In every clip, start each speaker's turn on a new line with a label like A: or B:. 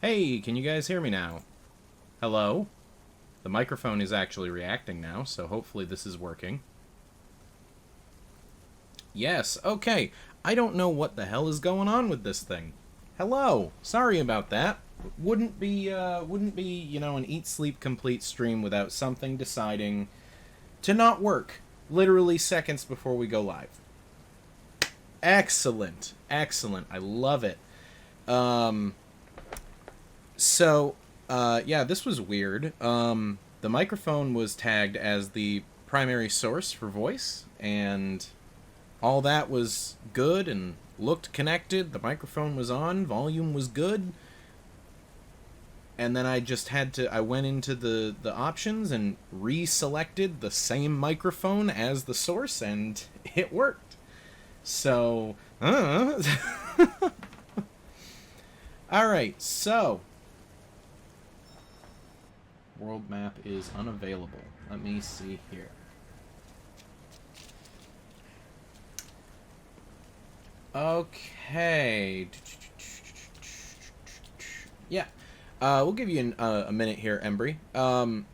A: Hey, can you guys hear me now? Hello? The microphone is actually reacting now, so hopefully this is working. Yes, okay. I don't know what the hell is going on with this thing. Hello. Sorry about that. Wouldn't be, an eat sleep complete stream without something deciding to not work literally seconds before we go live. Excellent. Excellent. I love it. Um yeah, this was weird. The microphone was tagged as the primary source for voice, and all that was good and looked connected. The microphone was on, volume was good, and then I went into the options and reselected the same microphone as the source, and it worked. So, alright, so world map is unavailable. Let me see here. Okay. Yeah. We'll give you a minute here, Embry.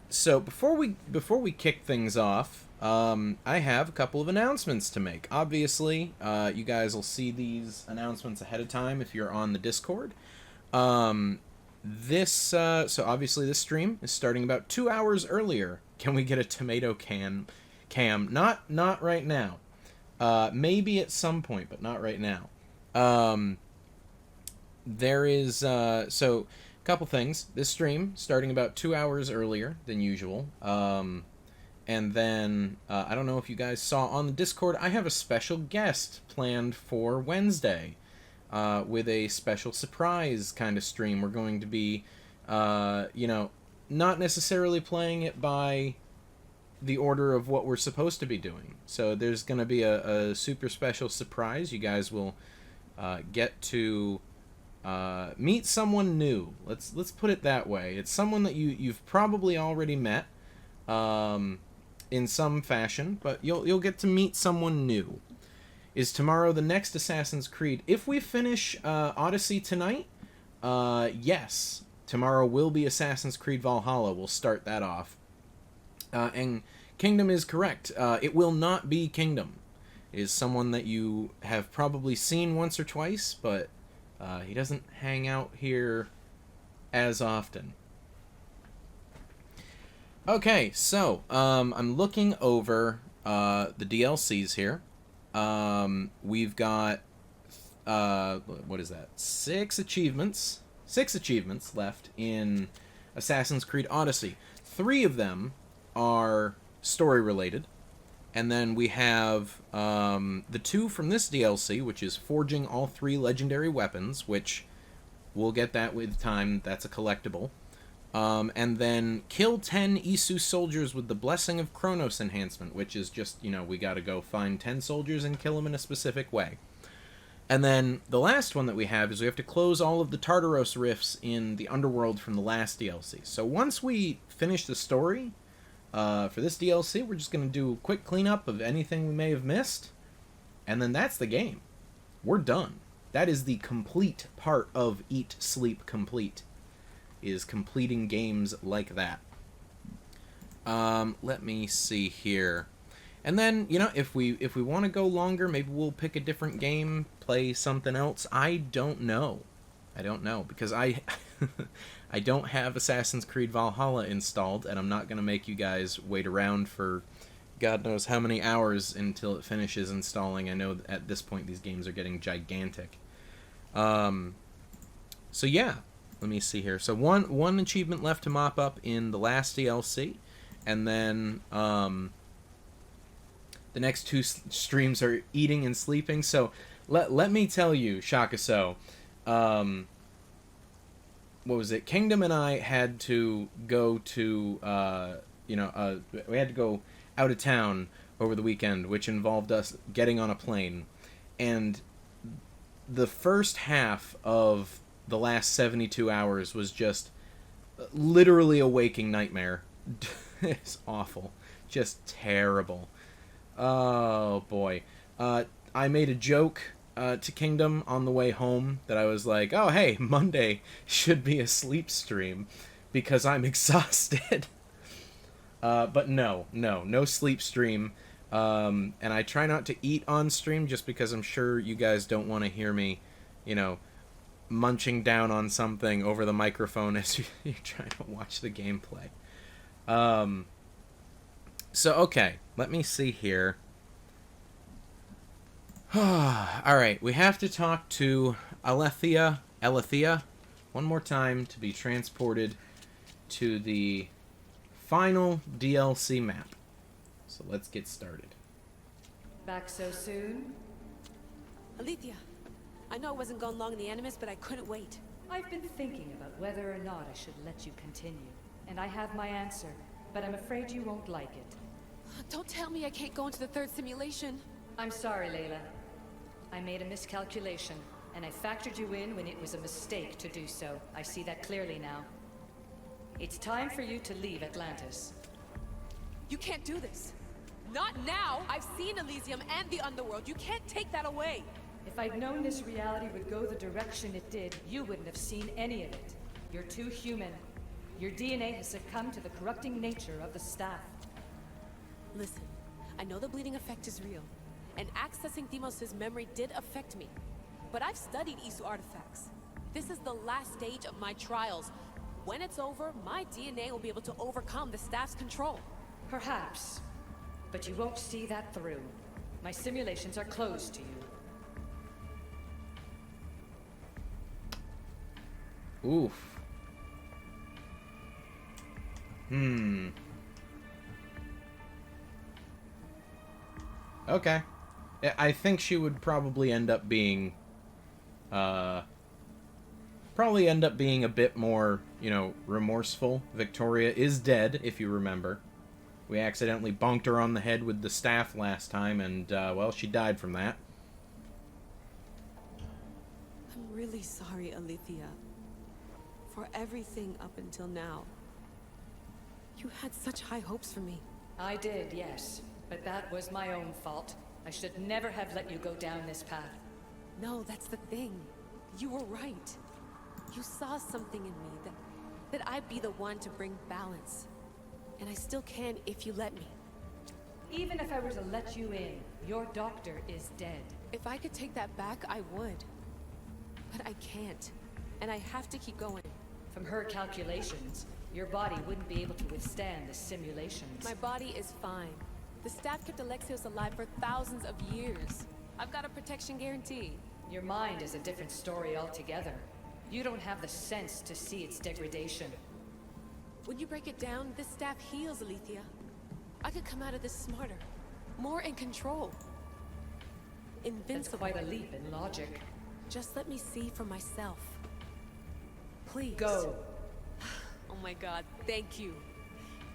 A: So before we kick things off, I have a couple of announcements to make. Obviously, you guys will see these announcements ahead of time if you're on the Discord. So obviously this stream is starting about 2 hours earlier. Can we get a tomato cam? Not right now. Maybe at some point, but not right now. There is, so, a couple things. This stream, starting about 2 hours earlier than usual. And then, I don't know if you guys saw on the Discord, I have a special guest planned for Wednesday. With a special surprise kind of stream. We're going to be, not necessarily playing it by the order of what we're supposed to be doing. So there's going to be a super special surprise. You guys will get to meet someone new. Let's put it that way. It's someone that you've probably already met in some fashion, but you'll get to meet someone new. Is tomorrow the next Assassin's Creed? If we finish Odyssey tonight, yes. Tomorrow will be Assassin's Creed Valhalla. We'll start that off. And Kingdom is correct. It will not be Kingdom. It is someone that you have probably seen once or twice, but he doesn't hang out here as often. Okay, so I'm looking over the DLCs here. We've got, what is that? 6 achievements left in Assassin's Creed Odyssey. 3 of them are story related. And then we have, the 2 from this DLC, which is forging all 3 legendary weapons, which we'll get that with time. That's a collectible. And then kill 10 Isu soldiers with the Blessing of Kronos enhancement, which is just, we gotta go find 10 soldiers and kill them in a specific way. And then the last one that we have is we have to close all of the Tartaros rifts in the underworld from the last DLC. So once we finish the story for this DLC, we're just gonna do a quick cleanup of anything we may have missed, and then that's the game. We're done. That is the complete part of Eat, Sleep, Complete. Is completing games like that. Let me see here. And then, if we want to go longer, maybe we'll pick a different game, play something else. I don't know, because I I don't have Assassin's Creed Valhalla installed, and I'm not going to make you guys wait around for God knows how many hours until it finishes installing. I know that at this point these games are getting gigantic. So yeah. Let me see here. So one achievement left to mop up in the last DLC, and then the next 2 streams are eating and sleeping. So let me tell you, Shakaso, what was it? Kingdom and I had to go to we had to go out of town over the weekend, which involved us getting on a plane, and the first half of the last 72 hours was just literally a waking nightmare. It's awful. Just terrible. Oh, boy. I made a joke to Kingdom on the way home that I was like, oh, hey, Monday should be a sleep stream because I'm exhausted. But no sleep stream. And I try not to eat on stream just because I'm sure you guys don't want to hear me, munching down on something over the microphone as you're trying to watch the gameplay. So, okay, let me see here. Alright, we have to talk to Alethea, one more time to be transported to the final DLC map. So let's get started.
B: Back so soon?
C: Alethea, I know I wasn't gone long in the Animus, but I couldn't wait.
B: I've been thinking about whether or not I should let you continue, and I have my answer, but I'm afraid you won't like it.
C: Don't tell me I can't go into the third simulation.
B: I'm sorry, Layla. I made a miscalculation, and I factored you in when it was a mistake to do so. I see that clearly now. It's time for you to leave Atlantis.
C: You can't do this. Not now! I've seen Elysium and the Underworld. You can't take that away!
B: If I'd known this reality would go the direction it did, you wouldn't have seen any of it. You're too human. Your DNA has succumbed to the corrupting nature of the staff.
C: Listen, I know the bleeding effect is real, and accessing Deimos' memory did affect me. But I've studied Isu artifacts. This is the last stage of my trials. When it's over, my DNA will be able to overcome the staff's control.
B: Perhaps. But you won't see that through. My simulations are closed to you.
A: Oof. Okay. I think she would probably end up being, a bit more, remorseful. Victoria is dead, if you remember. We accidentally bonked her on the head with the staff last time, and, well, she died from that.
C: I'm really sorry, Alethea. For everything up until now. You had such high hopes for me.
B: I did, yes. But that was my own fault. I should never have let you go down this path.
C: No, that's the thing. You were right. You saw something in me that I'd be the one to bring balance. And I still can if you let me.
B: Even if I were to let you in, your doctor is dead.
C: If I could take that back, I would. But I can't. And I have to keep going.
B: From her calculations, your body wouldn't be able to withstand the simulations.
C: My body is fine. The staff kept Alexios alive for thousands of years. I've got a protection guarantee.
B: Your mind is a different story altogether. You don't have the sense to see its degradation.
C: When you break it down, this staff heals, Alethea. I could come out of this smarter, more in control. Invincible.
B: That's quite a leap in logic.
C: Just let me see for myself. Please.
B: Go.
C: Oh my god, thank you.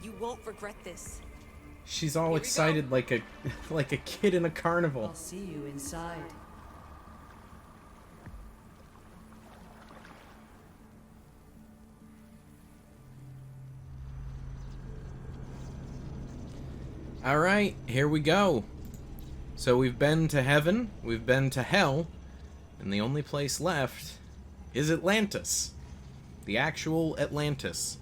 C: You won't regret this.
A: She's all excited like a kid in a carnival.
B: I'll see you inside.
A: Alright, here we go. So we've been to heaven, we've been to hell, and the only place left is Atlantis. The actual Atlantis.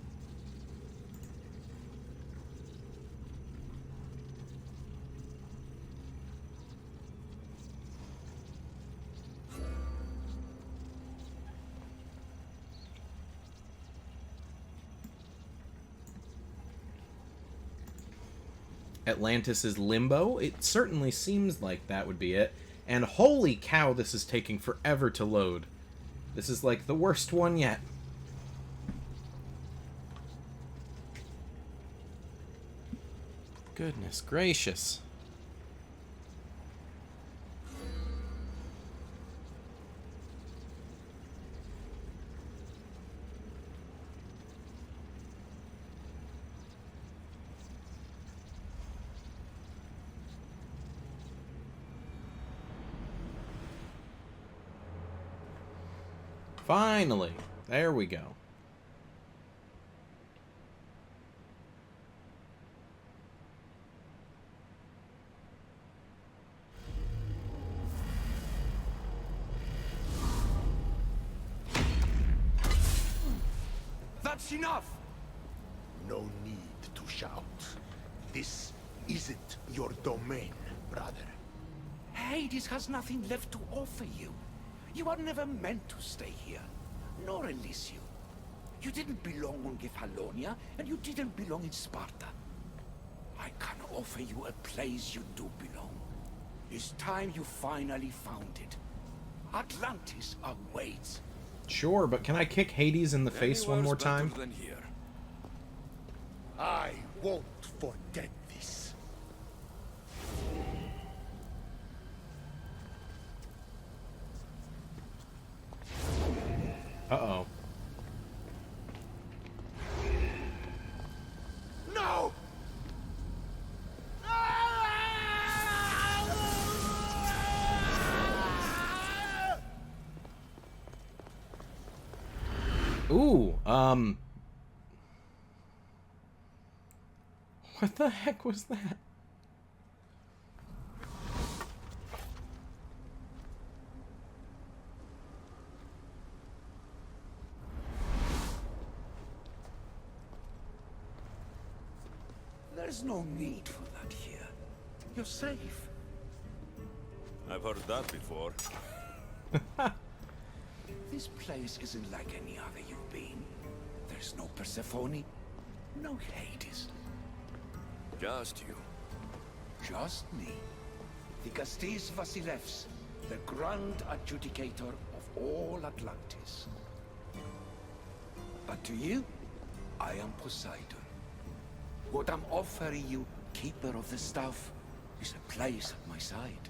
A: Atlantis is limbo? It certainly seems like that would be it. And holy cow, this is taking forever to load. This is like the worst one yet. Goodness gracious. Finally, there we go.
D: That's enough!
E: No need to shout. This isn't your domain, brother.
D: Hades has nothing left to offer you. You are never meant to stay here, nor Elysium. You didn't belong on Kefalonia, and you didn't belong in Sparta. I can offer you a place you do belong. It's time you finally found it. Atlantis awaits.
A: Sure, but can I kick Hades in the face one more time?
D: Than here.
E: I won't forget this.
A: Uh-oh.
E: No!
A: Ooh, what the heck was that?
D: There's no need for that here. You're safe.
F: I've heard that before.
D: This place isn't like any other you've been. There's no Persephone, no Hades.
F: Just you.
D: Just me. The Castis Vasilevs, the grand adjudicator of all Atlantis. But to you, I am Poseidon. What I'm offering you, Keeper of the Staff, is a place at my side.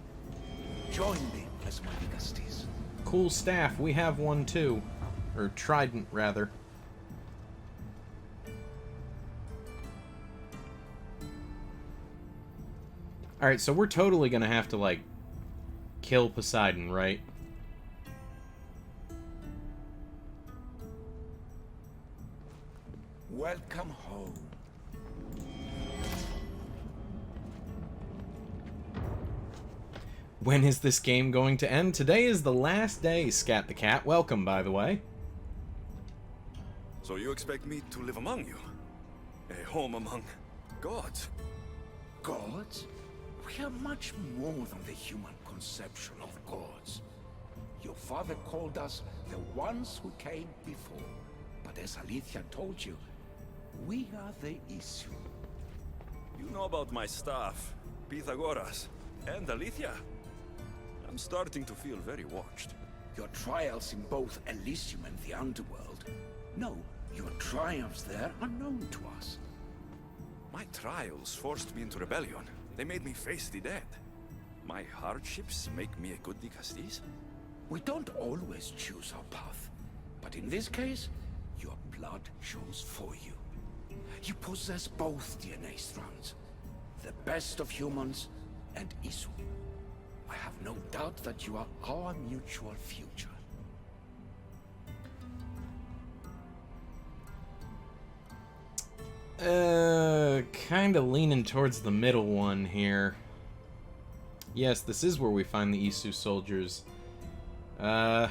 D: Join me as my Castis.
A: Cool staff. We have one too. Or trident, rather. Alright, so we're totally gonna have to, like, kill Poseidon, right?
D: Welcome home.
A: When is this game going to end? Today is the last day, Scat the Cat. Welcome, by the way.
F: So you expect me to live among you? A home among gods?
D: Gods? We are much more than the human conception of gods. Your father called us the ones who came before. But as Alethea told you, we are the issue.
F: You know about my staff, Pythagoras, and Alethea? I'm starting to feel very watched.
D: Your trials in both Elysium and the Underworld. No, your triumphs there are known to us.
F: My trials forced me into rebellion. They made me face the dead. My hardships make me a good Dicastis?
D: We don't always choose our path. But in this case, your blood shows for you. You possess both DNA strands. The best of humans and Isu. I have no doubt that you are our mutual future.
A: Kinda leaning towards the middle one here. Yes, this is where we find the Isu soldiers.
F: Call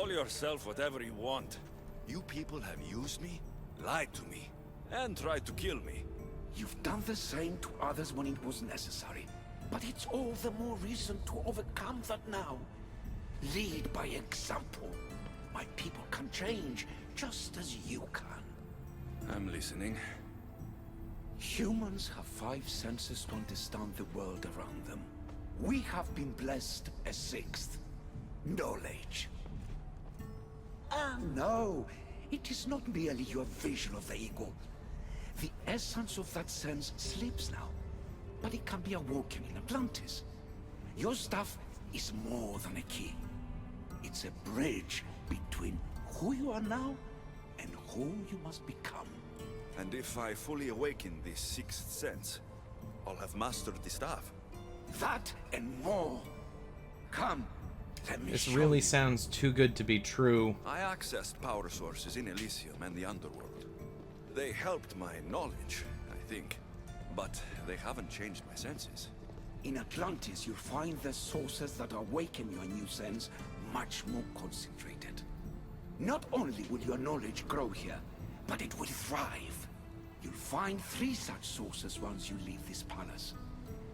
F: yourself whatever you want. You people have used me, lied to me, and tried to kill me.
D: You've done the same to others when it was necessary. But it's all the more reason to overcome that now. Lead by example. My people can change, just as you can.
F: I'm listening.
D: Humans have 5 senses to understand the world around them. We have been blessed a 6th. Knowledge. No. It is not merely your vision of the ego. The essence of that sense sleeps now. But it can be awoken in Atlantis. Your stuff is more than a key. It's a bridge between who you are now and who you must become.
F: And if I fully awaken this 6th sense, I'll have mastered the staff.
D: That and more. Come, let me
A: This
D: show
A: really
D: you.
A: sounds too good to be true.
F: I accessed power sources in Elysium and the Underworld. They helped my knowledge, I think. But they haven't changed my senses.
D: In Atlantis, you'll find the sources that awaken your new sense much more concentrated. Not only will your knowledge grow here, but it will thrive. You'll find 3 such sources once you leave this palace.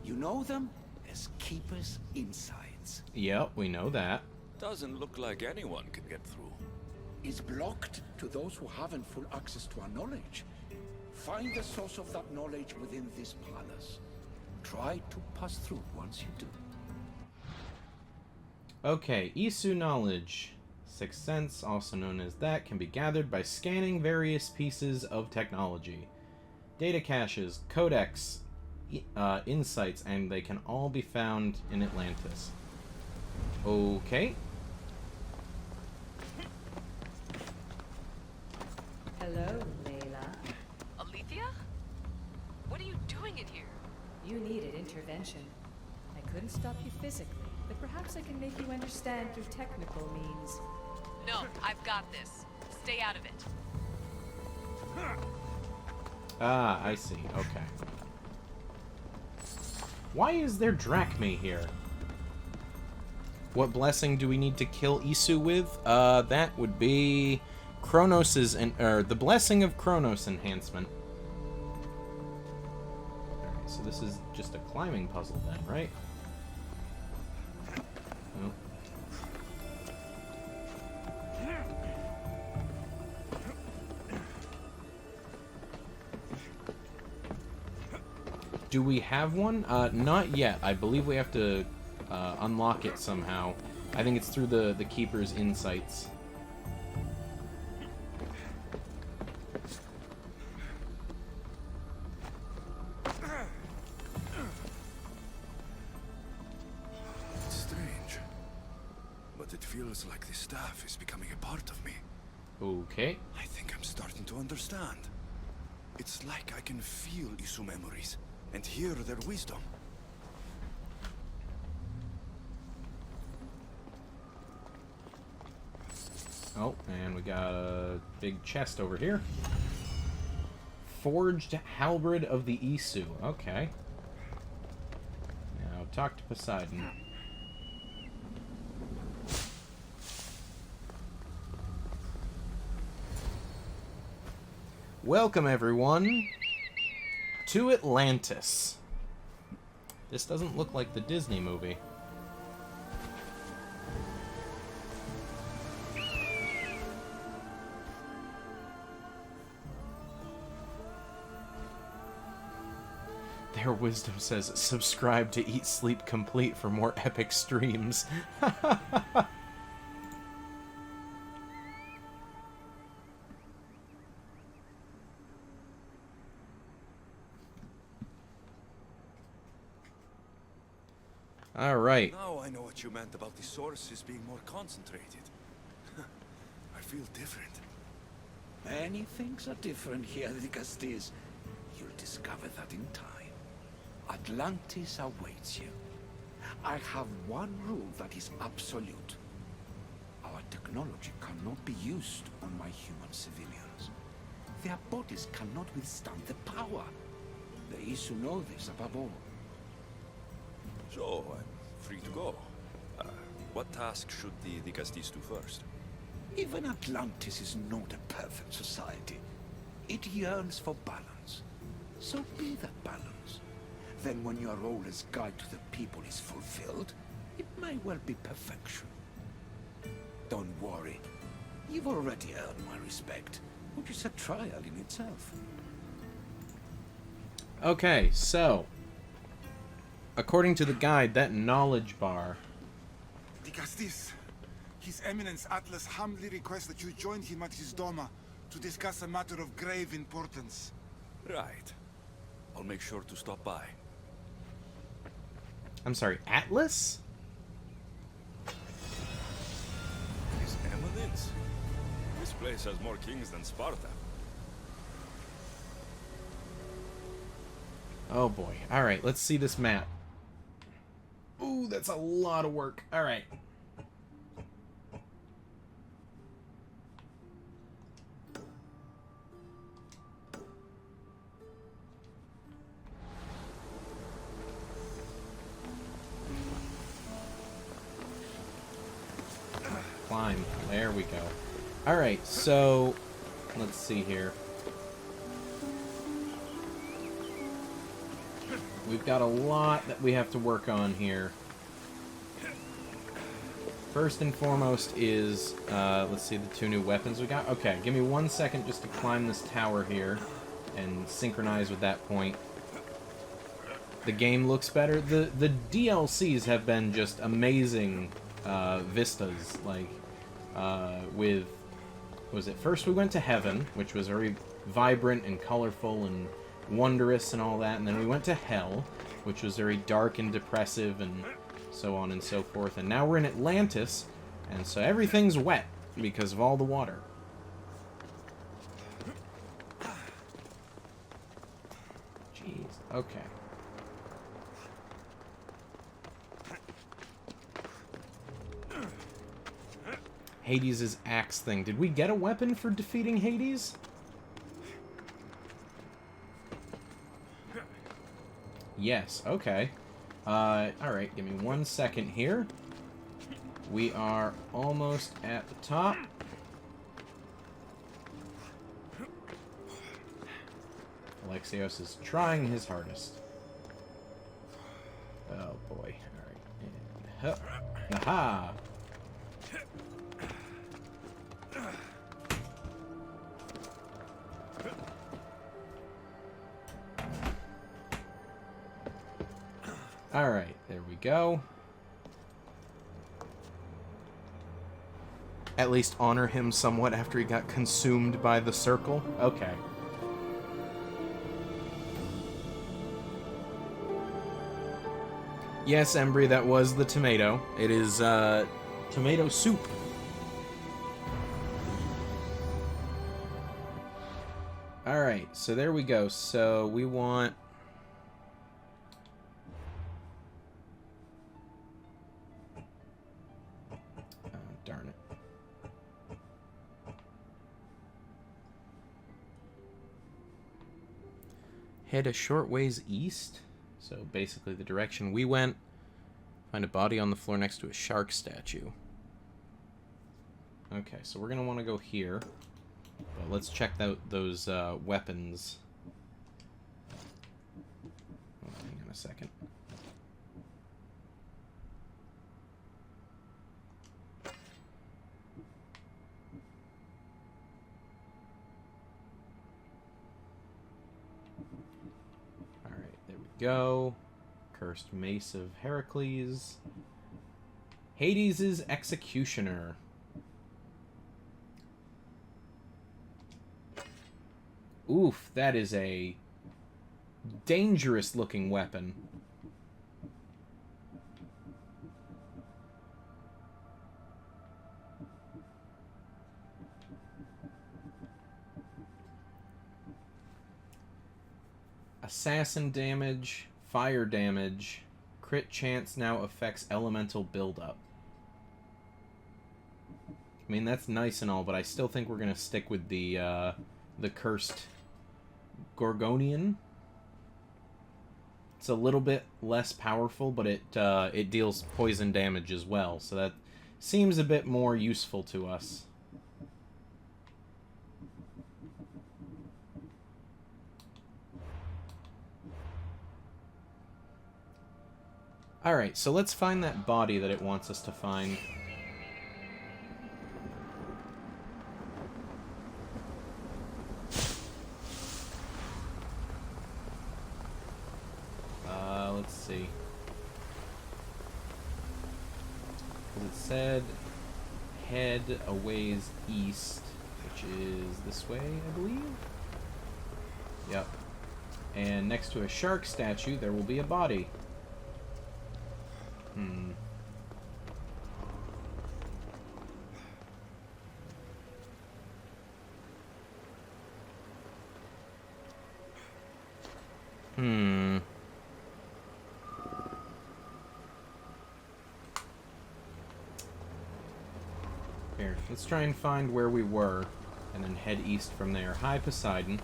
D: You know them as Keeper's Insides.
A: Yep, we know that.
F: Doesn't look like anyone can get through.
D: Is blocked to those who haven't full access to our knowledge. Find the source of that knowledge within this palace. Try to pass through once you do.
A: Okay, Isu knowledge. Sixth sense, also known as that, can be gathered by scanning various pieces of technology. Data caches, codex, insights, and they can all be found in Atlantis. Okay.
B: Hello, Layla.
C: Alethea? What are you doing in here?
B: You needed intervention. I couldn't stop you physically, but perhaps I can make you understand through technical means.
C: No, I've got this. Stay out of it.
A: Ah, I see. Okay. Why is there drachmae here? What blessing do we need to kill Isu with? That would be Kronos's the blessing of Kronos enhancement. Alright, so this is just a climbing puzzle then, right? Oh. Do we have one? Not yet. I believe we have to unlock it somehow. I think it's through the Keeper's Insights.
F: It's strange. But it feels like the staff is becoming a part of me.
A: Okay.
F: I think I'm starting to understand. It's like I can feel Isu memories and hear their wisdom.
A: Oh, and we got a big chest over here. Forged Halberd of the Isu. Okay. Now, talk to Poseidon. Welcome, everyone, to Atlantis. This doesn't look like the Disney movie. Their wisdom says, subscribe to Eat Sleep Complete for more epic streams. Alright.
F: Now I know what you meant about the sources being more concentrated. I feel different.
D: Many things are different here, Dicastes. You'll discover that in time. Atlantis awaits you. I have one rule that is absolute. Our technology cannot be used on my human civilians. Their bodies cannot withstand the power. The Isu know this above all.
F: So, I'm free to go. What task should the Castis do first?
D: Even Atlantis is not a perfect society. It yearns for balance. So be that balance. Then when your role as guide to the people is fulfilled, it may well be perfection. Don't worry. You've already earned my respect, which is a trial in itself.
A: Okay, so according to the guide, that knowledge bar.
G: Dicastis, His Eminence Atlas humbly requests that you join him at his Doma to discuss a matter of grave importance.
F: Right. I'll make sure to stop by.
A: I'm sorry, Atlas?
F: His Eminence? This place has more kings than Sparta.
A: Oh boy. Alright, let's see this map. Ooh, that's a lot of work. Alright. Climb. There we go. Alright, so let's see here. We've got a lot that we have to work on here. First and foremost is, let's see, the 2 new weapons we got. Okay, give me 1 second just to climb this tower here and synchronize with that point. The game looks better. The DLCs have been just amazing vistas. Like, with... what was it? First we went to Heaven, which was very vibrant and colorful and wondrous and all that. And then we went to Hell, which was very dark and depressive and so on and so forth. And now we're in Atlantis, and so everything's wet because of all the water. Jeez. Okay. Hades' axe thing. Did we get a weapon for defeating Hades? Yes, okay. Alright, give me 1 second here. We are almost at the top. Alexios is trying his hardest. Oh boy. Alright. Aha! Alright, there we go. At least honor him somewhat after he got consumed by the circle. Okay. Yes, Embry, that was the tomato. It is, tomato soup. Alright, so there we go. So we want... darn it. Head a short ways east. So basically the direction we went. Find a body on the floor next to a shark statue. Okay, so we're going to want to go here. But let's check out those weapons. Oh, hang on a second. Go. Cursed Mace of Heracles. Hades' Executioner. Oof, that is a dangerous looking weapon. Assassin damage, fire damage, crit chance now affects elemental buildup. I mean, that's nice and all, but I still think we're gonna stick with the cursed Gorgonian. It's a little bit less powerful, but it deals poison damage as well, so that seems a bit more useful to us. Alright, so let's find that body that it wants us to find. Let's see. It said head a ways east, which is this way, I believe? Yep. And next to a shark statue, there will be a body. Hmm. Hmm. Here, let's try and find where we were, and then head east from there. Hi, Poseidon.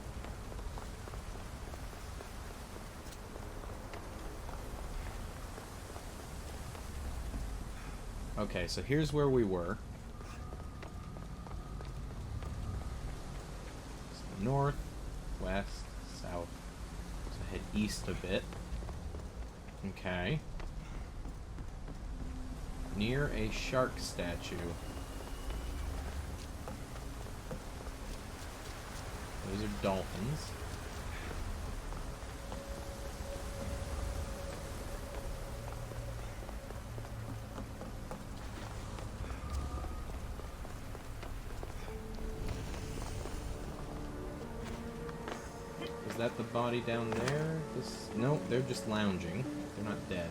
A: Okay, so here's where we were. north, west, south. So head east a bit. Okay. Near a shark statue. Those are dolphins. Is that the body down there? Nope, they're just lounging. They're not dead.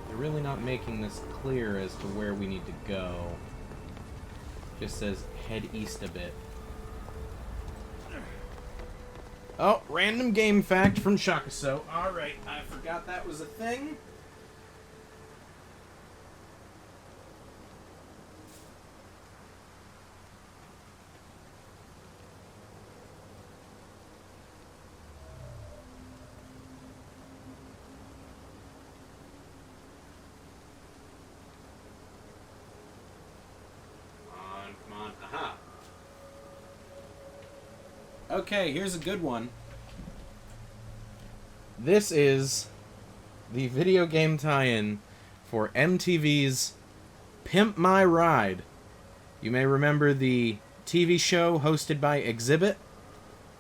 A: They're really not making this clear as to where we need to go. Just says head east a bit. Oh, random game fact from Shakuso. Alright, I forgot that was a thing. Okay, here's a good one. This is the video game tie-in for MTV's Pimp My Ride. You may remember the TV show hosted by Exhibit.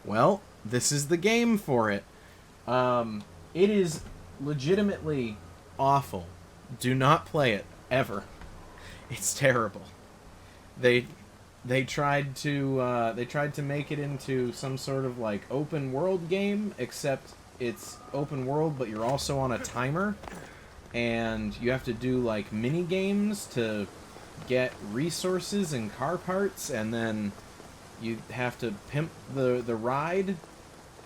A: Well, this is the game for it. It is legitimately awful. Do not play it, ever. It's terrible. They tried to make it into some sort of like open world game, except it's open world, but you're also on a timer, and you have to do like mini games to get resources and car parts, and then you have to pimp the ride,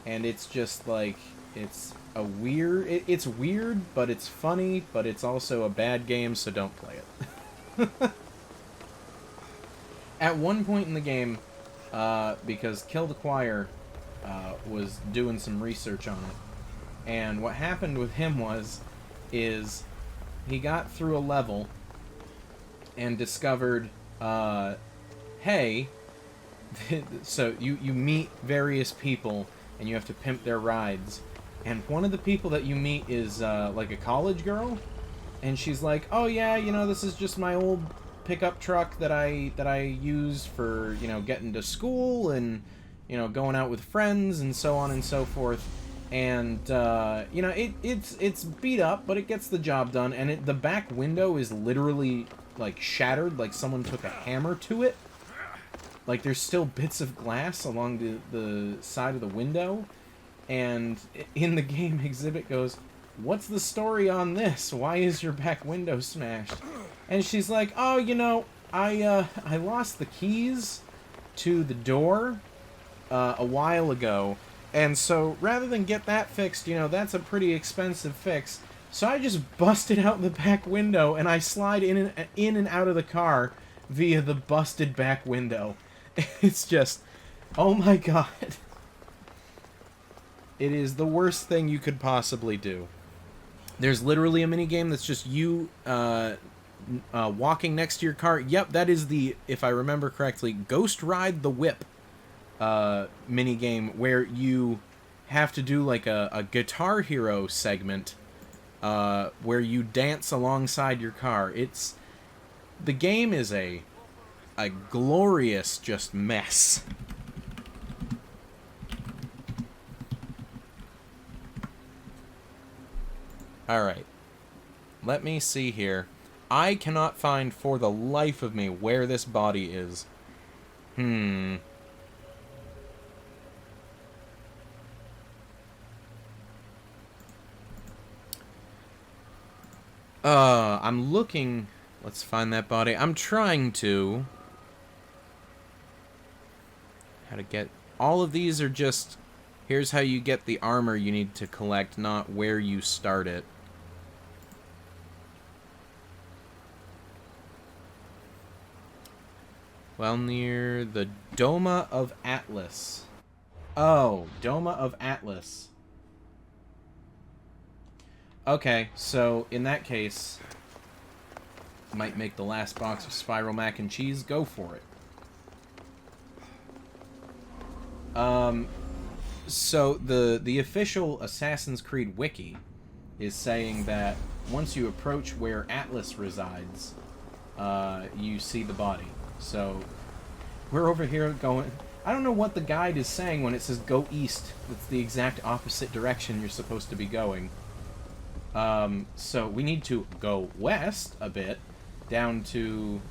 A: and it's just like it's weird, but it's funny, but it's also a bad game, so don't play it. At one point in the game, because Kill the Choir was doing some research on it, and what happened with him is he got through a level and discovered, hey, so you meet various people and you have to pimp their rides, and one of the people that you meet is like a college girl, and she's like, oh yeah, you know, this is just my old pickup truck that I use for, you know, getting to school and, you know, going out with friends and so on and so forth. And you know, it's beat up, but it gets the job done. And the back window is literally like shattered, like someone took a hammer to it. Like there's still bits of glass along the side of the window. And in the game, Exhibit goes, "What's the story on this? Why is your back window smashed?" And she's like, "Oh, you know, I lost the keys to the door a while ago, and so rather than get that fixed, you know, that's a pretty expensive fix. So I just busted out the back window and I slide in and out of the car via the busted back window." It's just, oh my god. It is the worst thing you could possibly do. There's literally a minigame that's just you walking next to your car. Yep, that is the, if I remember correctly, Ghost Ride the Whip minigame, where you have to do like a Guitar Hero segment where you dance alongside your car. The game is a glorious just mess. Alright. Let me see here. I cannot find for the life of me where this body is. I'm looking. Let's find that body. I'm trying to. How to get. All of these are just. Here's how you get the armor you need to collect, not where you start it. Well, near the Doma of Atlas. Oh, Doma of Atlas. Okay, so in that case, might make the last box of spiral mac and cheese, go for it. So the official Assassin's Creed wiki is saying that once you approach where Atlas resides, you see the body. So we're over here going... I don't know what the guide is saying when it says go east. It's the exact opposite direction you're supposed to be going. So we need to go west a bit, down to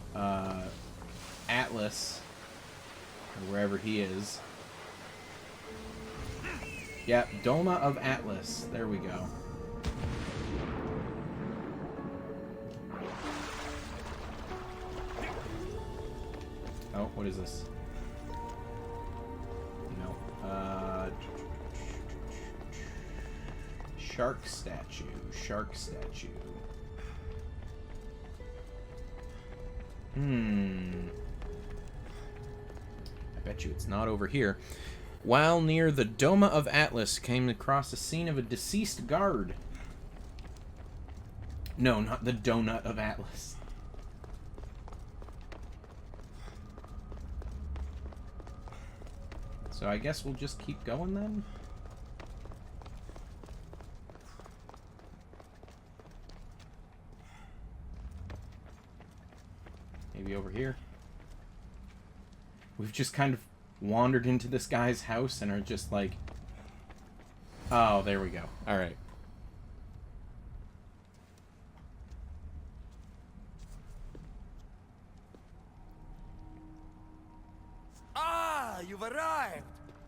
A: Atlas, or wherever he is. Yep, Doma of Atlas. There we go. Oh, what is this? No. Shark statue. Shark statue. I bet you it's not over here. While near the Doma of Atlas, came across the scene of a deceased guard. No, not the Donut of Atlas. So I guess we'll just keep going then? Maybe over here. We've just kind of wandered into this guy's house and are just like... Oh, there we go. Alright.
E: Ah, you've arrived!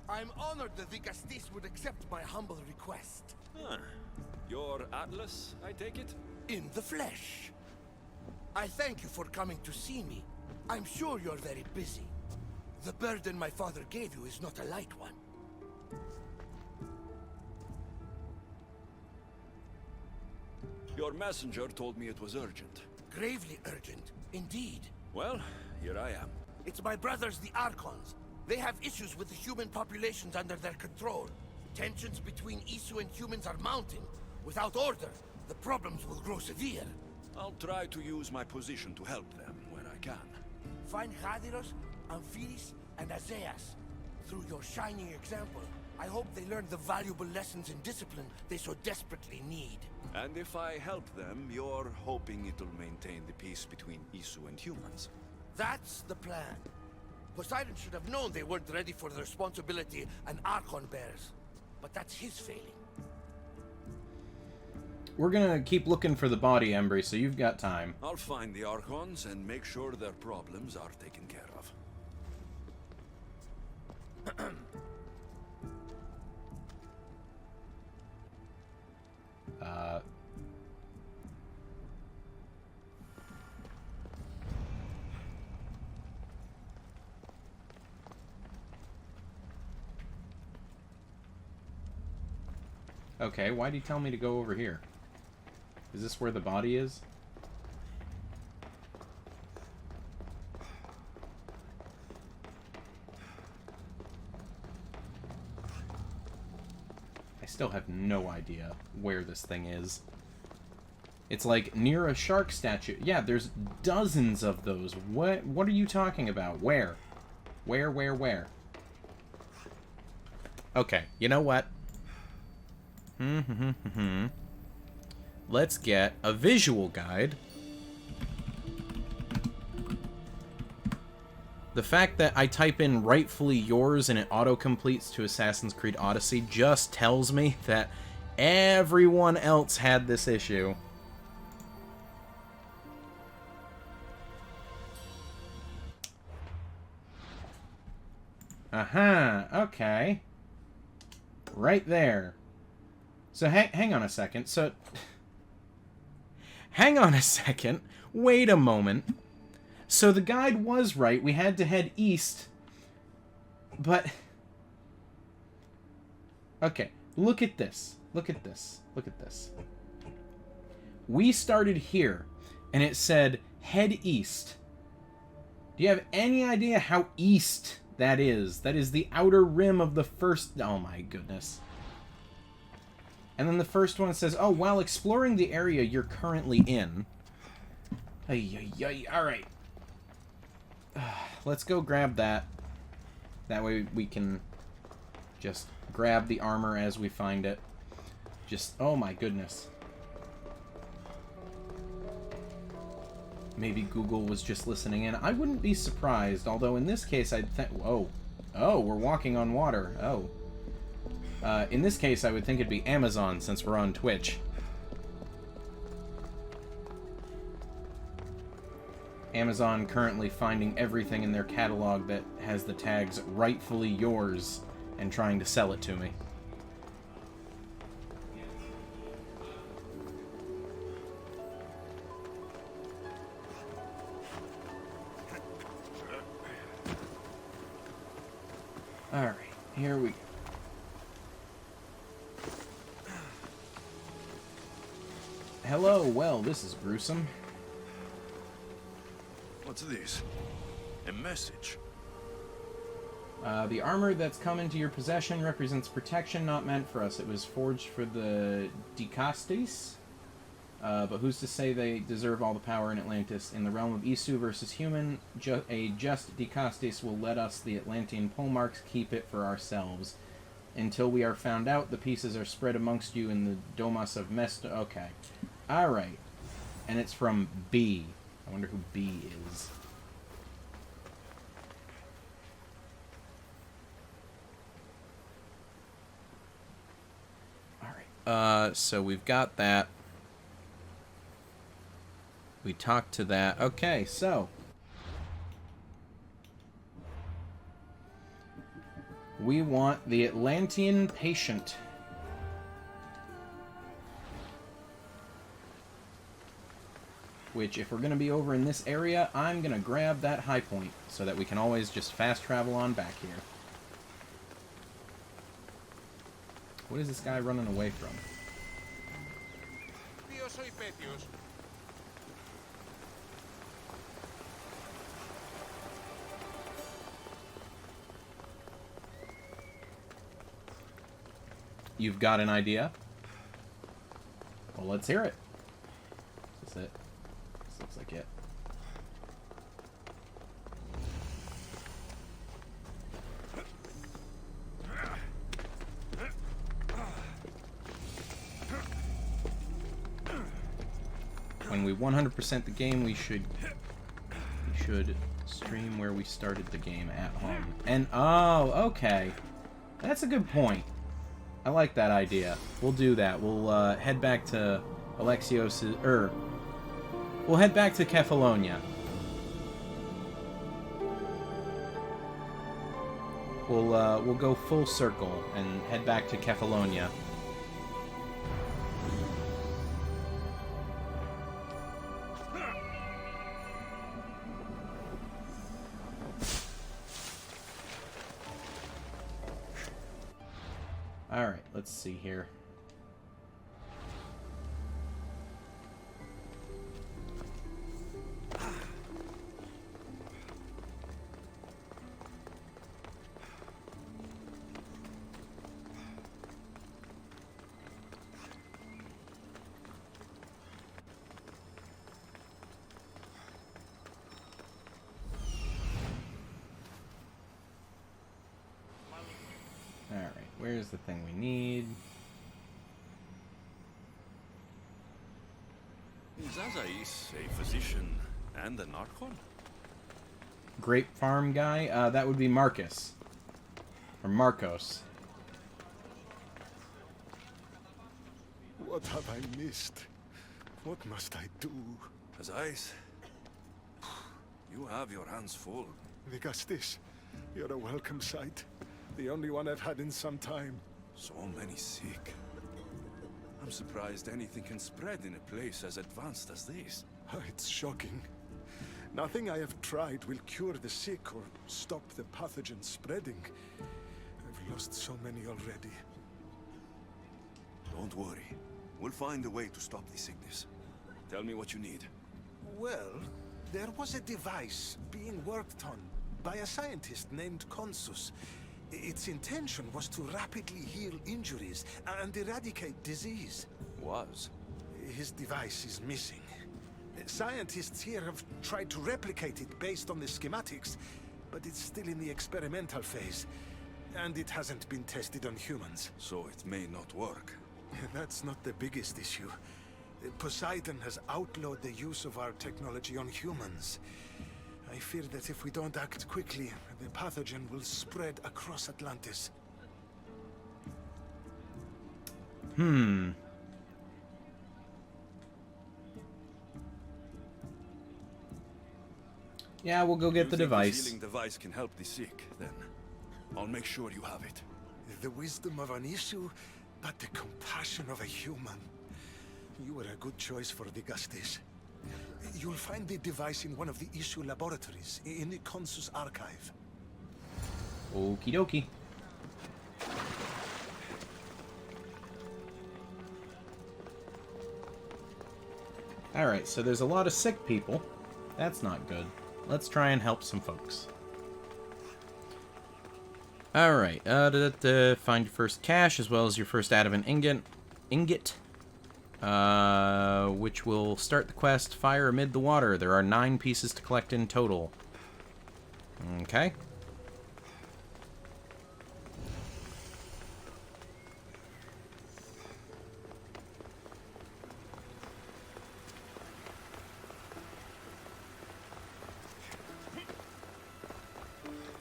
E: I'm honored that the Castis would accept my humble request.
F: Huh. You're Atlas, I take it?
E: In the flesh. I thank you for coming to see me. I'm sure you're very busy. The burden my father gave you is not a light one.
F: Your messenger told me it was urgent.
E: Gravely urgent, indeed.
F: Well, here I am.
E: It's my brothers, the Archons. They have issues with the human populations under their control. Tensions between Isu and humans are mounting. Without order, the problems will grow severe.
F: I'll try to use my position to help them when I can.
E: Find Hadiros, Amphiris, and Azeas. Through your shining example, I hope they learn the valuable lessons in discipline they so desperately need.
F: And if I help them, you're hoping it'll maintain the peace between Isu and humans.
E: That's the plan. Poseidon should have known they weren't ready for the responsibility an Archon bears. But that's his failing.
A: We're gonna keep looking for the body, Embry, so you've got time.
F: I'll find the Archons and make sure their problems are taken care of.
A: Okay, why'd he tell me to go over here? Is this where the body is? I still have no idea where this thing is. It's like near a shark statue. Yeah, there's dozens of those. What are you talking about? Where? Where? Okay, you know what? Let's get a visual guide. The fact that I type in rightfully yours and it auto-completes to Assassin's Creed Odyssey just tells me that everyone else had this issue. Okay. Right there. So hang on a second. So hang on a second. Wait a moment. So the guide was right. We had to head east. But okay, look at this. Look at this. We started here and it said head east. Do you have any idea how east that is? That is the outer rim of the first... Oh my goodness. And then the first one says, oh, while exploring the area you're currently in... Ay, ay, ay. Alright. Let's go grab that. That way we can just grab the armor as we find it. Just, oh my goodness. Maybe Google was just listening in. I wouldn't be surprised, although in this case I'd think... Whoa. Oh, we're walking on water. Oh. In this case, I would think it'd be Amazon, since we're on Twitch. Amazon currently finding everything in their catalog that has the tags rightfully yours and trying to sell it to me. Alright, here we go. Hello, well, this is gruesome.
F: What's this? A message?
A: The armor that's come into your possession represents protection not meant for us. It was forged for the Dicastes, but who's to say they deserve all the power in Atlantis? In the realm of Isu versus human, a just Dicastes will let us, the Atlantean polemarks, keep it for ourselves. Until we are found out, the pieces are spread amongst you in the Domas of Mesta. Okay. Alright. And it's from B. I wonder who B is. Alright. So we've got that. We talked to that. Okay, so. We want the Atlantean patient. Which, if we're going to be over in this area, I'm going to grab that high point so that we can always just fast travel on back here. What is this guy running away from? You've got an idea? Well, let's hear it. Is this it? This looks like it. When we 100% the game, we should stream where we started the game at home. And oh, okay. That's a good point. I like that idea. We'll do that. We'll head back to Alexios' we'll head back to Kefalonia. We'll go full circle and head back to Kefalonia. Alright, let's see here. Alright, where's the thing we need?
F: Is Azais a physician and an Archon?
A: Grape farm guy? That would be Marcus. Or Marcos.
H: What have I missed? What must I do?
F: Azais, you have your hands full.
H: Vigastis, you're a welcome sight. The only one I've had in some time.
F: So many sick. I'm surprised anything can spread in a place as advanced as this.
H: It's shocking. Nothing I have tried will cure the sick or stop the pathogen spreading. I've lost so many already.
F: Don't worry. We'll find a way to stop the sickness. Tell me what you need.
D: Well, there was a device being worked on by a scientist named Consus. Its intention was to rapidly heal injuries and eradicate disease.
F: Was?
D: His device is missing.
H: Scientists here have tried to replicate it based on the schematics, but it's still in the experimental phase. And it hasn't been tested on humans.
F: So it may not work.
H: That's not the biggest issue. Poseidon has outlawed the use of our technology on humans. I fear that if we don't act quickly, the pathogen will spread across Atlantis.
A: Yeah, we'll go get the
F: The
A: device.
F: healing device can help the sick, then I'll make sure you have it.
H: The wisdom of an issue, but the compassion of a human. You were a good choice for the Gustis. You'll find the device in one of the issue laboratories, in the Consus archive.
A: Okie dokie. Alright, so there's a lot of sick people. That's not good. Let's try and help some folks. Alright, find your first cache as well as your first adamant ingot. Which will start the quest, Fire Amid the Water. There are 9 pieces to collect in total. Okay.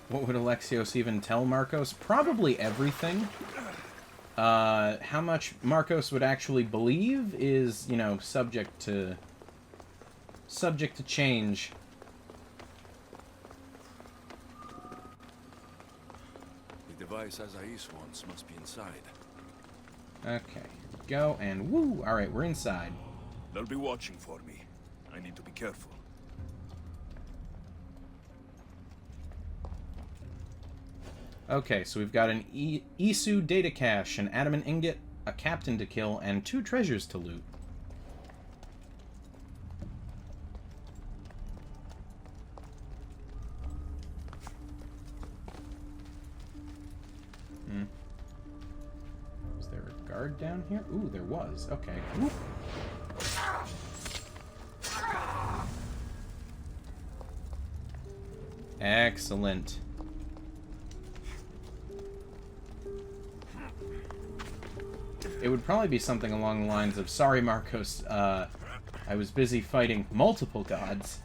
A: What would Alexios even tell Marcos? Probably everything. How much Marcos would actually believe is, you know, subject to change.
F: The device Azais wants must be inside.
A: Okay, go and woo! Alright, we're inside.
F: They'll be watching for me. I need to be careful.
A: Okay, so we've got an Isu data cache, an adamant ingot, a captain to kill, and 2 treasures to loot. Was there a guard down here? Ooh, there was. Okay. Whoop. Excellent. It would probably be something along the lines of, sorry, Marcos, I was busy fighting multiple gods.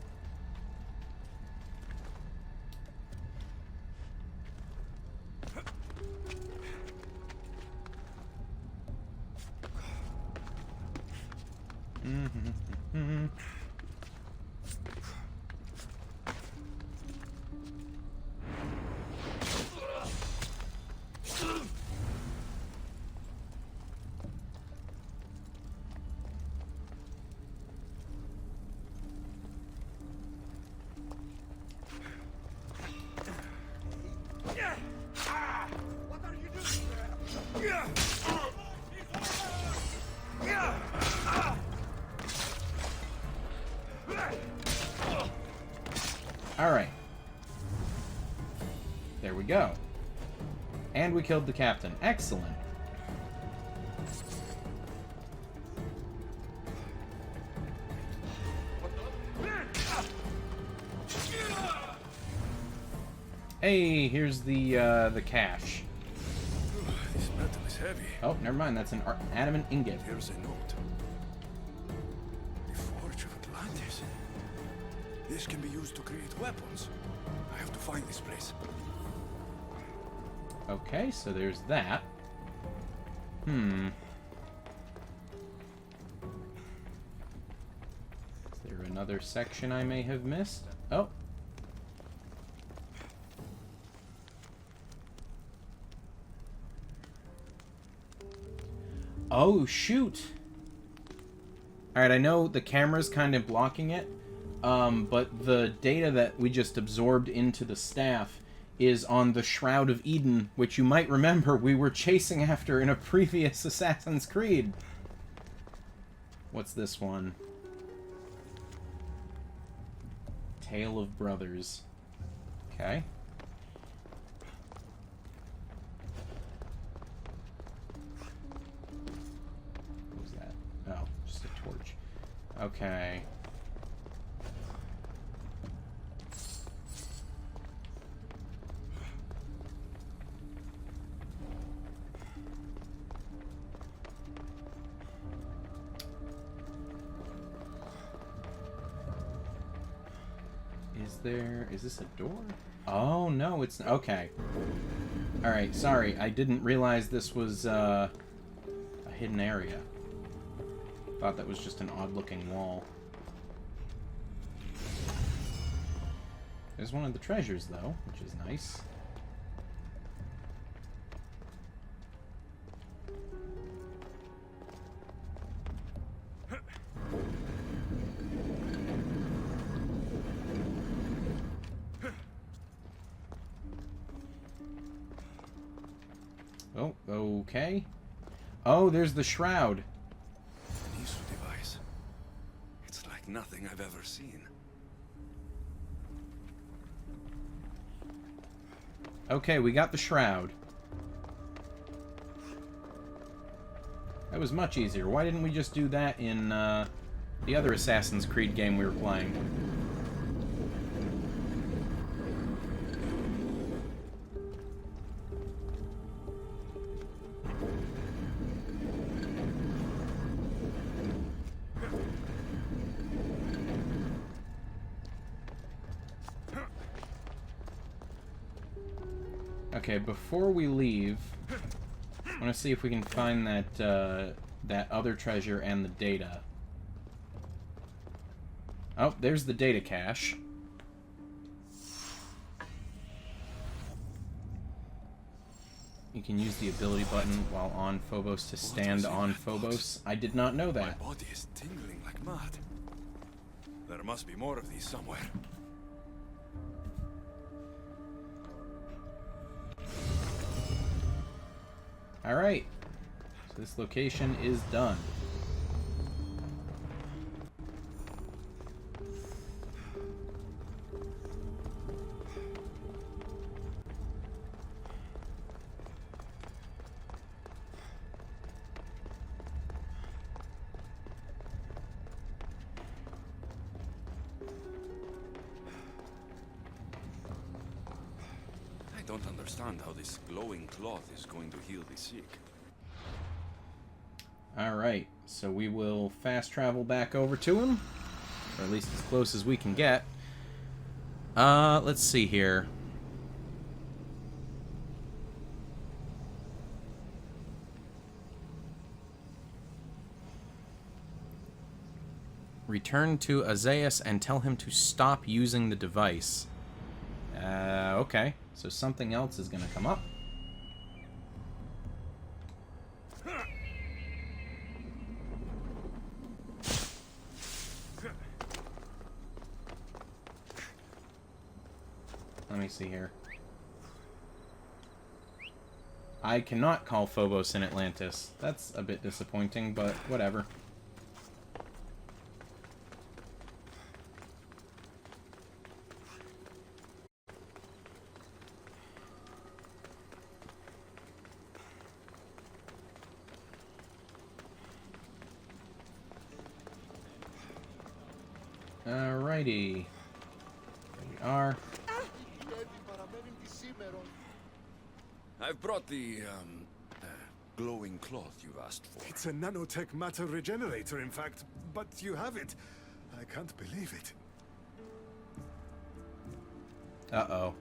A: Alright. There we go. And we killed the captain. Excellent. Hey, here's the cache.
F: This metal is heavy.
A: Oh, never mind. That's an adamant ingot.
F: Here's a note. The Forge of Atlantis. This can be used to create weapons. I have to find this place.
A: Okay, so there's that. Is there another section I may have missed? Oh. Oh, shoot. Alright, I know the camera's kind of blocking it, but the data that we just absorbed into the staff is on the Shroud of Eden, which you might remember we were chasing after in a previous Assassin's Creed. What's this one? Tale of Brothers. Okay. What was that? Oh, just a torch. Okay. Is this a door? Oh, no, it's... Okay. Alright, sorry. I didn't realize this was, a hidden area. Thought that was just an odd-looking wall. There's one of the treasures, though, which is nice. Oh, okay. Oh, there's the shroud.
F: An Isu device. It's like nothing I've ever seen.
A: Okay, we got the shroud. That was much easier. Why didn't we just do that in the other Assassin's Creed game we were playing? Okay, before we leave, I want to see if we can find that that other treasure and the data. Oh, there's the data cache. You can use the ability button while on Phobos to stand on Phobos. I did not know that.
F: My body is tingling like mad. There must be more of these somewhere.
A: Alright. So this location is done.
F: I don't understand how this glowing cloth is going to heal the sick.
A: Alright, so we will fast travel back over to him. Or at least as close as we can get. Let's see here. Return to Azaius and tell him to stop using the device. Okay. So something else is gonna come up. Let me see here. I cannot call Phobos in Atlantis. That's a bit disappointing, but whatever. Alrighty. Here we are.
F: I've brought the, glowing cloth you've asked for.
H: It's a nanotech matter regenerator, in fact, but you have it. I can't believe it.
A: Uh-oh.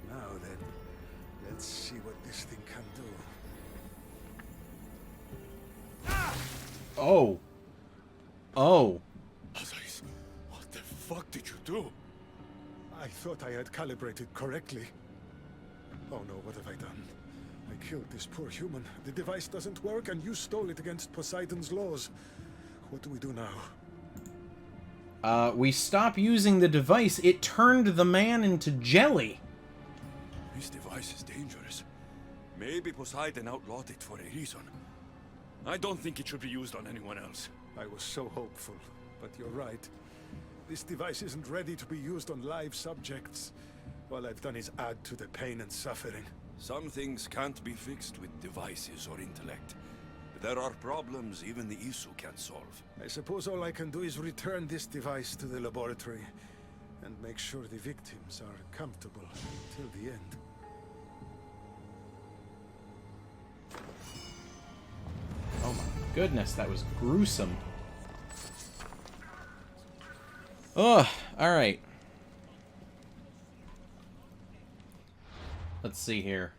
H: Now then, let's see what this thing can do.
A: Oh. Oh.
F: Azaius, what the fuck did you do?
H: I thought I had calibrated correctly. Oh no, what have I done? I killed this poor human. The device doesn't work, and you stole it against Poseidon's laws. What do we do now?
A: We stop using the device. It turned the man into jelly.
F: This device is dangerous. Maybe Poseidon outlawed it for a reason. I don't think it should be used on anyone else.
H: I was so hopeful, but you're right. This device isn't ready to be used on live subjects. All I've done is add to the pain and suffering.
F: Some things can't be fixed with devices or intellect. There are problems even the Isu can't solve.
H: I suppose all I can do is return this device to the laboratory and make sure the victims are comfortable until the end.
A: goodness, that was gruesome. Ugh, alright. Let's see here.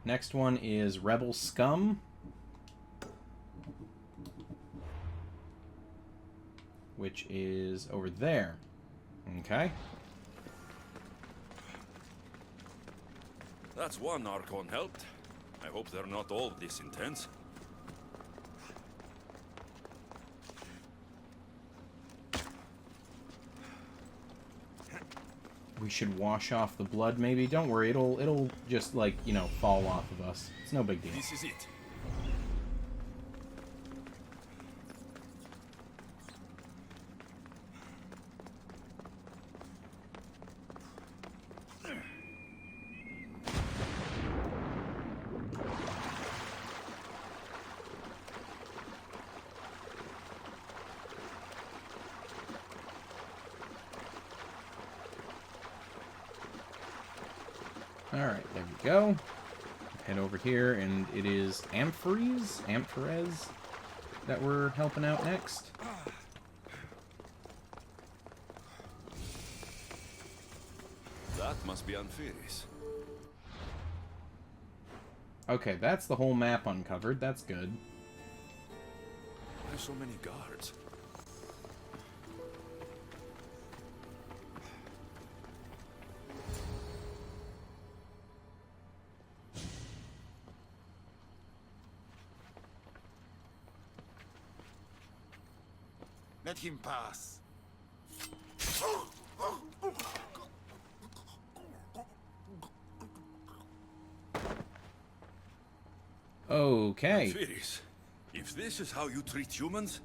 A: Next one is Rebel Scum. Which is over there. Okay.
F: That's one Archon helped. I hope they're not all this intense.
A: We should wash off the blood, maybe. Don't worry, it'll just, like, you know, fall off of us. It's no big deal.
F: This is it.
A: Alright, there we go. Head over here, and it is Amphrez that we're helping out next.
F: That must be Amphiris.
A: Okay, that's the whole map uncovered. That's good.
F: Why so many guards?
G: Let him pass.
A: Okay.
F: Amphiris, if this is how you treat humans,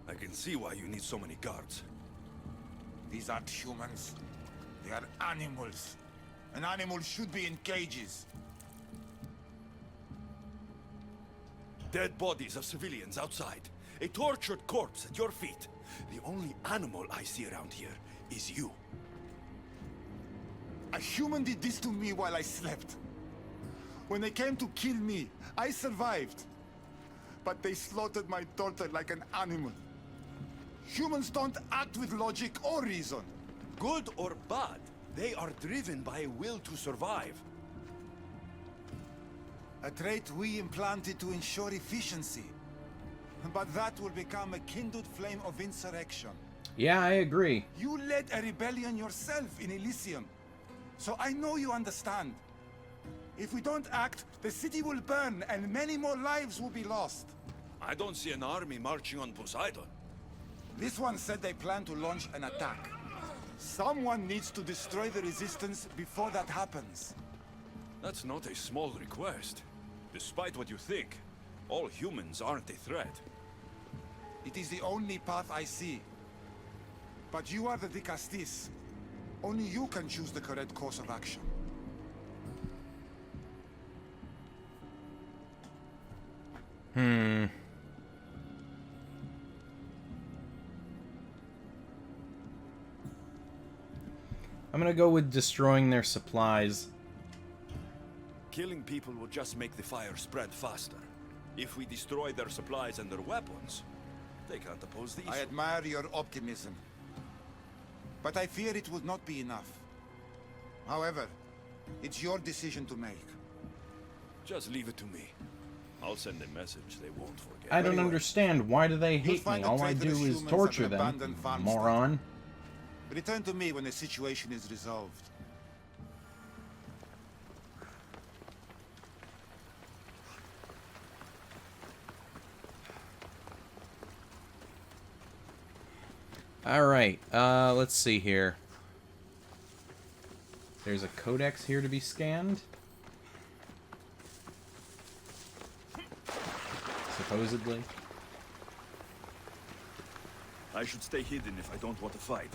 F: I can see why you need so many guards.
G: These aren't humans. They are animals. An animal should be in cages.
F: Dead bodies of civilians outside. A tortured corpse at your feet. The only animal I see around here is you.
G: A human did this to me while I slept. When they came to kill me, I survived. But they slaughtered my daughter like an animal. Humans don't act with logic or reason.
F: Good or bad, they are driven by a will to survive.
G: A trait we implanted to ensure efficiency. But that will become a kindled flame of insurrection.
A: Yeah, I agree.
G: You led a rebellion yourself in Elysium. So I know you understand. If we don't act, the city will burn and many more lives will be lost.
F: I don't see an army marching on Poseidon.
G: This one said they plan to launch an attack. Someone needs to destroy the resistance before that happens.
F: That's not a small request. Despite what you think, all humans aren't a threat.
G: It is the only path I see. But you are the Dicastis. Only you can choose the correct course of action.
A: I'm gonna go with destroying their supplies.
F: Killing people will just make the fire spread faster. If we destroy their supplies and their weapons, they can't oppose these.
G: I admire your optimism. But I fear it will not be enough. However, it's your decision to make.
F: Just leave it to me. I'll send a message they won't forget.
A: I don't understand. Why do they
G: You'll
A: hate me?
G: find the
A: All I do
G: traitorous
A: is
G: humans
A: torture
G: at an
A: them,
G: abandoned farmstead.
A: moron.
G: Return to me when the situation is resolved.
A: Alright, let's see here. There's a codex here to be scanned. Supposedly.
F: I should stay hidden if I don't want to fight.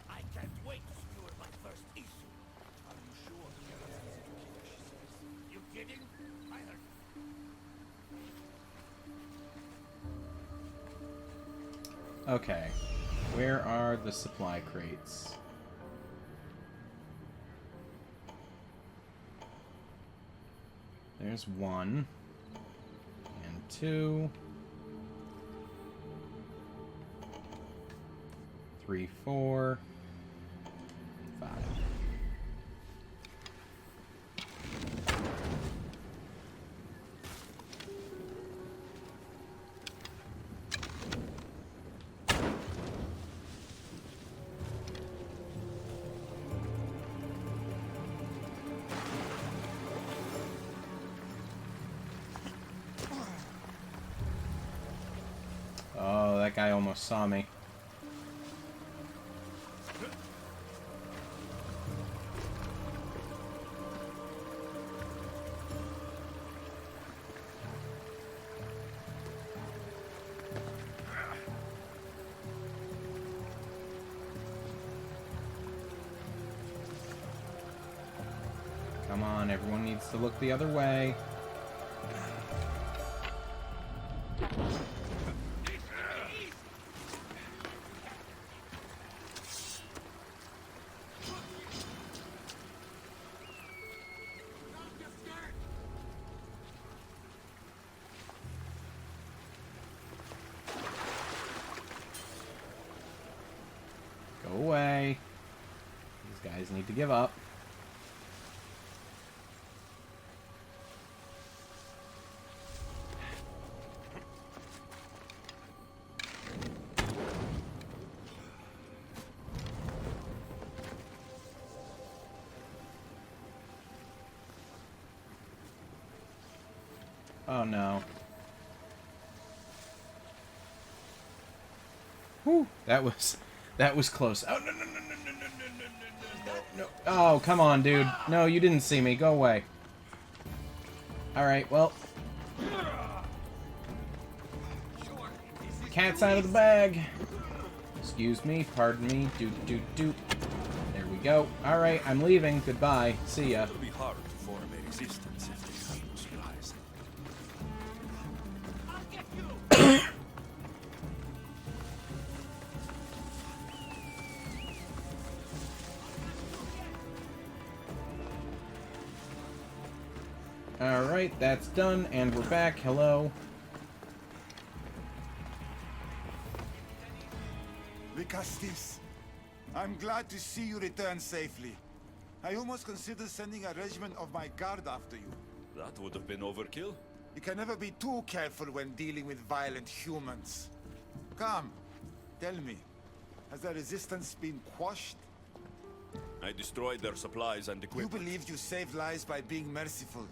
E: I can't wait to skewer my first issue. Are you sure? You kidding? I heard.
A: Okay. Where are the supply crates? There's 1. And 2. 3, 4. 5. Oh, that guy almost saw me. Come on, everyone needs to look the other way. Go away. These guys need to give up. Oh no. Whew, that was close. Oh no no no no no no no no no no. Oh, come on, dude. No, you didn't see me. Go away. All right, well. Cat's out of the bag. Excuse me, pardon me. Doot doot doot. There we go. All right, I'm leaving. Goodbye. See ya.
F: It'll be hard to form a resistance if they have no supplies.
A: Alright, that's done, and we're back. Hello.
G: Vicastis, I'm glad to see you return safely. I almost considered sending a regiment of my guard after you.
F: That would have been overkill.
G: You can never be too careful when dealing with violent humans. Come, tell me, has the resistance been quashed?
F: I destroyed their supplies and
G: You
F: equipment.
G: believed you saved lives by being merciful,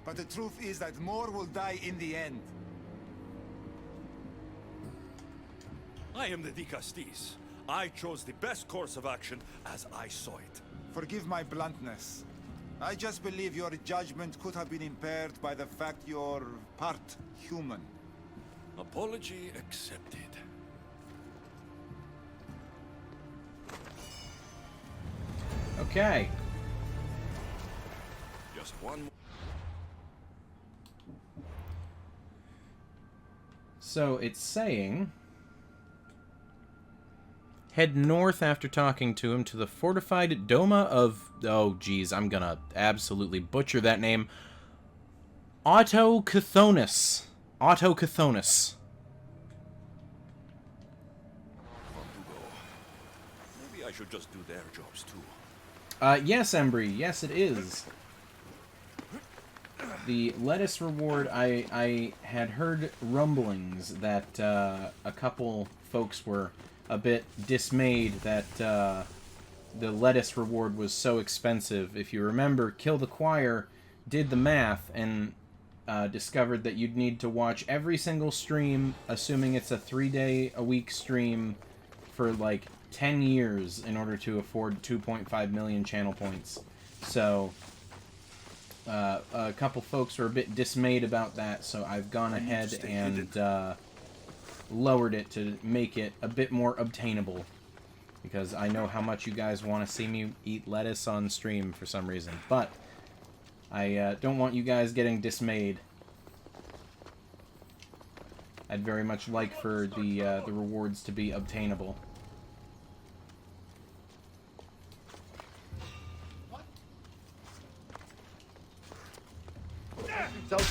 G: but the truth is that more will die in the end.
F: I am the Dicastis. I chose the best course of action as I saw it.
G: Forgive my bluntness. I just believe your judgment could have been impaired by the fact you're part human.
F: Apology accepted.
A: Okay.
F: Just one more.
A: So it's saying, head north after talking to him to the fortified Doma of, oh geez, I'm gonna absolutely butcher that name, Autochthonus. Autochthonus.
F: Maybe I should just do their jobs too.
A: Yes, Embry, yes it is. The lettuce reward, I had heard rumblings that a couple folks were a bit dismayed that the lettuce reward was so expensive. If you remember, Kill the Choir did the math and discovered that you'd need to watch every single stream, assuming it's a 3-day-a-week stream, for like 10 years in order to afford 2.5 million channel points. So a couple folks were a bit dismayed about that, so I've gone ahead and lowered it to make it a bit more obtainable, because I know how much you guys want to see me eat lettuce on stream for some reason, but I don't want you guys getting dismayed. I'd very much like for the rewards to be obtainable.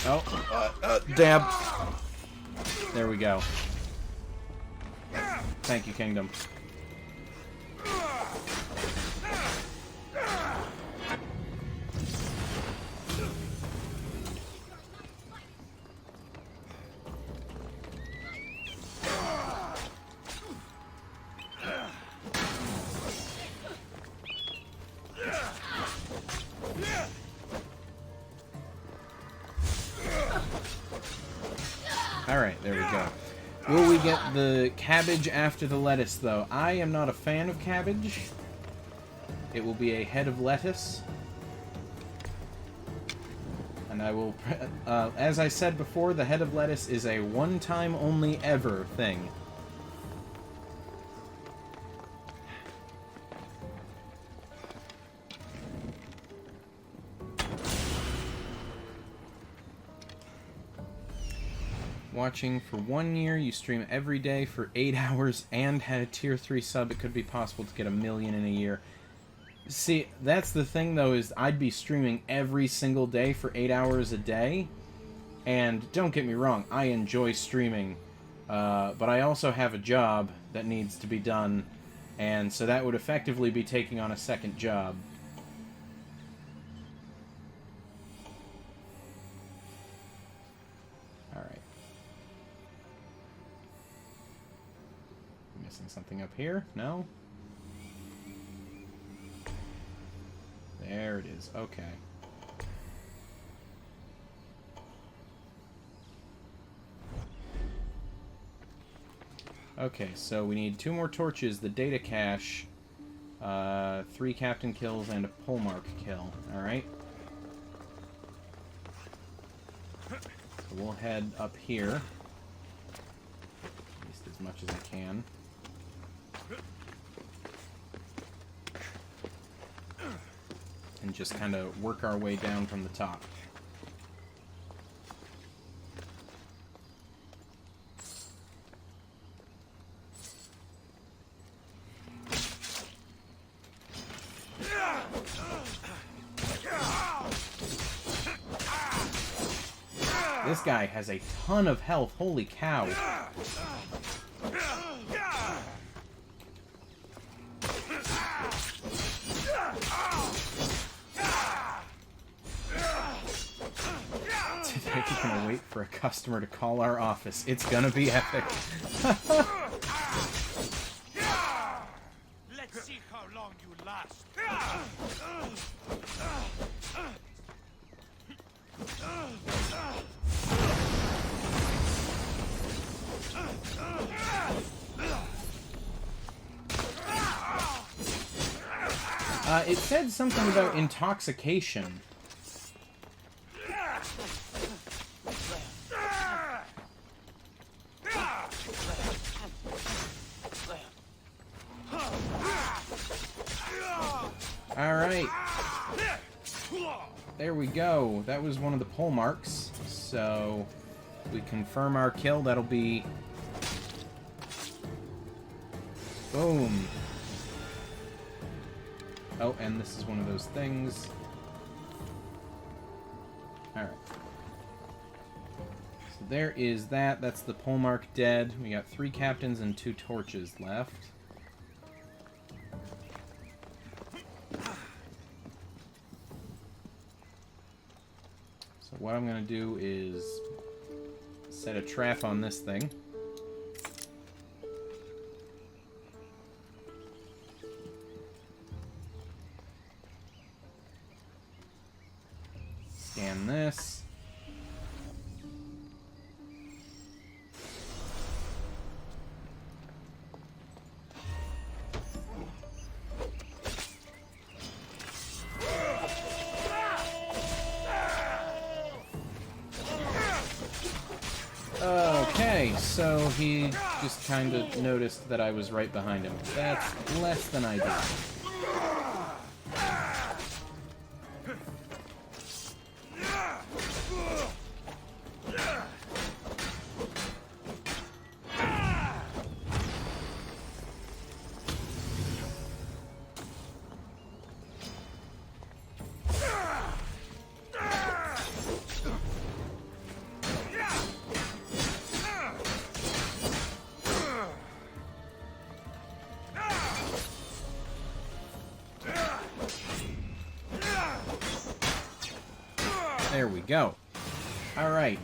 A: Oh, dab. There we go. Thank you, Kingdom. Alright, there we go. Will we get the cabbage after the lettuce, though? I am not a fan of cabbage. It will be a head of lettuce. And I will... as I said before, the head of lettuce is a one-time only ever thing. Watching for 1 year, you stream every day for 8 hours and had a tier 3 sub, it could be possible to get 1 million in a year. See, that's the thing though, is I'd be streaming every single day for 8 hours a day, and don't get me wrong, I enjoy streaming, but I also have a job that needs to be done, and so that would effectively be taking on a second job. Something up here? No? There it is. Okay. Okay, so we need 2 more torches, the data cache, 3 captain kills, and a polemark kill. Alright. So we'll head up here. At least as much as I can. And just kind of work our way down from the top. This guy has a ton of health, holy cow. Today we're gonna wait for a customer to call our office. It's gonna be epic.
E: Let's see how long you last.
A: It said something about intoxication. Alright. There we go. That was one of the pole marks. So, if we confirm our kill, that'll be... Boom. Oh, and this is one of those things. Alright. So there is that. That's the pole mark dead. We got 3 captains and 2 torches left. So what I'm going to do is set a trap on this thing. Scan this. Okay, so he just kind of noticed that I was right behind him. That's less than ideal. go. Alright.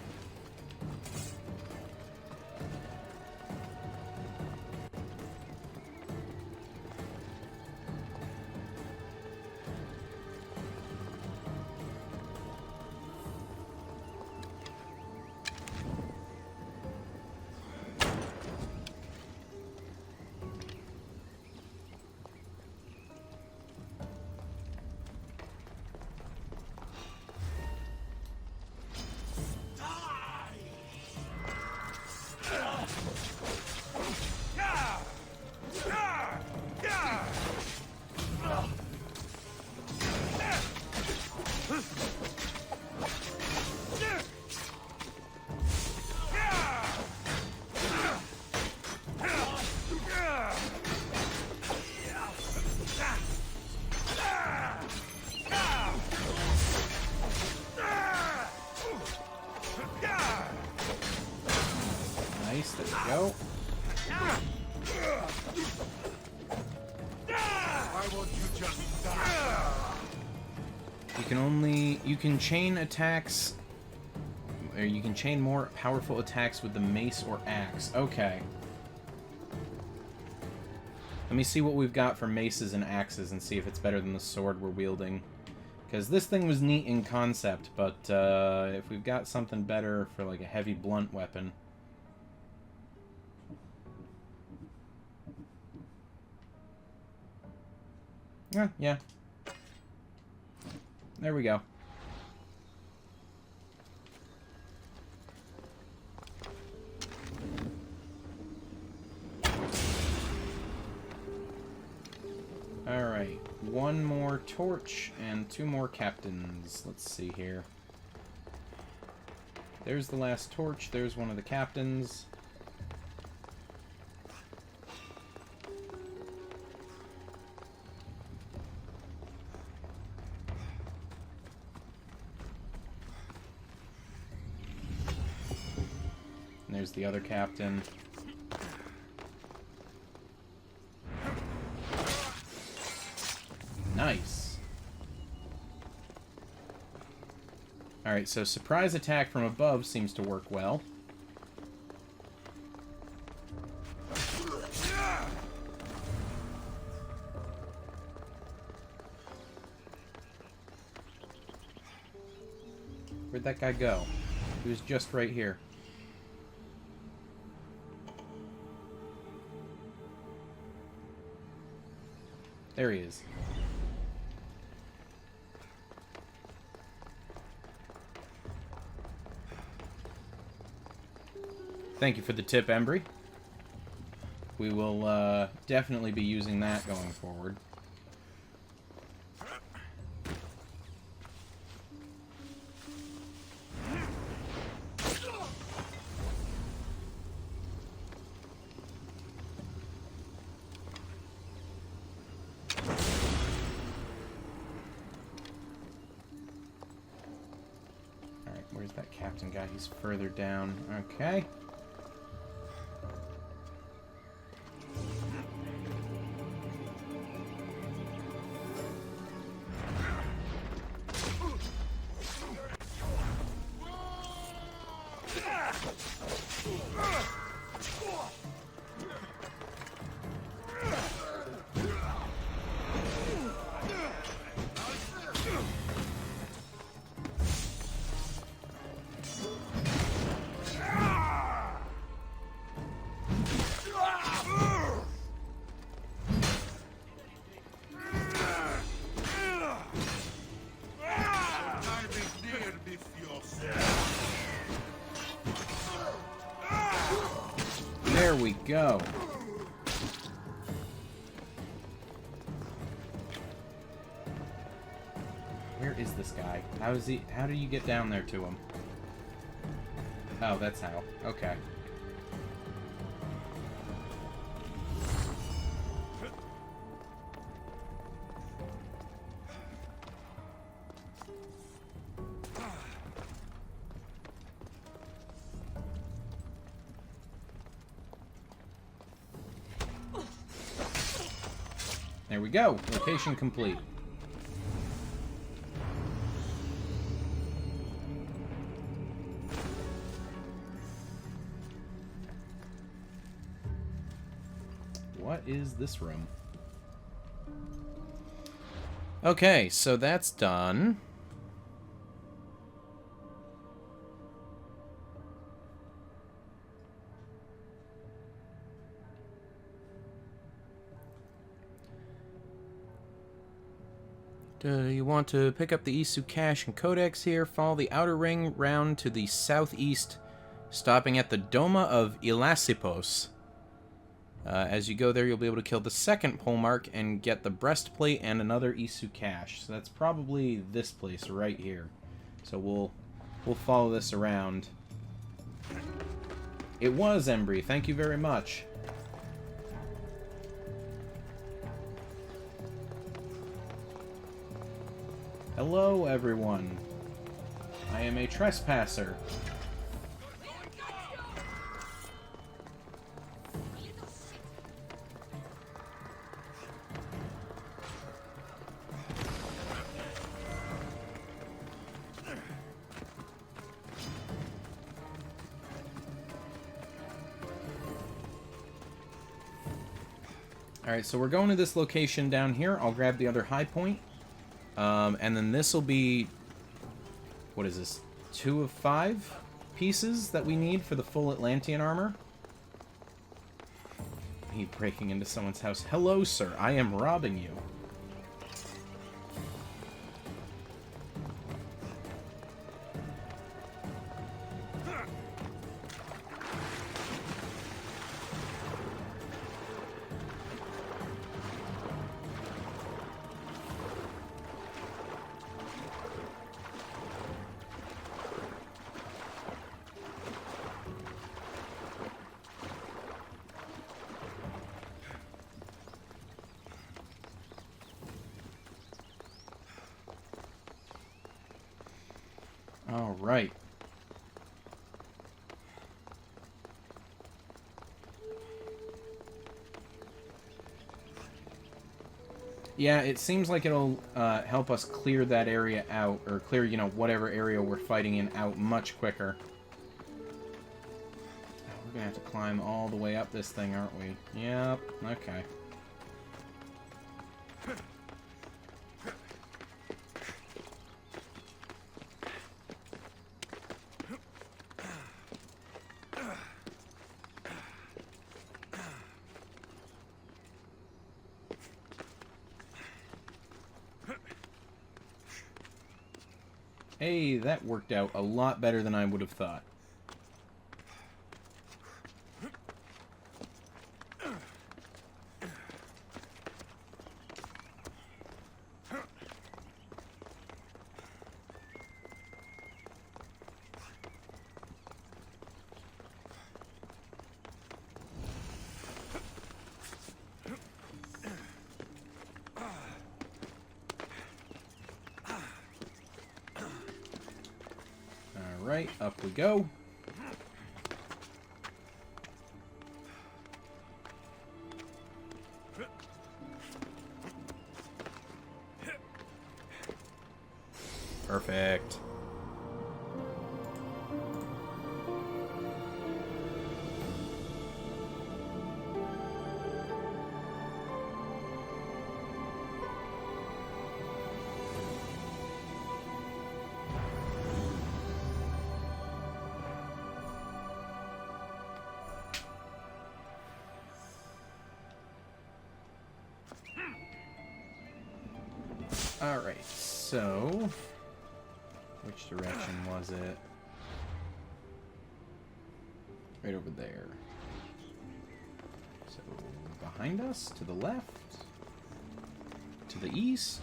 A: Nice, there we go.
D: Why won't you just die?
A: You can chain attacks, or you can chain more powerful attacks with the mace or axe. Okay. Let me see what we've got for maces and axes and see if it's better than the sword we're wielding. Because this thing was neat in concept, but if we've got something better for like a heavy blunt weapon. Yeah. There we go. Alright, one more torch and 2 more captains. Let's see here. There's the last torch, there's one of the captains. And there's the other captain. Nice. Alright, so surprise attack from above seems to work well. Where'd that guy go? He was just right here. There he is. Thank you for the tip, Embry. We will definitely be using that going forward. Alright, where's that captain guy? He's further down. Okay. There we go. Where is this guy? How is he? How do you get down there to him? Oh, that's how. Okay. There we go. Location complete. what is this room? Okay, so that's done. You want to pick up the Isu cache and codex here, follow the outer ring round to the southeast, stopping at the Doma of Elasipos. As you go there, you'll be able to kill the second polemark and get the breastplate and another Isu cache. So that's probably this place right here. So we'll follow this around. It was Embry. Thank you very much. Hello, everyone. I am a trespasser. Alright, so we're going to this location down here. I'll grab the other high point. And then this will be, what is this, 2 of 5 pieces that we need for the full Atlantean armor. Me breaking into someone's house. Hello, sir. I am robbing you. All right. Yeah, it seems like it'll help us clear that area out, or clear, you know, whatever area we're fighting in out much quicker. Oh, we're gonna have to climb all the way up this thing, aren't we? Yep, okay. Hey, that worked out a lot better than I would have thought. Alright, up we go. Perfect. Alright, so which direction was it? Right over there. So behind us, to the left, to the east.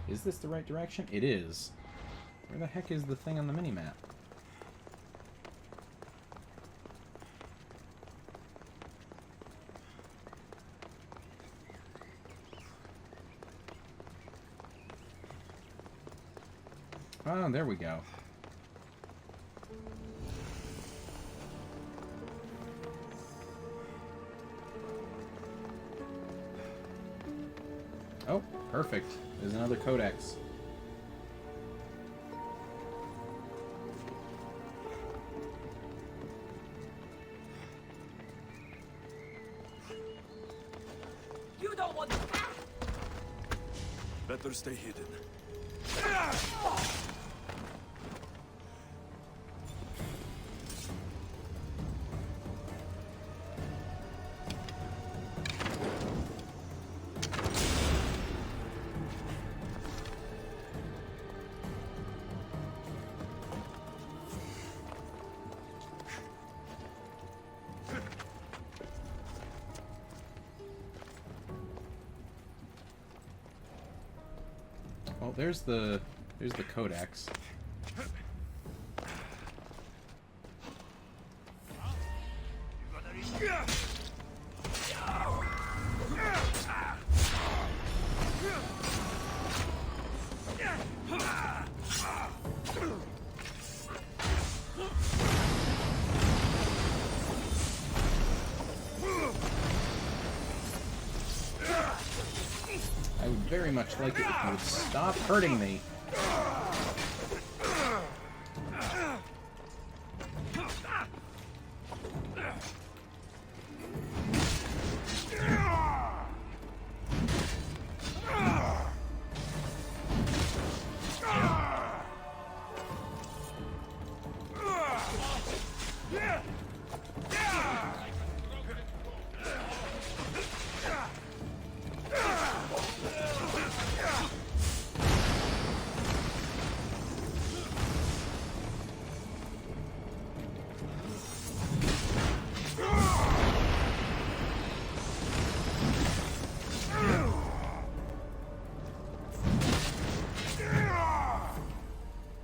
A: Is this the right direction? It is. Where the heck is the thing on the minimap? Oh, there we go. Oh, perfect. There's another codex.
I: You don't want.
F: Better stay hidden.
A: Well, there's the codex. I would very much like it if you would stop hurting me.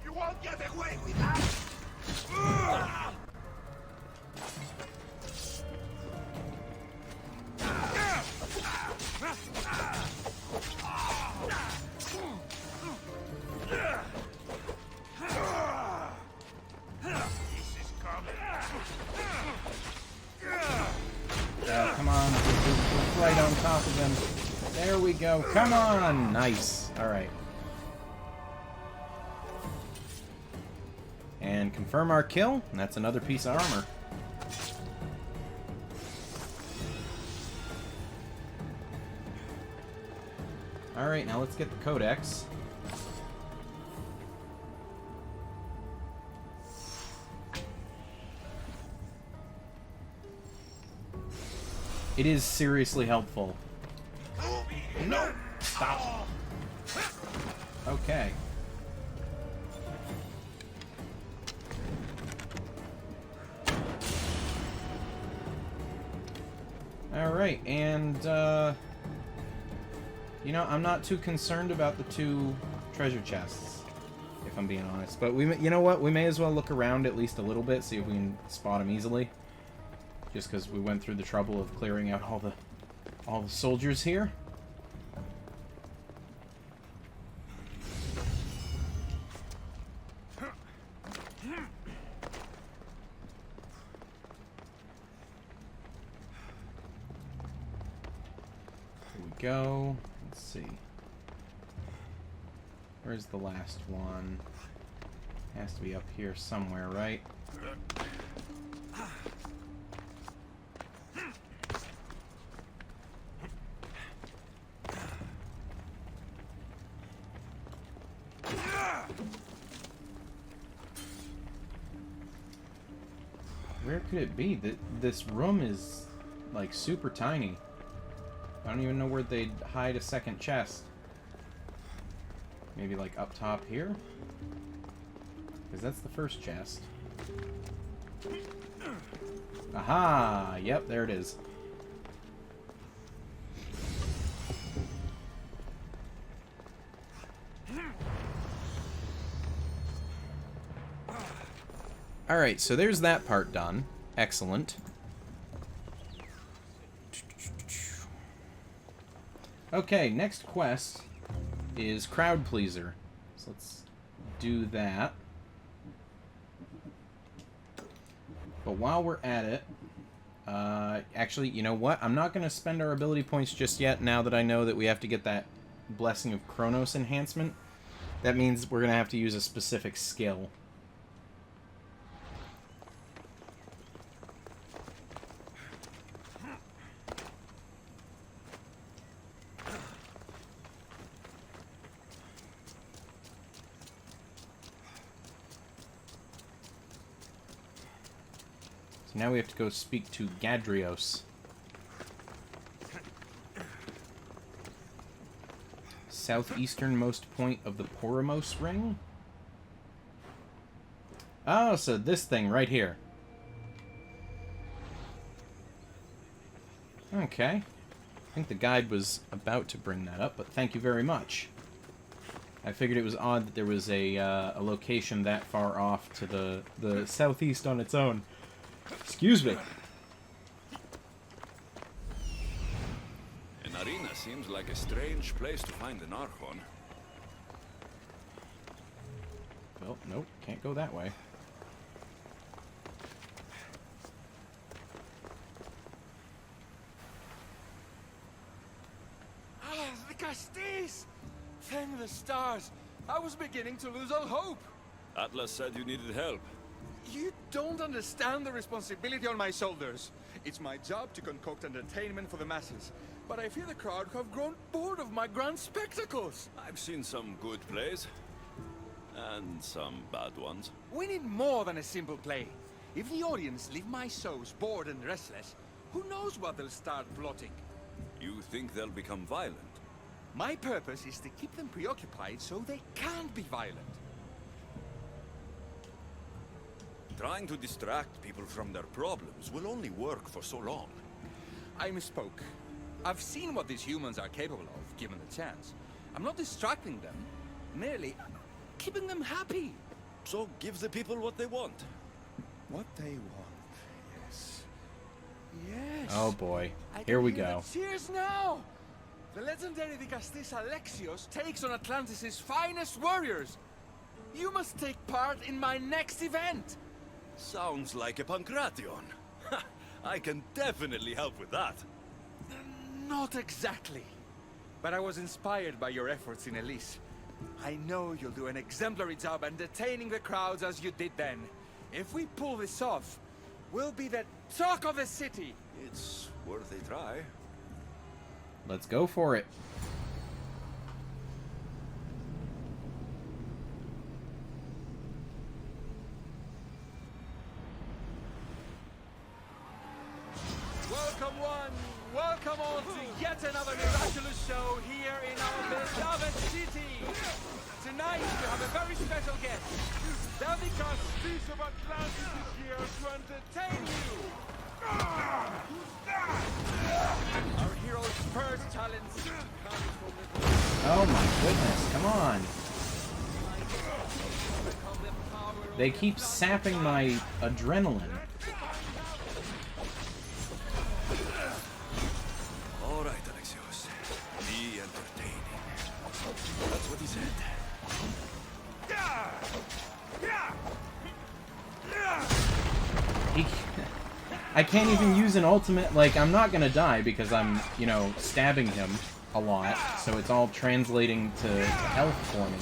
D: You won't get away with that!
A: Come on, we're right on top of him. There we go. Come on! Nice. Alright. And confirm our kill, and that's another piece of armor. Alright, now let's get the codex. It is seriously helpful. No! Stop! Okay. Alright, and, you know, I'm not too concerned about the 2 treasure chests, if I'm being honest. But, you know what? We may as well look around at least a little bit, see if we can spot them easily. Just because we went through the trouble of clearing out all the soldiers here. Go. Let's see. Where's the last one? Has to be up here somewhere, right? Where could it be? This room is like super tiny. I don't even know where they'd hide a second chest. Maybe like up top here? Because that's the first chest. Aha! Yep, there it is. Alright, so there's that part done. Excellent. Okay, next quest is Crowd Pleaser. So let's do that. But while we're at it, actually, you know what? I'm not going to spend our ability points just yet, now that I know that we have to get that Blessing of Kronos enhancement. That means we're going to have to use a specific skill. So now we have to go speak to Gadrios. Southeasternmost point of the Poramos ring? Oh, so this thing right here. Okay. I think the guide was about to bring that up, but thank you very much. I figured it was odd that there was a location that far off to the southeast on its own. Excuse me.
F: An arena seems like a strange place to find an Archon.
A: Well, nope, can't go that way.
J: Ah, the Castis! Thank the stars. I was beginning to lose all hope.
F: Atlas said you needed help.
J: You don't understand the responsibility on my shoulders. It's my job to concoct entertainment for the masses. But I fear the crowd have grown bored of my grand spectacles.
F: I've seen some good plays. And some bad ones.
J: We need more than a simple play. If the audience leave my shows bored and restless, who knows what they'll start plotting?
F: You think they'll become violent?
J: My purpose is to keep them preoccupied so they can't be violent.
F: Trying to distract people from their problems will only work for so long.
J: I misspoke. I've seen what these humans are capable of, given the chance. I'm not distracting them, merely keeping them happy.
F: So give the people what they want.
J: What they want, yes. Yes.
A: Oh boy.
J: I
A: Here
J: can
A: we
J: hear
A: go.
J: the cheers now! The legendary Dicastis Alexios takes on Atlantis' finest warriors. You must take part in my next event.
F: Sounds like a Pancration. I can definitely help with that.
J: Not exactly. But I was inspired by your efforts in Elise. I know you'll do an exemplary job entertaining the crowds as you did then. If we pull this off, we'll be the talk of the city.
F: It's worth a try.
A: Let's go for it.
J: Welcome one, welcome all to yet another miraculous show here in our beloved city. Tonight we have a very special guest. The Castis of Atlantis is here to entertain you. Our hero's first challenge comes from the...
A: Oh my goodness, come on. They keep sapping my adrenaline.
F: All right, Alexios. Be entertaining. That's what he said.
A: I can't even use an ultimate. Like, I'm not gonna die because I'm, you know, stabbing him a lot, so it's all translating to health for me.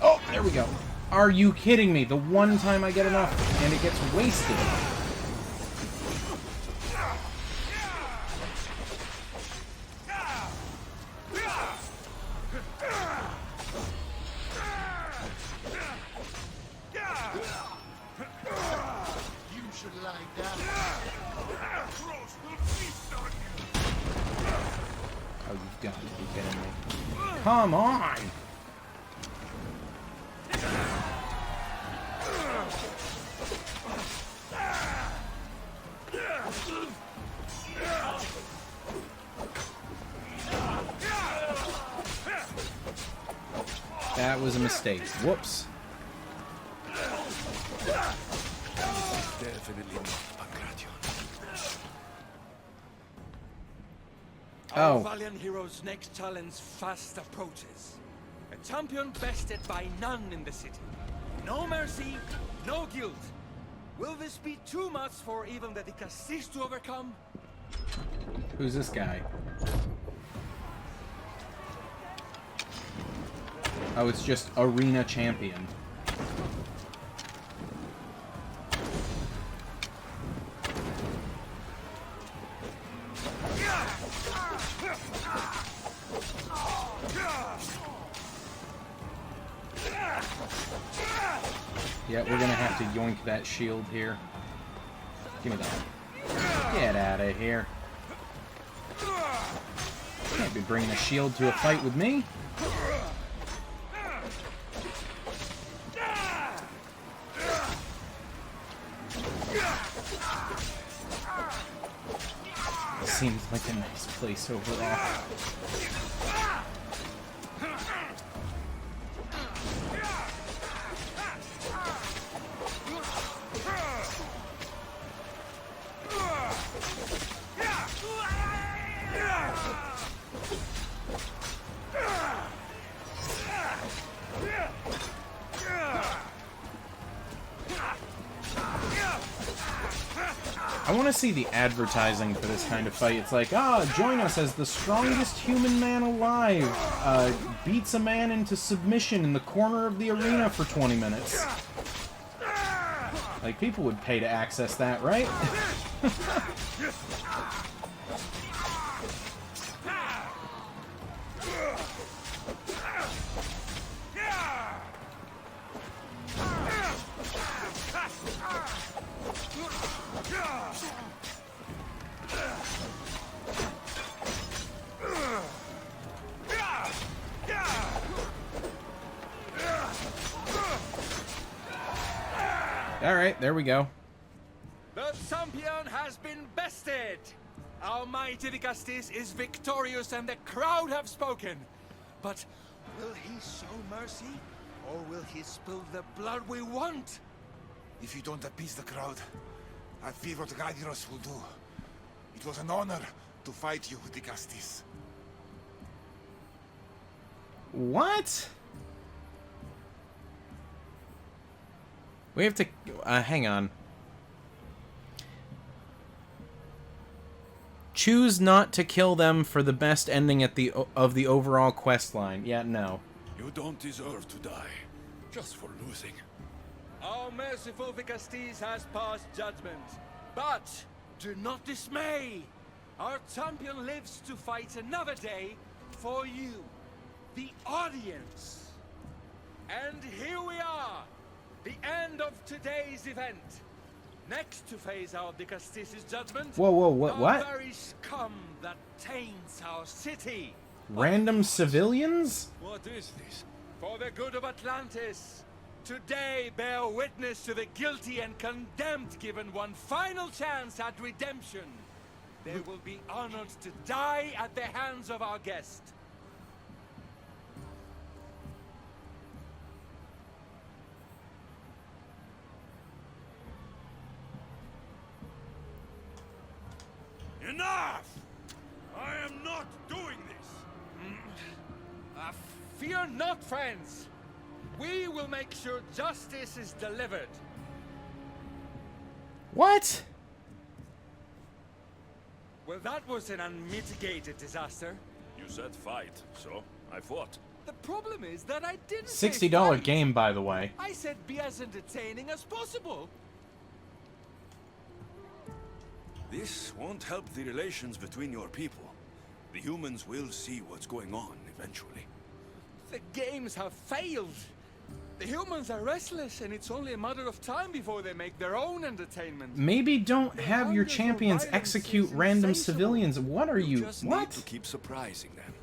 A: Oh, there we go. Are you kidding me? The one time I get enough and it gets wasted. Oh, you've got to be kidding me. Come on! That was a mistake. Whoops.
F: Definitely not Pancration.
J: Our
A: Oh.
J: valiant hero's next challenge fast approaches. A champion bested by none in the city. No mercy, no guilt. Will this be too much for even the Dicastis to overcome?
A: Who's this guy? Oh, it's just Arena Champion. Yeah, we're gonna have to yoink that shield here. Give me that. Get out of here. Can't be bringing a shield to a fight with me. Seems like a nice place overall. I want to see the advertising for this kind of fight. It's like, join us as the strongest human man alive. Beats a man into submission in the corner of the arena for 20 minutes. Like, people would pay to access that, right? Alright, there we go.
J: The champion has been bested! Our mighty Vicastis is victorious and the crowd have spoken. But will he show mercy? Or will he spill the blood we want?
G: If you don't appease the crowd, I fear what Gaidiros will do. It was an honor to fight you, Dicastis.
A: What? We have to... hang on. Choose not to kill them for the best ending at the overall quest line. Yeah, no.
F: You don't deserve to die, just for losing.
J: Our merciful Vicastis has passed judgment. But do not dismay! Our champion lives to fight another day for you, the audience. And here we are, the end of today's event. Next to face our Vicastis' judgment,
A: Whoa, what?
J: the very scum that taints our city.
A: Random civilians?
F: What is this?
J: For the good of Atlantis, today bear witness to the guilty and condemned given one final chance at redemption. They will be honored to die at the hands of our guest.
F: Enough! I am not doing this!
J: Fear not, friends. We will make sure justice is delivered.
A: What?
J: Well, that was an unmitigated disaster.
F: You said fight, so I fought.
J: The problem is that I didn't say
A: $60
J: fight.
A: game, by the way.
J: I said be as entertaining as possible.
F: This won't help the relations between your people. The humans will see what's going on eventually.
J: The games have failed. The humans are restless, and it's only a matter of time before they make their own entertainment.
A: Maybe don't have your champions execute random civilians. What are you?
F: Just
A: What?
F: need to keep surprising them.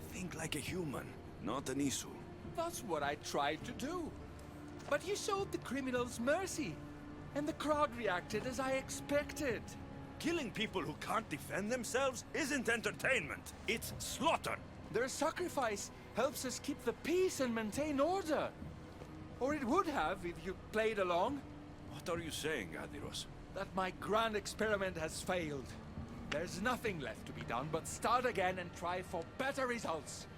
F: Think like a human, not an Isu.
J: That's what I tried to do. But you showed the criminals mercy, and the crowd reacted as I expected.
F: Killing people who can't defend themselves isn't entertainment. It's slaughter.
J: Their sacrifice helps us keep the peace and maintain order. Or it would have if you played along.
F: What are you saying, Adiros?
J: That my grand experiment has failed. There's nothing left to be done but start again and try for better results.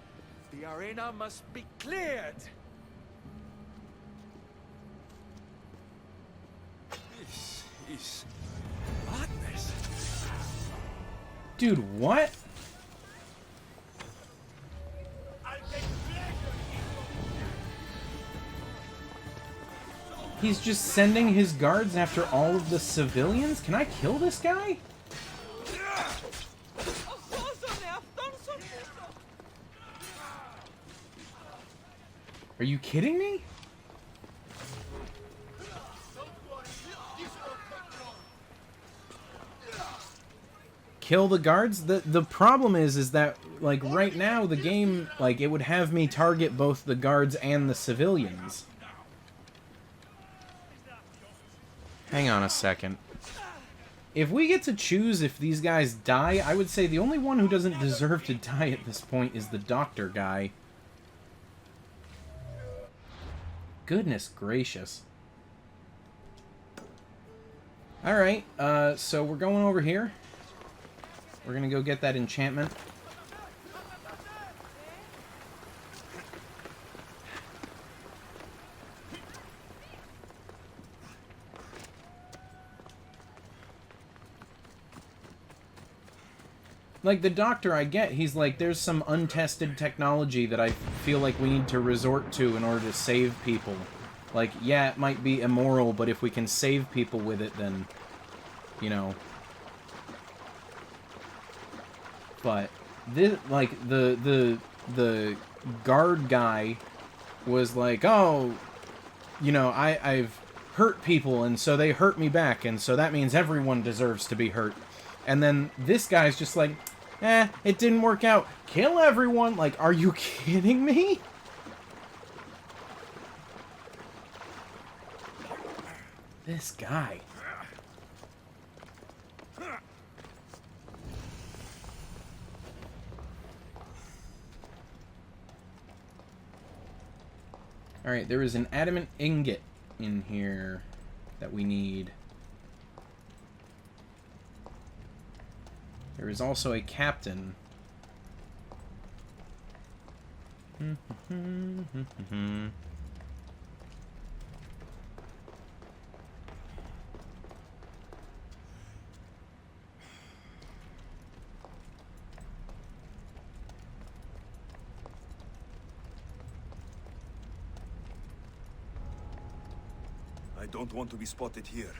J: The arena must be cleared.
F: This is madness.
A: Dude, what?
E: I'll take pleasure in
A: He's just sending his guards after all of the civilians? Can I kill this guy? Are you kidding me? Kill the guards? The problem is that, like, right now the game, like, it would have me target both the guards and the civilians. Hang on a second. If we get to choose if these guys die, I would say the only one who doesn't deserve to die at this point is the doctor guy. Goodness gracious. Alright, so we're going over here. We're gonna go get that enchantment. Like, the doctor, I get, he's like, there's some untested technology that I feel like we need to resort to in order to save people. Like, yeah, it might be immoral, but if we can save people with it, then, you know. But, this, like, the guard guy was like, oh, you know, I've hurt people, and so they hurt me back, and so that means everyone deserves to be hurt. And then this guy's just like, it didn't work out. Kill everyone? Like, are you kidding me? This guy. Alright, there is an adamant ingot in here that we need. There is also a captain.
F: I don't want to be spotted here.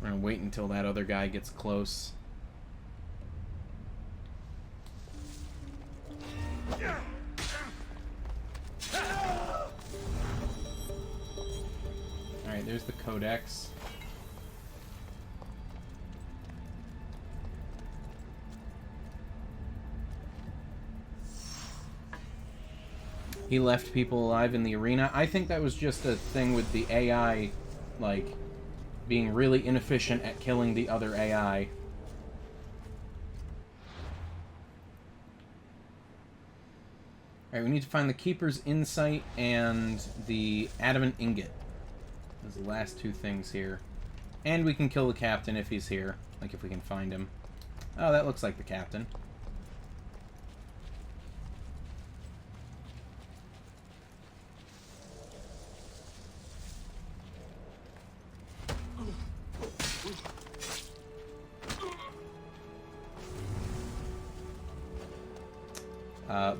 A: We're gonna wait until that other guy gets close. Alright, there's the codex. He left people alive in the arena. I think that was just a thing with the AI, like, being really inefficient at killing the other AI. Alright, we need to find the Keeper's Insight and the Adamant Ingot. Those are the last two things here. And we can kill the Captain if he's here. Like, if we can find him. Oh, that looks like the Captain.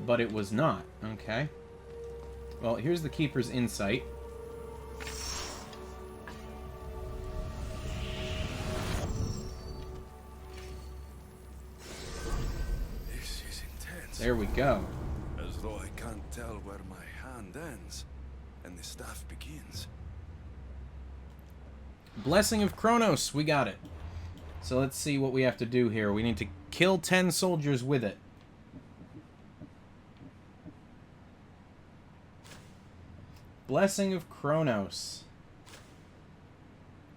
A: But it was not. Okay. Well, here's the Keeper's Insight.
F: This is intense.
A: There we go.
F: As though I can't tell where my hand ends and the staff begins.
A: Blessing of Kronos. We got it. So let's see what we have to do here. We need to kill 10 soldiers with it. Blessing of Kronos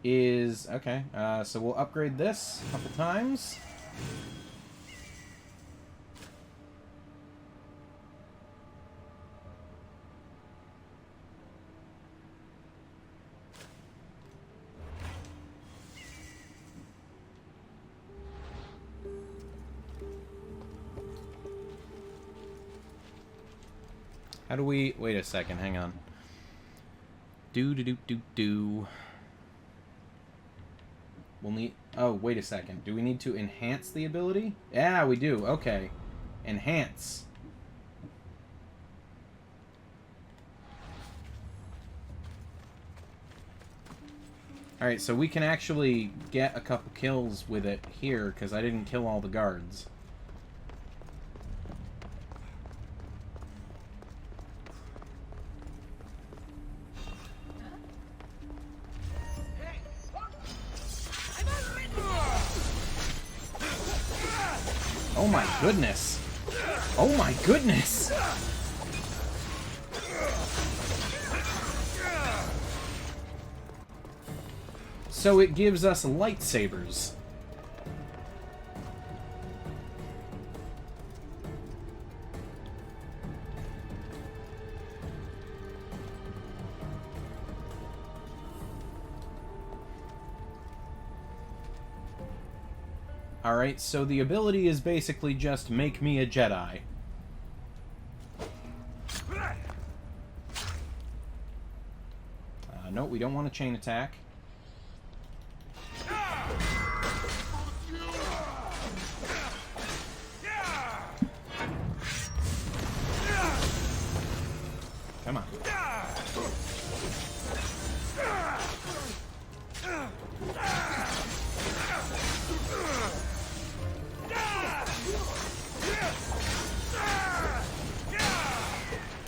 A: is... okay, so we'll upgrade this a couple times. How do we... wait a second, hang on. Do. We'll need... oh, wait a second. Do we need to enhance the ability? Yeah, we do. Okay. Enhance. Alright, so we can actually get a couple kills with it here, because I didn't kill all the guards. Oh my goodness! Oh my goodness! So it gives us lightsabers. Alright, so the ability is basically just make me a Jedi. No, we don't want a chain attack. Come on.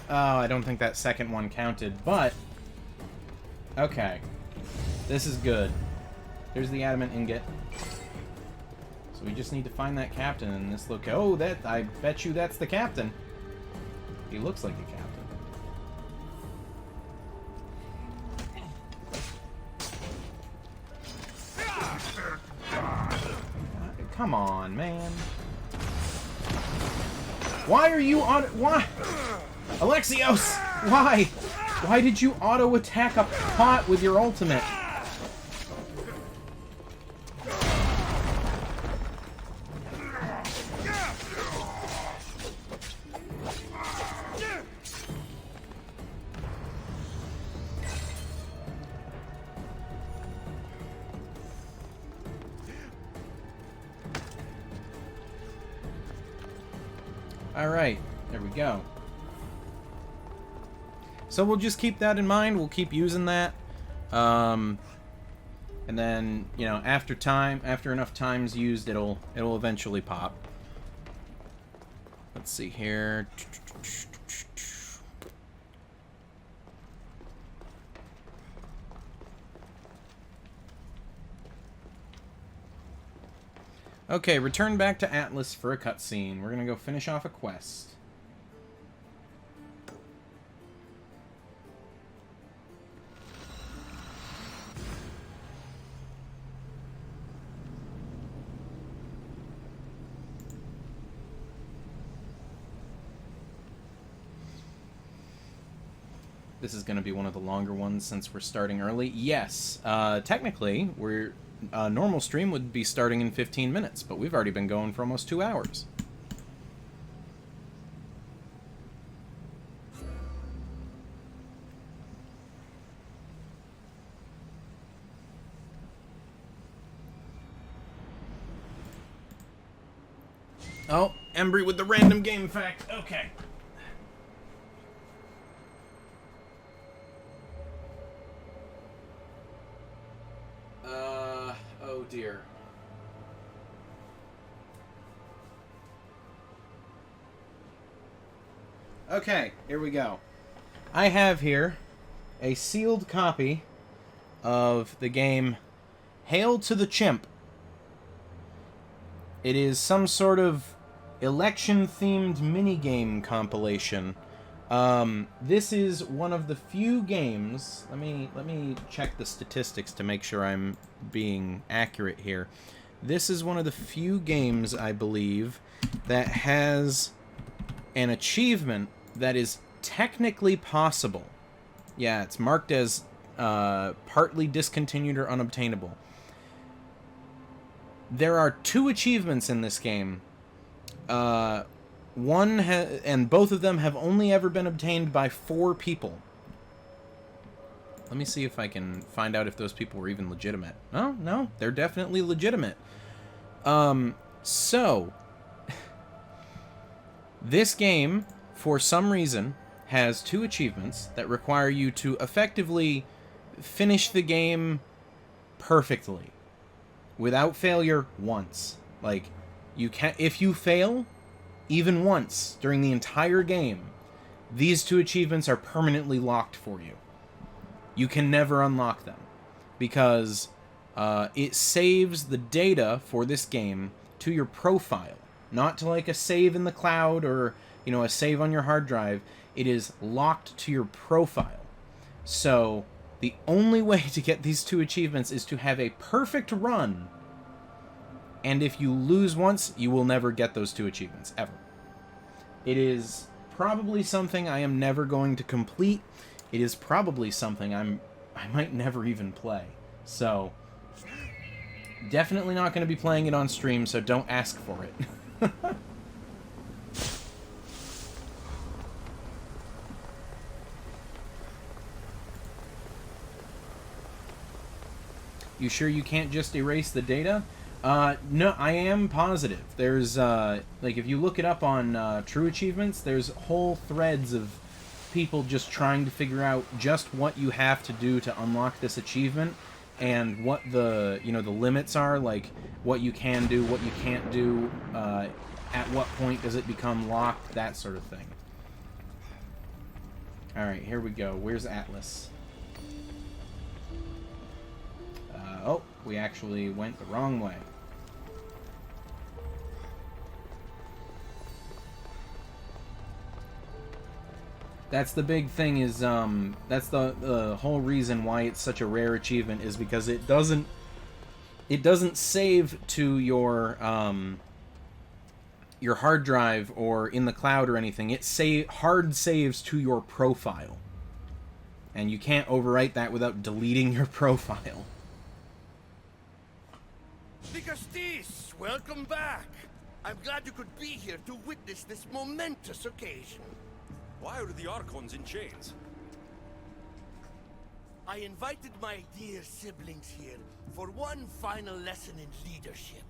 A: Oh, I don't think that second one counted, but... Okay. This is good. Here's the adamant ingot. So we just need to find that captain in this look. Oh, that... I bet you that's the captain. He looks like a captain. Come on, man. Why are you on... Why? Alexios! Why? Why did you auto-attack a pot with your ultimate? Alright, there we go. So we'll just keep that in mind, we'll keep using that. And then, you know, after enough times used, it'll eventually pop. Let's see here. Okay, return back to Atlas for a cutscene. We're gonna go finish off a quest. This is going to be one of the longer ones since we're starting early. Yes, technically, a normal stream would be starting in 15 minutes, but we've already been going for almost 2 hours. Oh, Embry with the random game fact. Okay. Oh dear. Okay, here we go. I have here a sealed copy of the game Hail to the Chimp. It is some sort of election-themed minigame compilation. This is one of the few games... Let me check the statistics to make sure I'm being accurate here. This is one of the few games, I believe, that has an achievement that is technically possible. Yeah, it's marked as partly discontinued or unobtainable. There are 2 achievements in this game. One and both of them have only ever been obtained by 4 people. Let me see if I can find out if those people were even legitimate. Oh, no, they're definitely legitimate. So, this game, for some reason, has 2 achievements that require you to effectively finish the game perfectly. Without failure once. Like, you can if you fail even once during the entire game, these 2 achievements are permanently locked for you. You can never unlock them because it saves the data for this game to your profile, not to like a save in the cloud or, you know, a save on your hard drive. It is locked to your profile. So the only way to get these 2 achievements is to have a perfect run. And if you lose once, you will never get those 2 achievements, ever. It is probably something I am never going to complete. It is probably something I might never even play. So, definitely not going to be playing it on stream, so don't ask for it. You sure you can't just erase the data? No, I am positive. There's, like, if you look it up on True Achievements, there's whole threads of people just trying to figure out just what you have to do to unlock this achievement and what the, you know, the limits are, like what you can do, what you can't do, at what point does it become locked, that sort of thing. Alright, here we go. Where's Atlas? Oh, we actually went the wrong way. That's the big thing is, that's the whole reason why it's such a rare achievement is because it doesn't save to your hard drive or in the cloud or anything. It hard saves to your profile. And you can't overwrite that without deleting your profile.
E: Digastis, welcome back. I'm glad you could be here to witness this momentous occasion.
F: Why are the Archons in chains?
E: I invited my dear siblings here for one final lesson in leadership.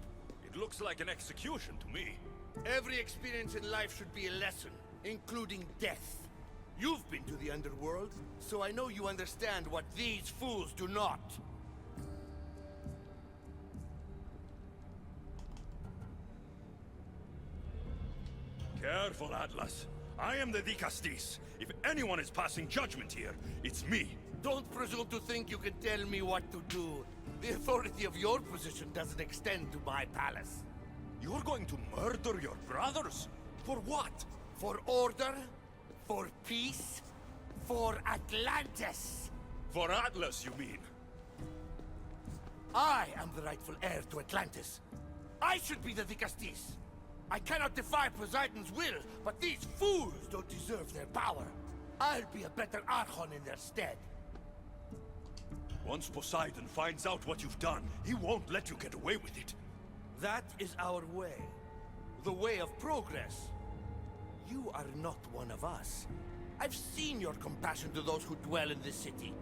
F: It looks like an execution to me.
E: Every experience in life should be a lesson, including death. You've been to the underworld, so I know you understand what these fools do not.
F: Careful, Atlas. I am the Dicastis. If anyone is passing judgment here, it's me.
E: Don't presume to think you can tell me what to do. The authority of your position doesn't extend to my palace.
F: You're going to murder your brothers? For what?
E: For order, for peace, for Atlantis.
F: For Atlas, you mean?
E: I am the rightful heir to Atlantis. I should be the Dicastis. I cannot defy Poseidon's will, but these fools don't deserve their power. I'll be a better Archon in their stead.
F: Once Poseidon finds out what you've done, he won't let you get away with it.
E: That is our way. The way of progress. You are not one of us. I've seen your compassion to those who dwell in this city.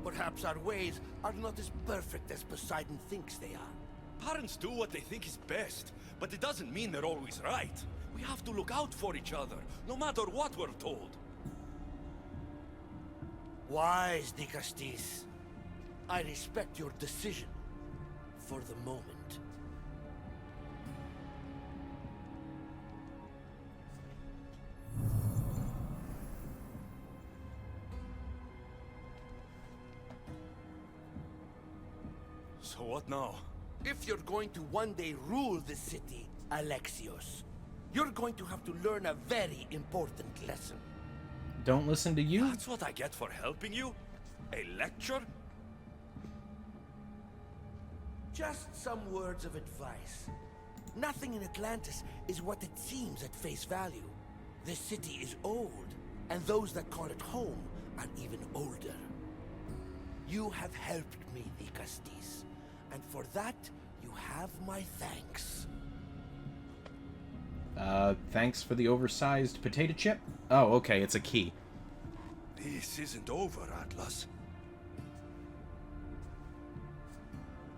E: Perhaps our ways are not as perfect as Poseidon thinks they are.
F: Parents do what they think is best, but it doesn't mean they're always right. We have to look out for each other, no matter what we're told.
E: Wise, Dicastis. I respect your decision. For the moment.
F: So what now?
E: If you're going to one day rule this city, Alexios, you're going to have to learn a very important lesson.
A: Don't listen to you?
F: That's what I get for helping you? A lecture?
E: Just some words of advice. Nothing in Atlantis is what it seems at face value. This city is old, and those that call it home are even older. You have helped me, Dicastis, and for that, you have my thanks.
A: Thanks for the oversized potato chip? Oh, okay, it's a key.
F: This isn't over, Atlas.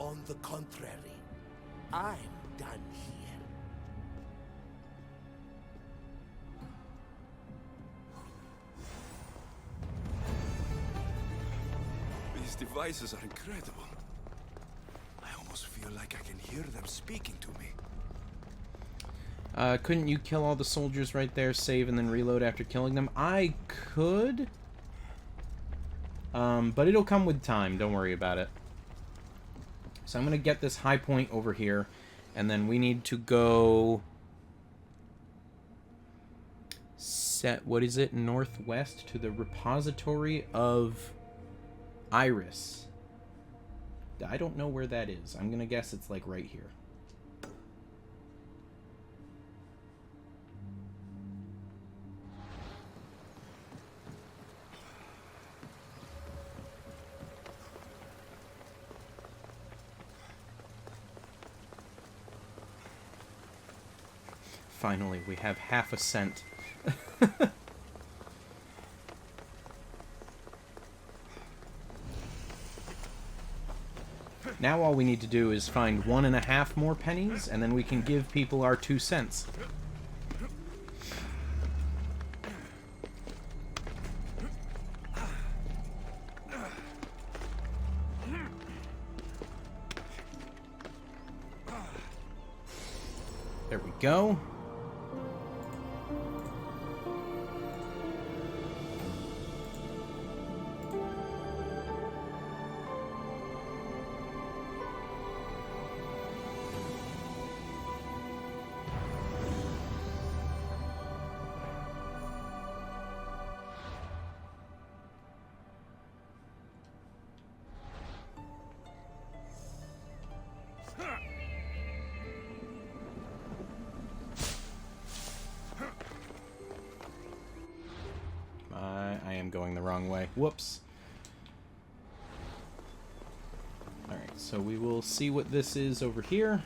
E: On the contrary, I'm done here.
F: These devices are incredible.
H: like I can hear them speaking to me.
A: Couldn't you kill all the soldiers right there, save, and then reload after killing them? I could. But it'll come with time. Don't worry about it. So I'm going to get this high point over here. And then we need to go... what is it? Northwest to the repository of Iris. I don't know where that is. I'm going to guess it's like right here. Finally, we have half a cent. Now all we need to do is find 1.5 more pennies, and then we can give people our 2 cents. There we go. I am going the wrong way. Whoops. Alright, so we will see what this is over here.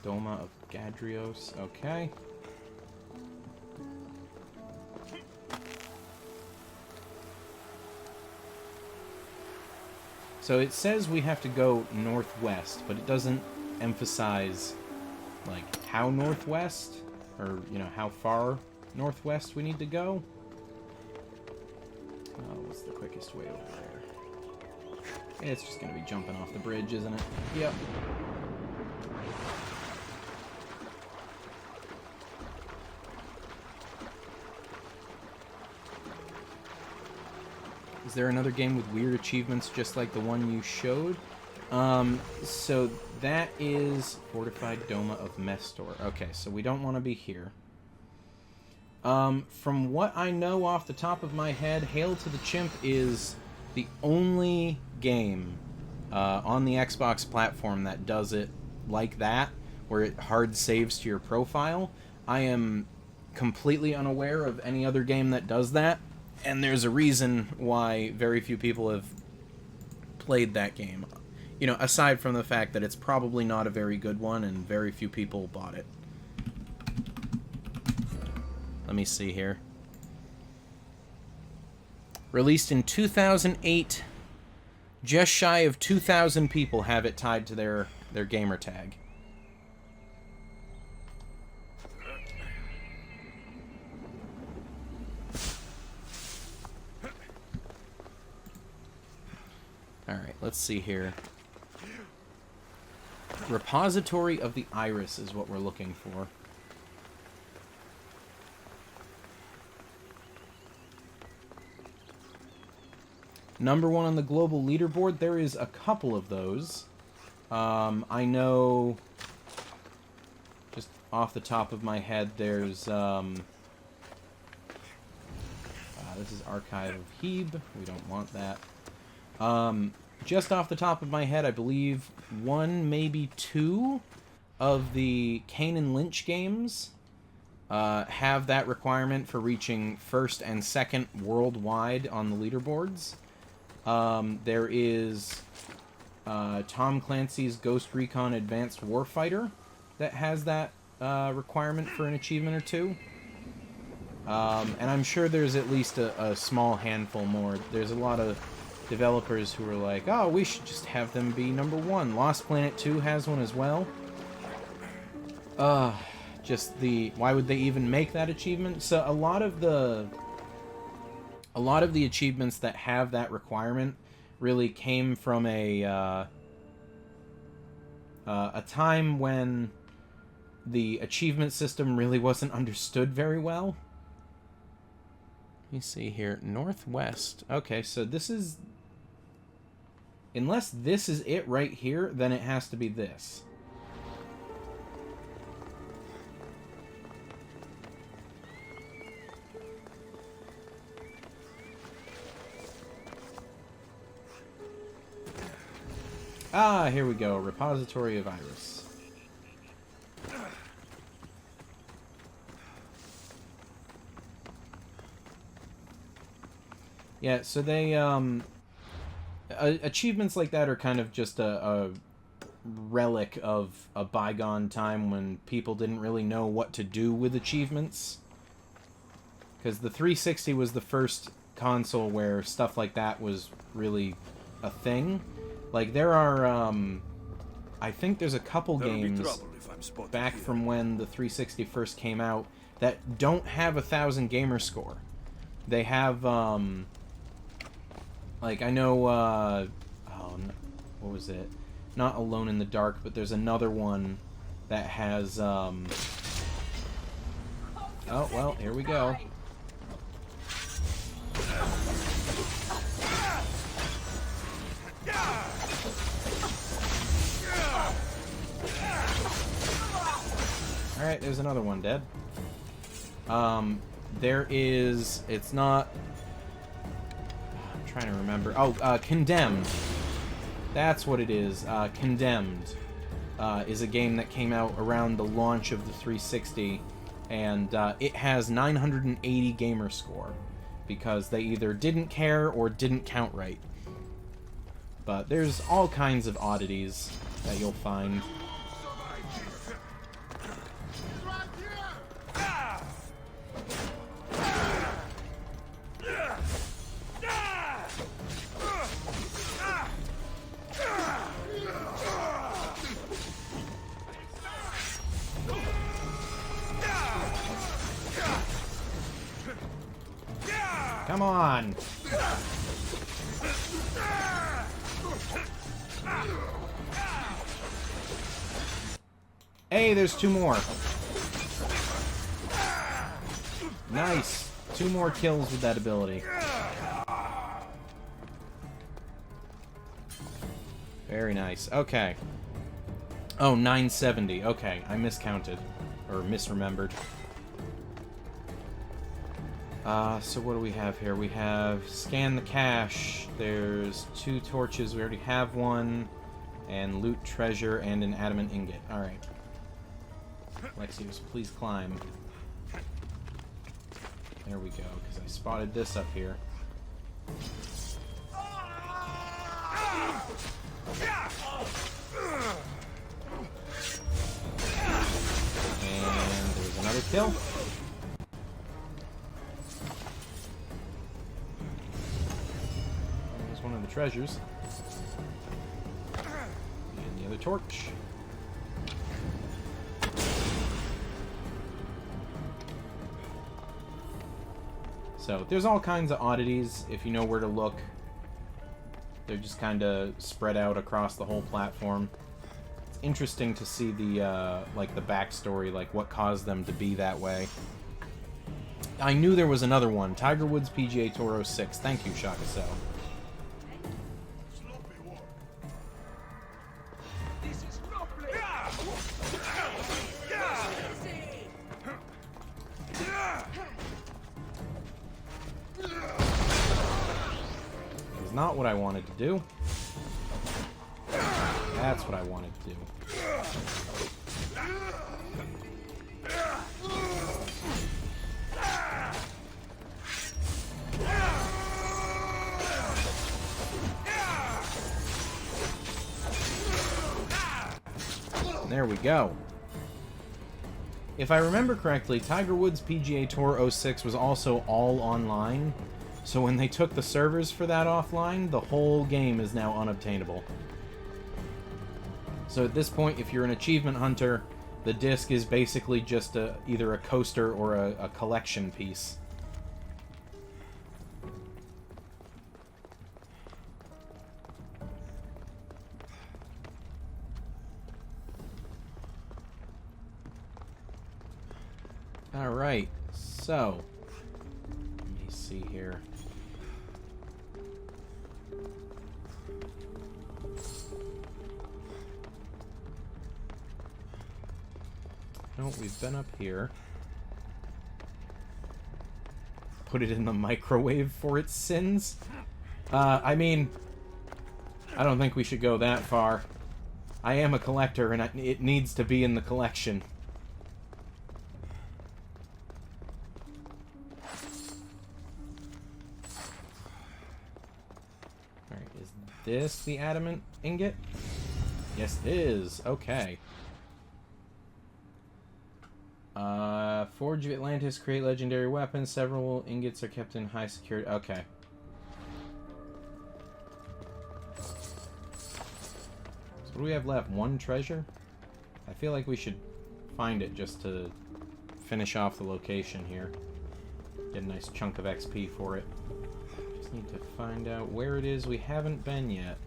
A: Doma of Gadrios, okay. So it says we have to go northwest, but it doesn't emphasize, like, how northwest, or, you know, how far northwest we need to go. Oh, what's the quickest way over there? It's just gonna be jumping off the bridge, isn't it? Yep. Is there another game with weird achievements just like the one you showed? So that is Fortified Doma of Mestor. Okay, so we don't want to be here. From what I know off the top of my head, Hail to the Chimp is the only game on the Xbox platform that does it like that, where it hard saves to your profile. I am completely unaware of any other game that does that. And there's a reason why very few people have played that game. You know, aside from the fact that it's probably not a very good one and very few people bought it. Let me see here. Released in 2008. Just shy of 2,000 people have it tied to their gamer tag. Alright, let's see here. Repository of the Iris is what we're looking for. Number 1 on the global leaderboard, there is a couple of those. I know, just off the top of my head, there's, this is Archive of Hebe. We don't want that. Just off the top of my head, I believe 1, maybe 2 of the Kane and Lynch games have that requirement for reaching 1st and 2nd worldwide on the leaderboards. There is Tom Clancy's Ghost Recon Advanced Warfighter that has that requirement for an achievement or 2. And I'm sure there's at least a small handful more. There's a lot of developers who were like, oh, we should just have them be #1. Lost Planet 2 has one as well. Just the... Why would they even make that achievement? So a lot of the achievements that have that requirement really came from a time when the achievement system really wasn't understood very well. Let me see here. Northwest. Okay, so this is... Unless this is it right here, then it has to be this. Ah, here we go. Repository of Iris. Yeah, so they, achievements like that are kind of just a relic of a bygone time when people didn't really know what to do with achievements. Because the 360 was the first console where stuff like that was really a thing. Like, there are, I think there's a couple games back from when the 360 first came out that don't have 1,000 gamer score. They have, like, I know, what was it? Not Alone in the Dark, but there's another one that has, oh, well, here we go. Alright, there's another one dead. There is... It's not... I'm trying to remember. Oh, Condemned. That's what it is. Condemned is a game that came out around the launch of the 360, and it has 980 gamer score, because they either didn't care or didn't count right. But there's all kinds of oddities that you'll find. Come on! Hey, there's 2 more. Nice. 2 more kills with that ability. Very nice. Okay. Oh, 970. Okay, I miscounted. Or misremembered. So what do we have here? We have scan the cache. There's 2 torches. We already have one. And loot treasure and an adamant ingot. Alright. Lexius, please climb. There we go, because I spotted this up here. And there's another kill. There's one of the treasures. And the other torch. So, there's all kinds of oddities, if you know where to look. They're just kind of spread out across the whole platform. It's interesting to see the, like, the backstory, like, what caused them to be that way. I knew there was another one. Tiger Woods PGA Tour 06. Thank you, Shakaso. Not what I wanted to do. That's what I wanted to do. And there we go. If I remember correctly, Tiger Woods PGA Tour 06 was also all online. So when they took the servers for that offline, the whole game is now unobtainable. So at this point, if you're an achievement hunter, the disc is basically just either a coaster or a collection piece. Alright, so, let me see here. No, we've been up here. Put it in the microwave for its sins? I mean, I don't think we should go that far. I am a collector, and it needs to be in the collection. Alright, is this the adamant ingot? Yes, it is. Okay. Forge of Atlantis, create legendary weapons. Several ingots are kept in high security. Okay. So what do we have left? One treasure? I feel like we should find it just to finish off the location here. Get a nice chunk of XP for it. Just need to find out where it is we haven't been yet.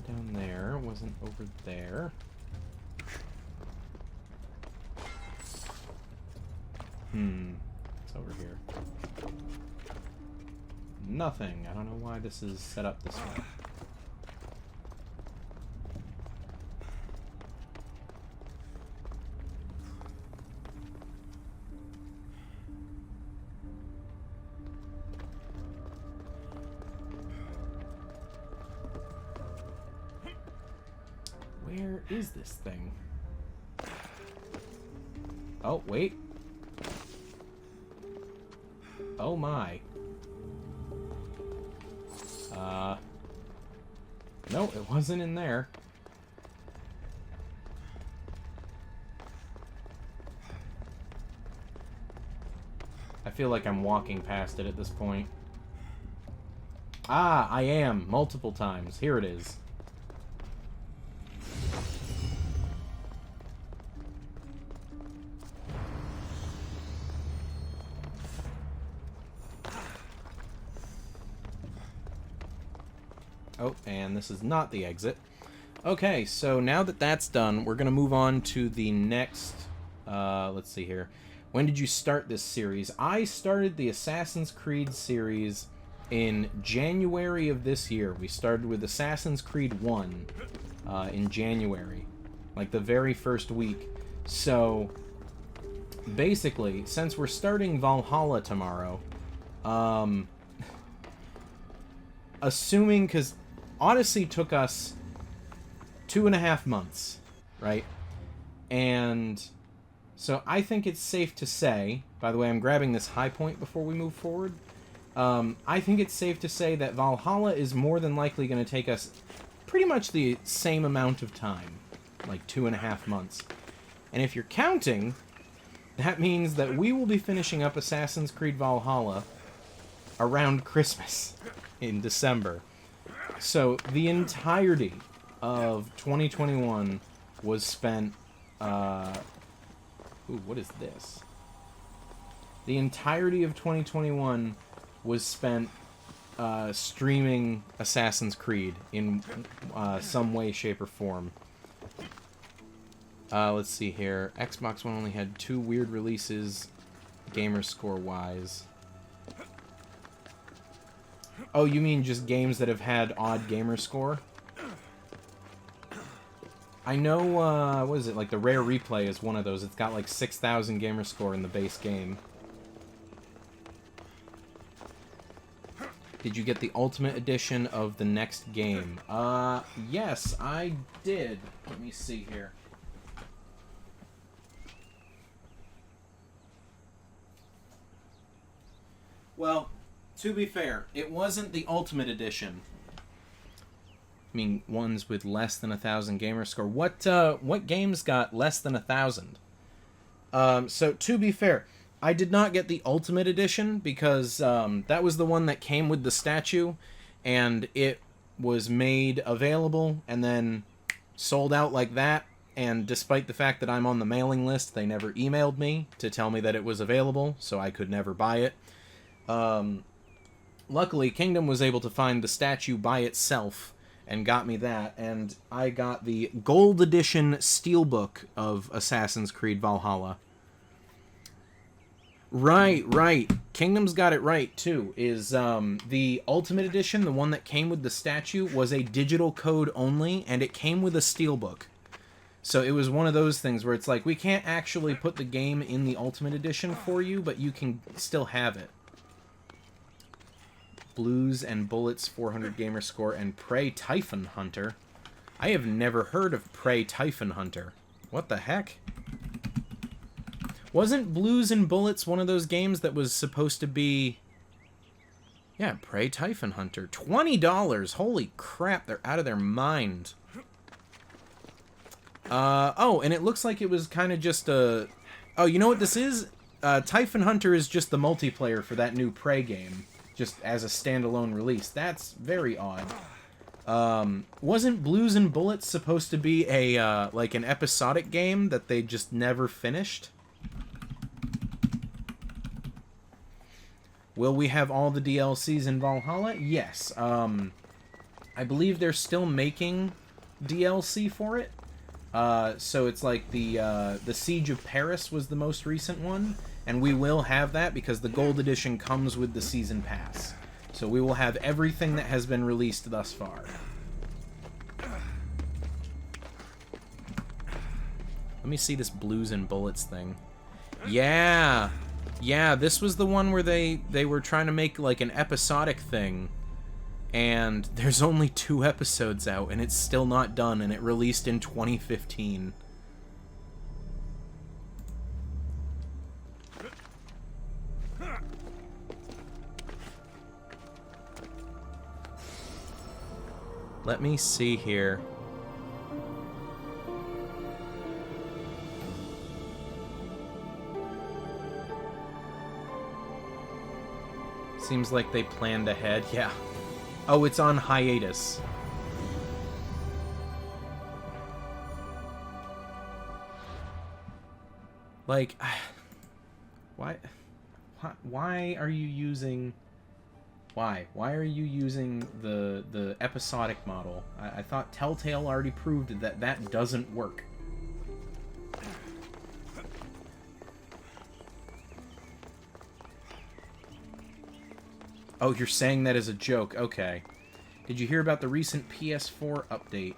A: Down there, wasn't over there. It's over here. Nothing. I don't know why this is set up this way. Where is this thing? Oh, wait. Oh my. No, it wasn't in there. I feel like I'm walking past it at this point. Ah, I am. Multiple times. Here it is. Oh, and this is not the exit. Okay, so now that that's done, we're going to move on to the next... let's see here. When did you start this series? I started the Assassin's Creed series in January of this year. We started with Assassin's Creed 1 in January. Like the very first week. So, basically, since we're starting Valhalla tomorrow, assuming... because Odyssey took us 2.5 months, right? And so I think it's safe to say, by the way, I'm grabbing this high point before we move forward. I think it's safe to say that Valhalla is more than likely going to take us pretty much the same amount of time, like 2.5 months. And if you're counting, that means that we will be finishing up Assassin's Creed Valhalla around Christmas in December. So the entirety of 2021 was spent... ooh, what is this? The entirety of 2021 was spent streaming Assassin's Creed in some way, shape, or form. Let's see here. Xbox One only had 2 weird releases, gamer score-wise. Oh, you mean just games that have had odd gamer score? I know, what is it, like the Rare Replay is one of those. It's got like 6,000 gamer score in the base game. Did you get the Ultimate Edition of the next game? Yes, I did. Let me see here. Well, to be fair, it wasn't the Ultimate Edition. mean, ones with less than 1,000 gamer score. What games got less than 1,000? So to be fair, I did not get the Ultimate Edition because that was the one that came with the statue, and it was made available and then sold out like that. And despite the fact that I'm on the mailing list, they never emailed me to tell me that it was available, so I could never buy it. Luckily, Kingdom was able to find the statue by itself and got me that, and I got the Gold Edition Steelbook of Assassin's Creed Valhalla. Right. Kingdom's got it right, too, is the Ultimate Edition, the one that came with the statue, was a digital code only, and it came with a Steelbook. So it was one of those things where it's like, we can't actually put the game in the Ultimate Edition for you, but you can still have it. Blues and Bullets 400 gamer score and Prey Typhon Hunter. I have never heard of Prey Typhon Hunter. What the heck? Wasn't Blues and Bullets one of those games that was supposed to be... Yeah, Prey Typhon Hunter. $20! Holy crap, they're out of their mind. Oh, and it looks like it was kind of just a... Oh, you know what this is? Typhon Hunter is just the multiplayer for that new Prey game. Just as a standalone release. That's very odd. Wasn't Blues and Bullets supposed to be a, like an episodic game that they just never finished? Will we have all the DLCs in Valhalla? Yes. I believe they're still making DLC for it. So it's like the Siege of Paris was the most recent one. And we will have that because the Gold Edition comes with the Season Pass. So we will have everything that has been released thus far. Let me see this Blues and Bullets thing. Yeah! Yeah, this was the one where they were trying to make like an episodic thing. And there's only 2 episodes out and it's still not done and it released in 2015. Let me see here. Seems like they planned ahead. Yeah. Oh, it's on hiatus. Like, why are you using... Why? Why are you using the episodic model? I thought Telltale already proved that that doesn't work. Oh, you're saying that as a joke. Okay. Did you hear about the recent PS4 update?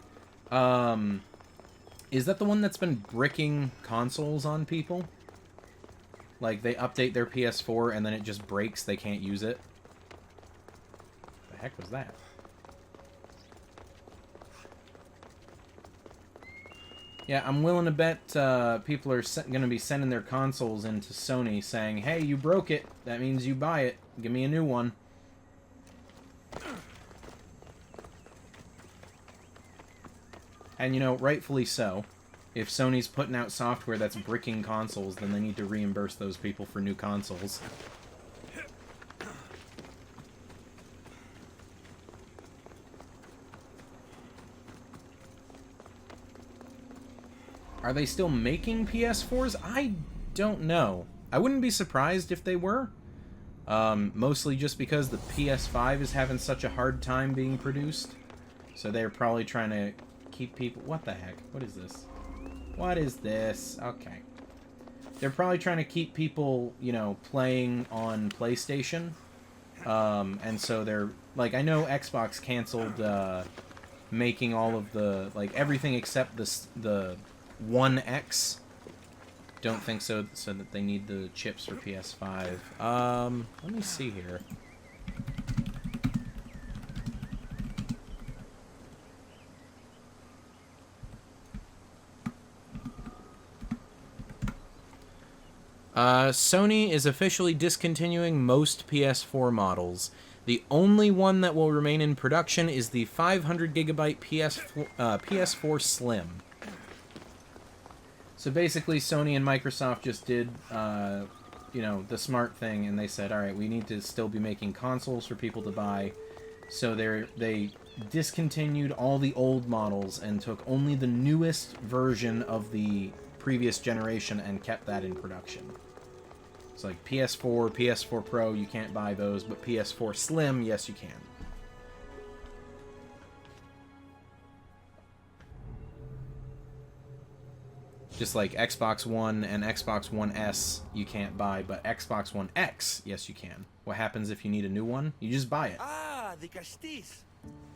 A: Is that the one that's been bricking consoles on people? Like, they update their PS4 and then it just breaks, they can't use it? The heck was that? Yeah, I'm willing to bet people are going to be sending their consoles into Sony saying, hey, you broke it. That means you buy it. Give me a new one. And, you know, rightfully so. If Sony's putting out software that's bricking consoles, then they need to reimburse those people for new consoles. Are they still making PS4s? I don't know. I wouldn't be surprised if they were. Mostly just because the PS5 is having such a hard time being produced. So they're probably trying to keep people... What the heck? What is this? What is this? Okay. They're probably trying to keep people, you know, playing on PlayStation. And so they're... Like, I know Xbox canceled making all of the... Like, everything except the One X. Don't think so, so that they need the chips for PS5. Let me see here. Sony is officially discontinuing most PS4 models. The only one that will remain in production is the 500 gigabyte PS4 Slim. So basically, Sony and Microsoft just did, the smart thing, and they said, all right, we need to still be making consoles for people to buy. So they discontinued all the old models and took only the newest version of the previous generation and kept that in production. It's like PS4, PS4 Pro, you can't buy those, but PS4 Slim, yes you can. Just like Xbox One and Xbox One S, you can't buy, but Xbox One X, yes you can. What happens if you need a new one? You just buy it.
E: Ah, the Castis.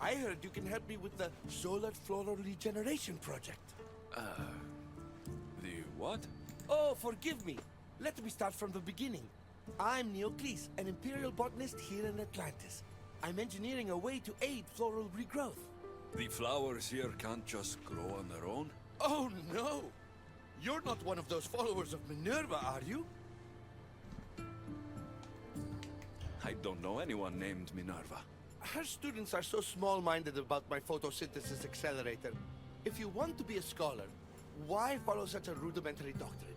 E: I heard you can help me with the solar floral regeneration project.
F: The what?
E: Oh, forgive me. Let me start from the beginning. I'm Neocles, an imperial botanist here in Atlantis. I'm engineering a way to aid floral regrowth.
F: The flowers here can't just grow on their own?
E: Oh, no! You're not one of those followers of Minerva, are you?
F: I don't know anyone named Minerva.
E: Her students are so small-minded about my photosynthesis accelerator. If you want to be a scholar, why follow such a rudimentary doctrine?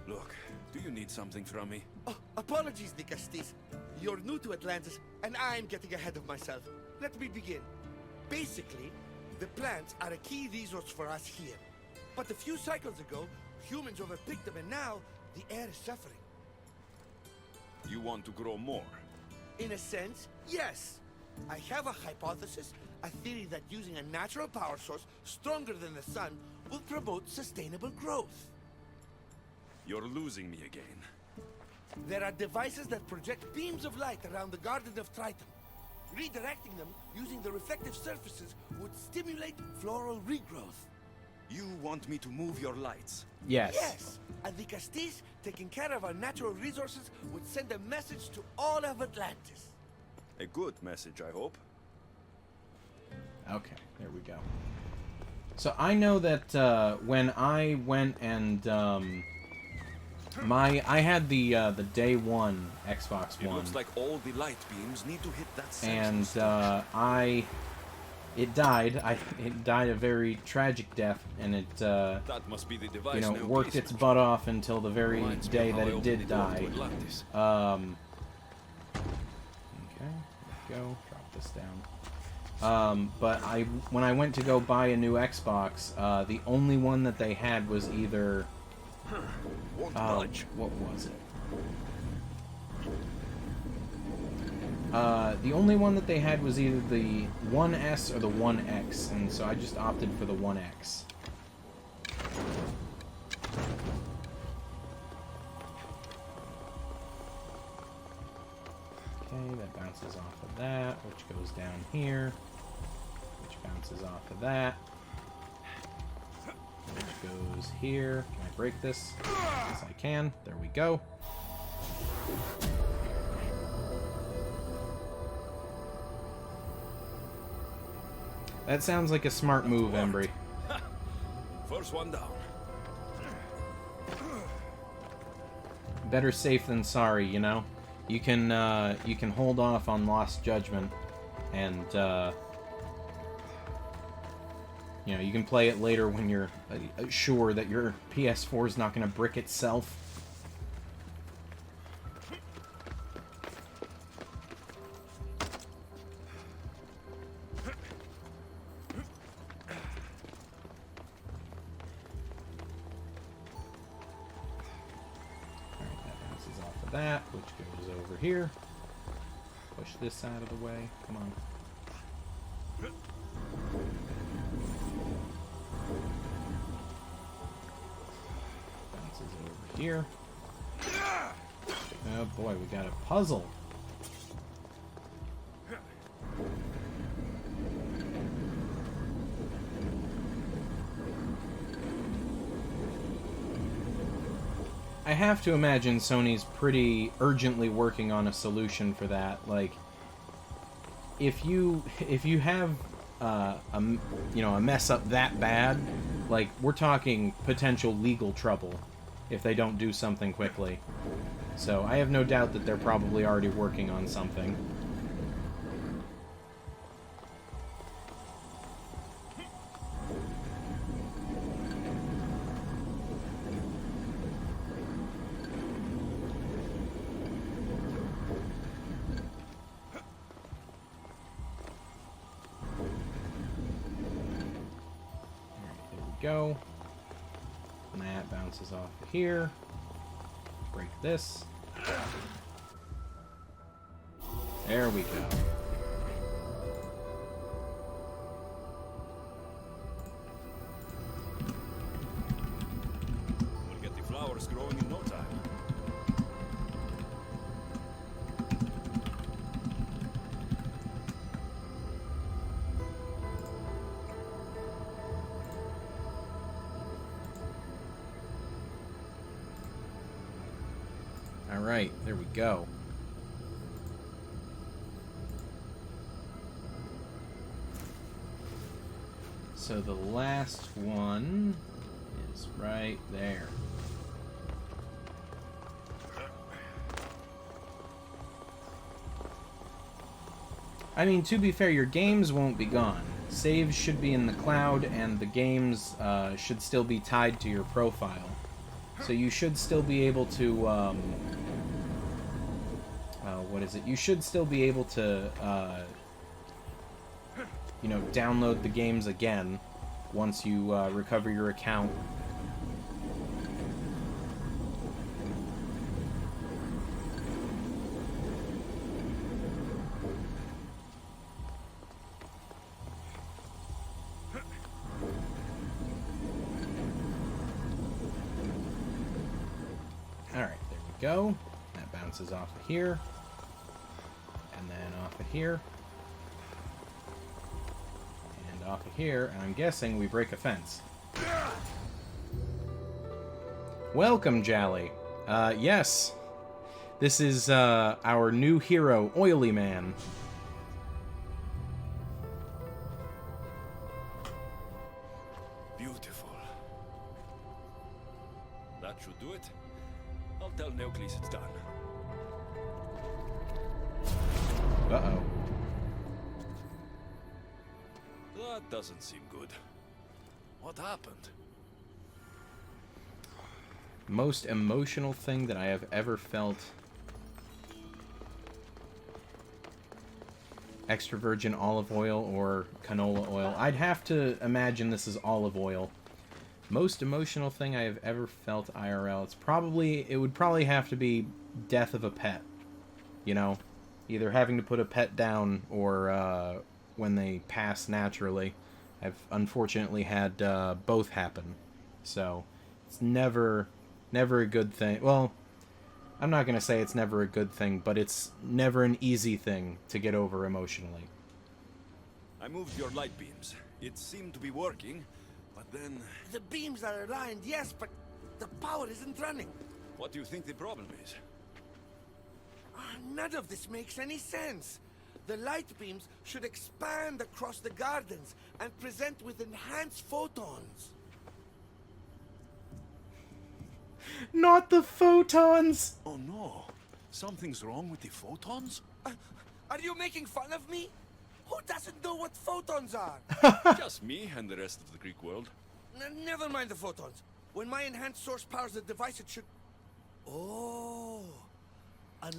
F: Look, do you need something from me?
E: Oh, apologies, Nicastis. You're new to Atlantis, and I'm getting ahead of myself. Let me begin. Basically, the plants are a key resource for us here. But a few cycles ago, humans overpicked them, and now the air is suffering.
F: You want to grow more?
E: In a sense, yes. I have a hypothesis, a theory that using a natural power source stronger than the sun will promote sustainable growth.
F: You're losing me again.
E: There are devices that project beams of light around the Garden of Triton. Redirecting them using the reflective surfaces would stimulate floral regrowth.
F: You want me to move your lights?
A: Yes.
E: Yes! And the Castis, taking care of our natural resources, would send a message to all of Atlantis.
F: A good message, I hope.
A: Okay, there we go. So I know that when I went and I had the day one Xbox One.
F: It looks like all the light beams need to hit that
A: and
F: section.
A: it died. It died a very tragic death, and it
F: that must be the device
A: worked its butt off until the very day that it did die. Okay, there we go. Drop this down. But when I went to go buy a new Xbox, the only one that they had was either what was it? The only one that they had was either the 1S or the 1X, and so I just opted for the 1X. Okay, that bounces off of that, which goes down here, which bounces off of that, which goes here. Can I break this? Yes, I can. There we go. That sounds like a smart move, Embry.
F: First one down.
A: Better safe than sorry, you know? You can hold off on Lost Judgment, and you can play it later when you're sure that your PS4 is not going to brick itself. That, which goes over here. Push this out of the way. Come on. Bounces over here. Oh boy, we got a puzzle. I have to imagine Sony's pretty urgently working on a solution for that. Like, if you have a mess up that bad, like, we're talking potential legal trouble if they don't do something quickly. So I have no doubt that they're probably already working on something. go. And that bounces off of here. Break this. There we go.
F: We'll get the flowers growing in no time.
A: Alright, there we go. So the last one is right there. I mean, to be fair, your games won't be gone. Saves should be in the cloud, and the games should still be tied to your profile. So you should still be able to, what is it? You should still be able to, you know, download the games again once you recover your account. Alright, there we go. That bounces off of here. And then off of here. And off of here. And I'm guessing we break a fence. Welcome, Jally. Yes. This is our new hero, Oily Man.
F: Beautiful. That should do it. I'll tell Neocles it's done.
A: Uh-oh.
F: That doesn't seem good. What happened?
A: Most emotional thing that I have ever felt. Extra virgin olive oil or canola oil. I'd have to imagine this is olive oil. Most emotional thing I have ever felt IRL. It would probably have to be death of a pet. You know? Either having to put a pet down or when they pass naturally. I've unfortunately had both happen. So, it's never a good thing. Well, I'm not going to say it's never a good thing, but it's never an easy thing to get over emotionally.
F: I moved your light beams. It seemed to be working, but then...
E: The beams are aligned, yes, but the power isn't running.
F: What do you think the problem is?
E: None of this makes any sense. The light beams should expand across the gardens and present with enhanced photons.
A: Not the photons!
F: Oh no. Something's wrong with the photons?
E: Are you making fun of me? Who doesn't know what photons are?
F: Just me and the rest of the Greek world.
E: Never mind the photons. When my enhanced source powers the device, it should... Oh...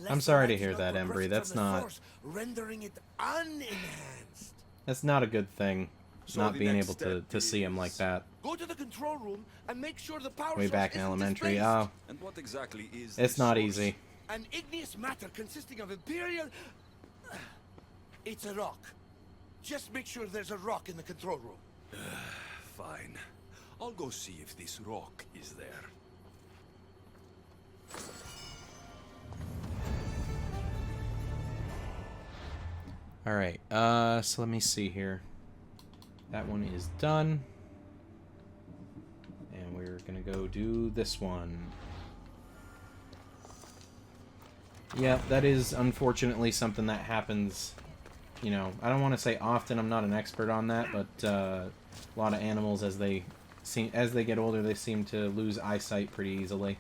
A: I'm sorry to hear that, Embry. That's not...
E: Source, rendering it unenhanced.
A: That's not a good thing.
F: So
A: not
F: the
A: being
F: next
A: able to see him like that.
E: Go to the control room and make sure the power
A: Way
E: source
A: back in
E: isn't
A: elementary.
E: displaced.
A: Oh,
F: And what exactly is
A: it's
F: this
A: not
F: source?
A: easy.
E: An igneous matter consisting of Imperial... It's a rock. Just make sure there's a rock in the control room.
F: Fine. I'll go see if this rock is there.
A: Alright, so let me see here. That one is done. And we're gonna go do this one. Yeah, that is unfortunately something that happens, you know, I don't want to say often, I'm not an expert on that, but a lot of animals as they get older, they seem to lose eyesight pretty easily.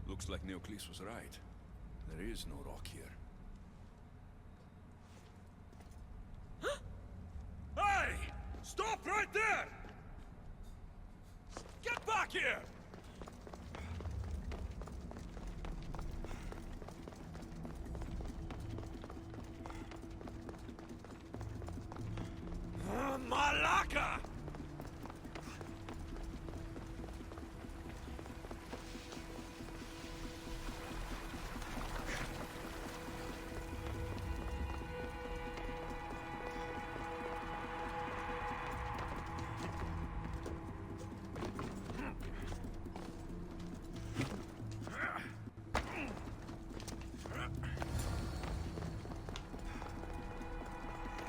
F: Looks like Neocles was right. There is no rock here. Hey! Stop right there! Get back here! Malaka!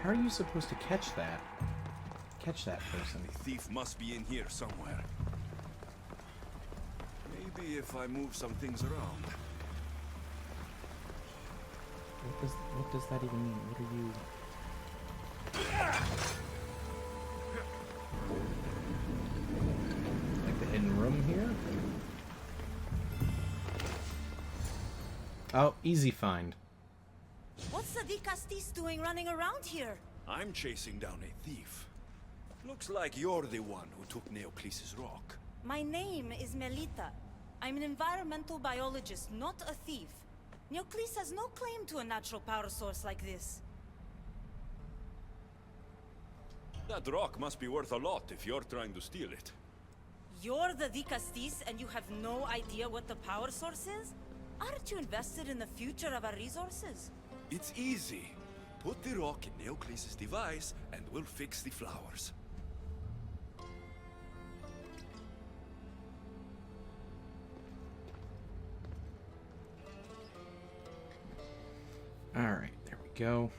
A: How are you supposed to catch that? Catch that person.
F: The thief must be in here somewhere. Maybe if I move some things around.
A: What does that even mean? What are you... Like the hidden room here? Oh, easy find.
K: What's the Dicastis doing running around here?
F: I'm chasing down a thief. Looks like you're the one who took Neocles' rock.
K: My name is Melita. I'm an environmental biologist, not a thief. Neocles has no claim to a natural power source like this.
F: That rock must be worth a lot if you're trying to steal it.
K: You're the Dicastis and you have no idea what the power source is? Aren't you invested in the future of our resources?
F: It's easy. Put the rock in Neocles' device and we'll fix the flowers.
A: Alright, there we go.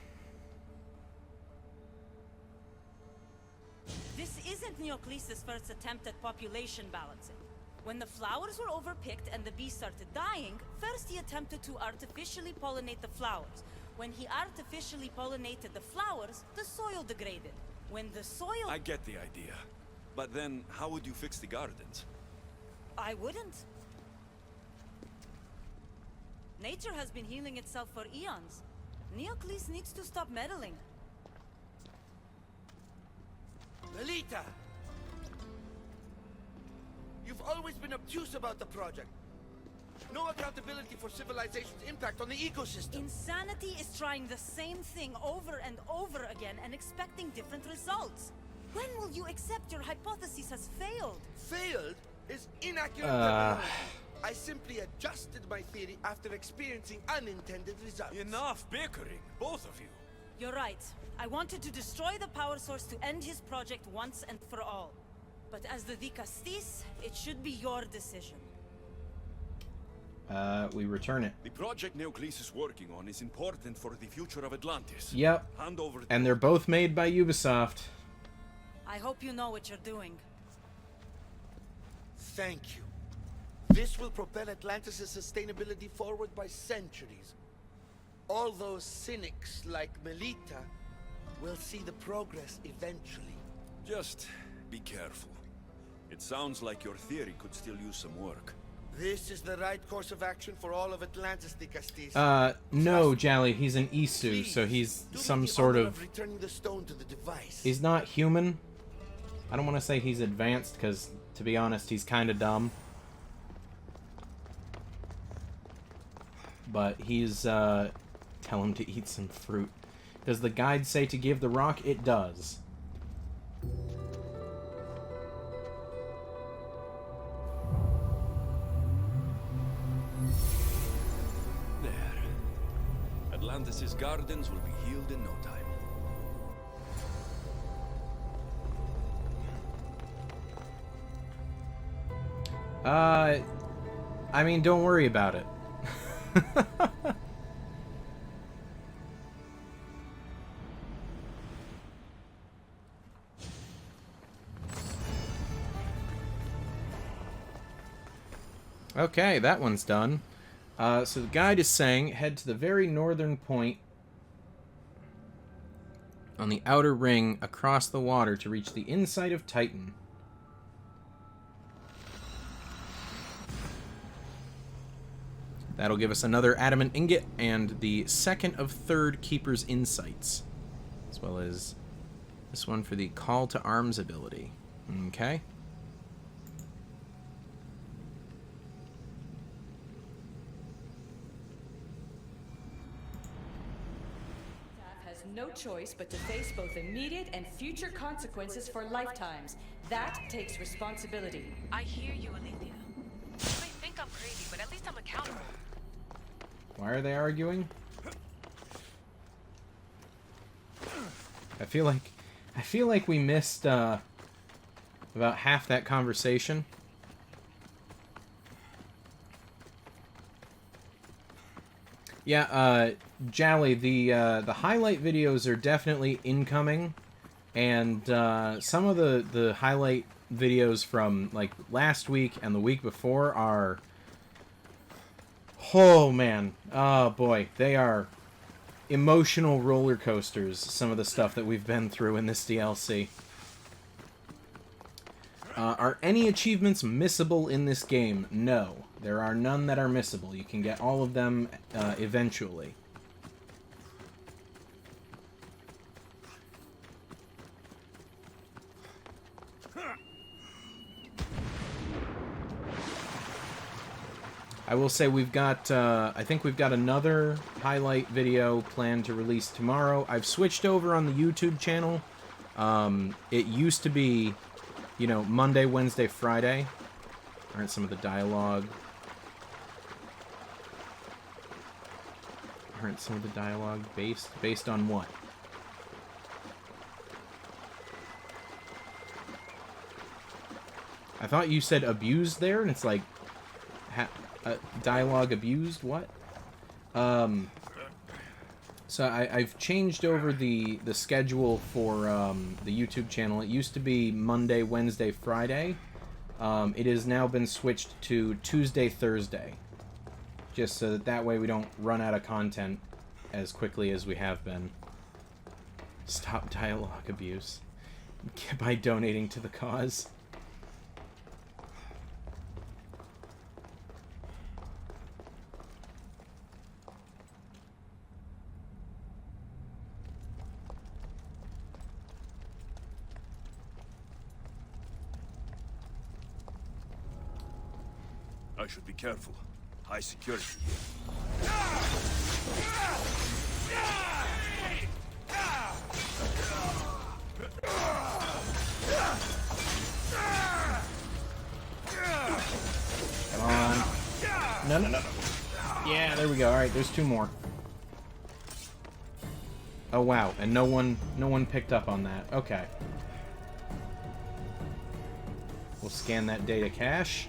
K: This isn't Neocles' first attempt at population balancing. When the flowers were overpicked and the bees started dying, first he attempted to artificially pollinate the flowers. When he artificially pollinated the flowers, the soil degraded. When the soil...
F: I get the idea. But then, how would you fix the gardens?
K: I wouldn't. Nature has been healing itself for eons. Neocles needs to stop meddling.
E: Melita! You've always been obtuse about the project. No accountability for civilization's impact on the ecosystem.
K: Insanity is trying the same thing over and over again and expecting different results. When will you accept your hypothesis has failed?
E: Failed is inaccurate terminology. I simply adjusted my theory after experiencing unintended results.
F: Enough bickering, both of you.
K: You're right. I wanted to destroy the power source to end his project once and for all. But as the Dicastis, it should be your decision.
A: We return it.
F: The project Neocles is working on is important for the future of Atlantis.
A: Yep.
F: Hand over
A: And they're both made by Ubisoft.
K: I hope you know what you're doing.
E: Thank you. This will propel Atlantis' sustainability forward by centuries. All those cynics like Melita will see the progress eventually.
F: Just be careful. It sounds like your theory could still use some work.
E: This is the right course of action for all of Atlantis, Dicastis.
A: No, Jally, he's an Isu, so he's some sort of...
E: returning the stone to the device.
A: He's not human. I don't want to say he's advanced, because, to be honest, he's kind of dumb. But he's, tell him to eat some fruit. Does the guide say to give the rock? It does.
F: There. Atlantis' gardens will be healed in no time.
A: I mean, don't worry about it. Okay, that one's done. So the guide is saying, head to the very northern point on the outer ring across the water to reach the inside of Titan. That'll give us another adamant ingot and the second of 3rd Keeper's Insights, as well as this one for the Call to Arms ability. Okay.
B: Has no choice but to face both immediate and future consequences for lifetimes. That takes responsibility.
C: I hear you, Olivia. You may think I'm crazy, but at least I'm accountable.
A: Why are they arguing? I feel like we missed about half that conversation. Yeah, Jally, the highlight videos are definitely incoming, and some of the highlight videos from like last week and the week before are, oh man, oh boy, they are emotional roller coasters, some of the stuff that we've been through in this DLC. Are any achievements missable in this game? No. There are none that are missable. You can get all of them eventually. I will say we've got, I think we've got another highlight video planned to release tomorrow. I've switched over on the YouTube channel. It used to be, you know, Monday, Wednesday, Friday. Aren't some of the dialogue? Aren't some of the dialogue based on what? I thought you said abused there, and it's like dialogue abused. What? So I've changed over the schedule for the YouTube channel. It used to be Monday, Wednesday, Friday. It has now been switched to Tuesday, Thursday. Just so that way we don't run out of content as quickly as we have been. Stop dialogue abuse by donating to the cause.
F: I should be careful. High security.
A: Come on. No. Yeah, there we go. Alright, there's 2 more. Oh wow, and no one picked up on that. Okay. We'll scan that data cache.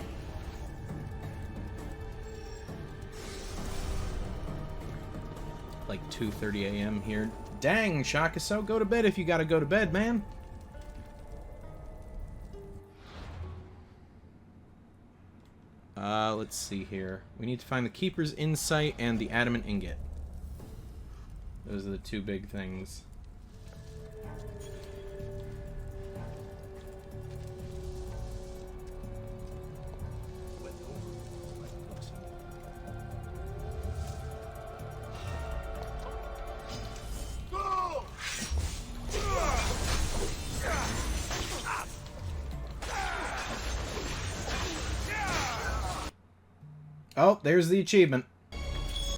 A: Like 2:30 a.m. here. Dang, Shakuso, go to bed if you gotta go to bed, man. Let's see here. We need to find the Keeper's Insight and the Adamant Ingot. Those are the 2 big things. Oh, there's the achievement.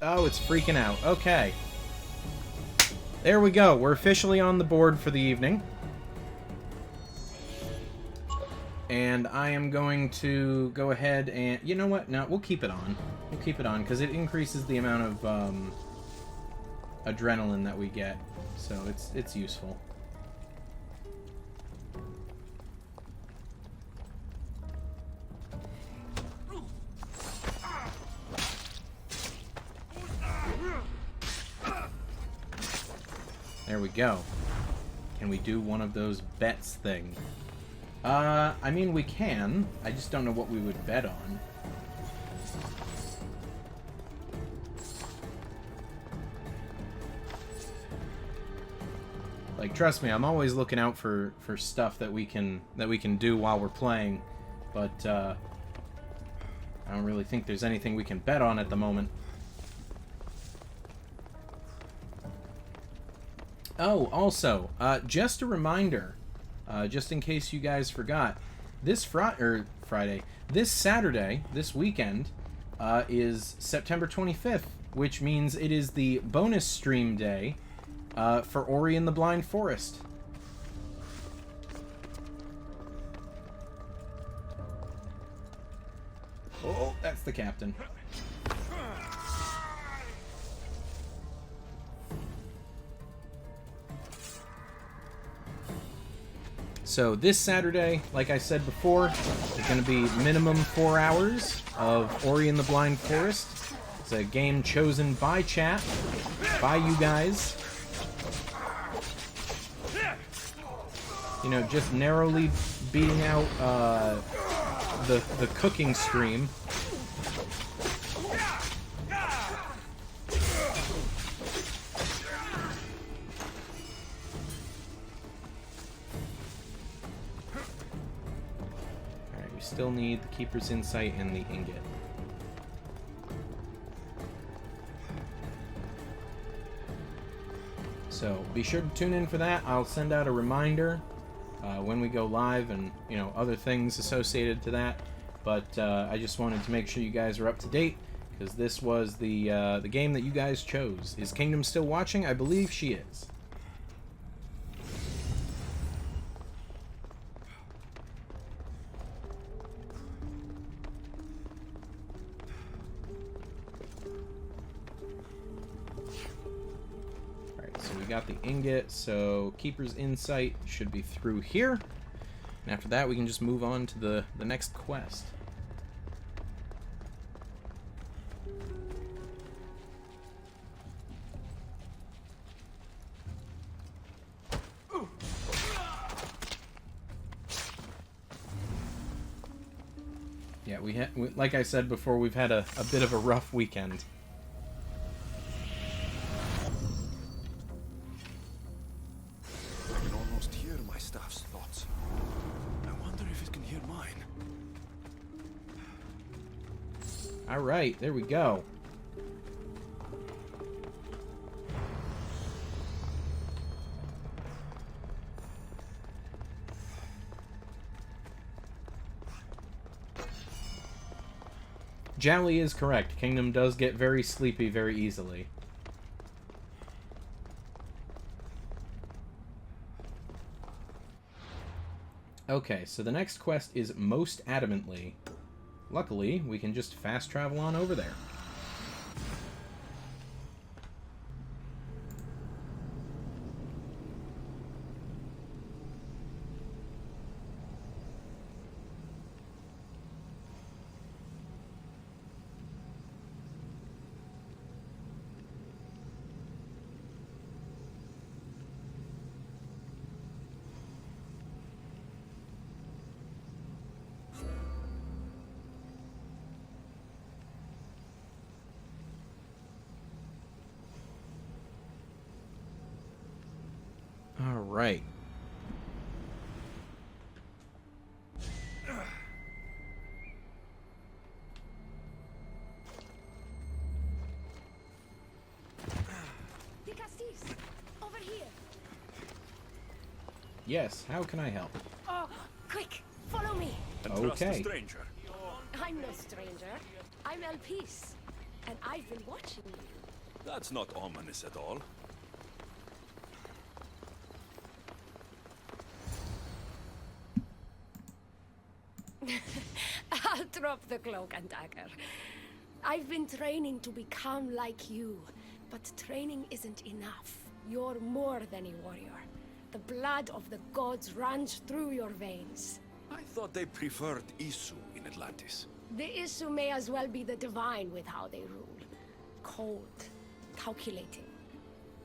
A: Oh, it's freaking out. Okay. There we go. We're officially on the board for the evening. And I am going to go ahead and... You know what? No, we'll keep it on. We'll keep it on, because it increases the amount of adrenaline that we get. So it's useful. There we go. Can we do one of those bets thing? I mean, we can. I just don't know what we would bet on. Like, trust me, I'm always looking out for stuff that we can do while we're playing, but I don't really think there's anything we can bet on at the moment. Oh, also, just a reminder, just in case you guys forgot, this Friday, this Saturday, this weekend, is September 25th, which means it is the bonus stream day for Ori and the Blind Forest. Oh, that's the captain. So this Saturday, like I said before, there's going to be minimum 4 hours of Ori and the Blind Forest. It's a game chosen by chat, by you guys. You know, just narrowly beating out the cooking stream. Still need the Keeper's Insight and the Ingot. So be sure to tune in for that. I'll send out a reminder when we go live and, you know, other things associated to that. But I just wanted to make sure you guys are up to date because this was the game that you guys chose. Is Kingdom still watching? I believe she is. Got the ingot, so Keeper's Insight should be through here. And after that, we can just move on to the next quest. Yeah, like I said before, we've had a bit of a rough weekend. Alright, there we go. Jally is correct. Kingdom does get very sleepy very easily. Okay, so the next quest is Most Adamantly. Luckily, we can just fast travel on over there. Alright.
L: Over here.
A: Yes, how can I help?
L: Oh, quick, follow me.
F: And trust the stranger.
L: I'm no stranger. I'm Elpis, and I've been watching you.
F: That's not ominous at all.
L: I'll drop the cloak and dagger. I've been training to become like you, but training isn't enough. You're more than a warrior. The blood of the gods runs through your veins.
F: I thought they preferred Isu in Atlantis.
L: The Isu may as well be the divine with how they rule. Cold, calculating,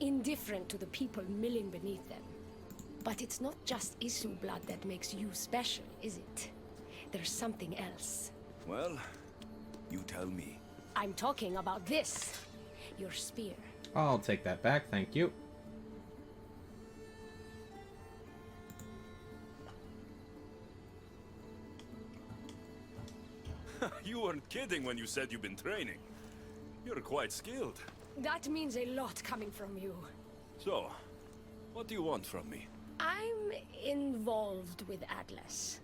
L: indifferent to the people milling beneath them. But it's not just Isu blood that makes you special, is it? There's something else.
F: Well, you tell me.
L: I'm talking about this. Your spear.
A: I'll take that back, thank you.
F: You weren't kidding when you said you've been training. You're quite skilled.
L: That means a lot coming from you.
F: So, What do you want from me?
L: I'm involved with Atlas.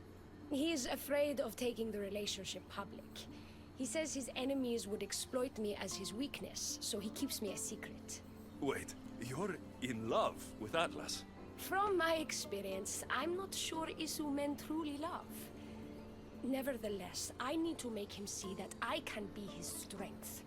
L: He's afraid of taking the relationship public. He says his enemies would exploit me as his weakness, so he keeps me a secret.
F: Wait, you're in love with Atlas?
L: From my experience, I'm not sure Isu men truly love. Nevertheless, I need to make him see that I can be his strength.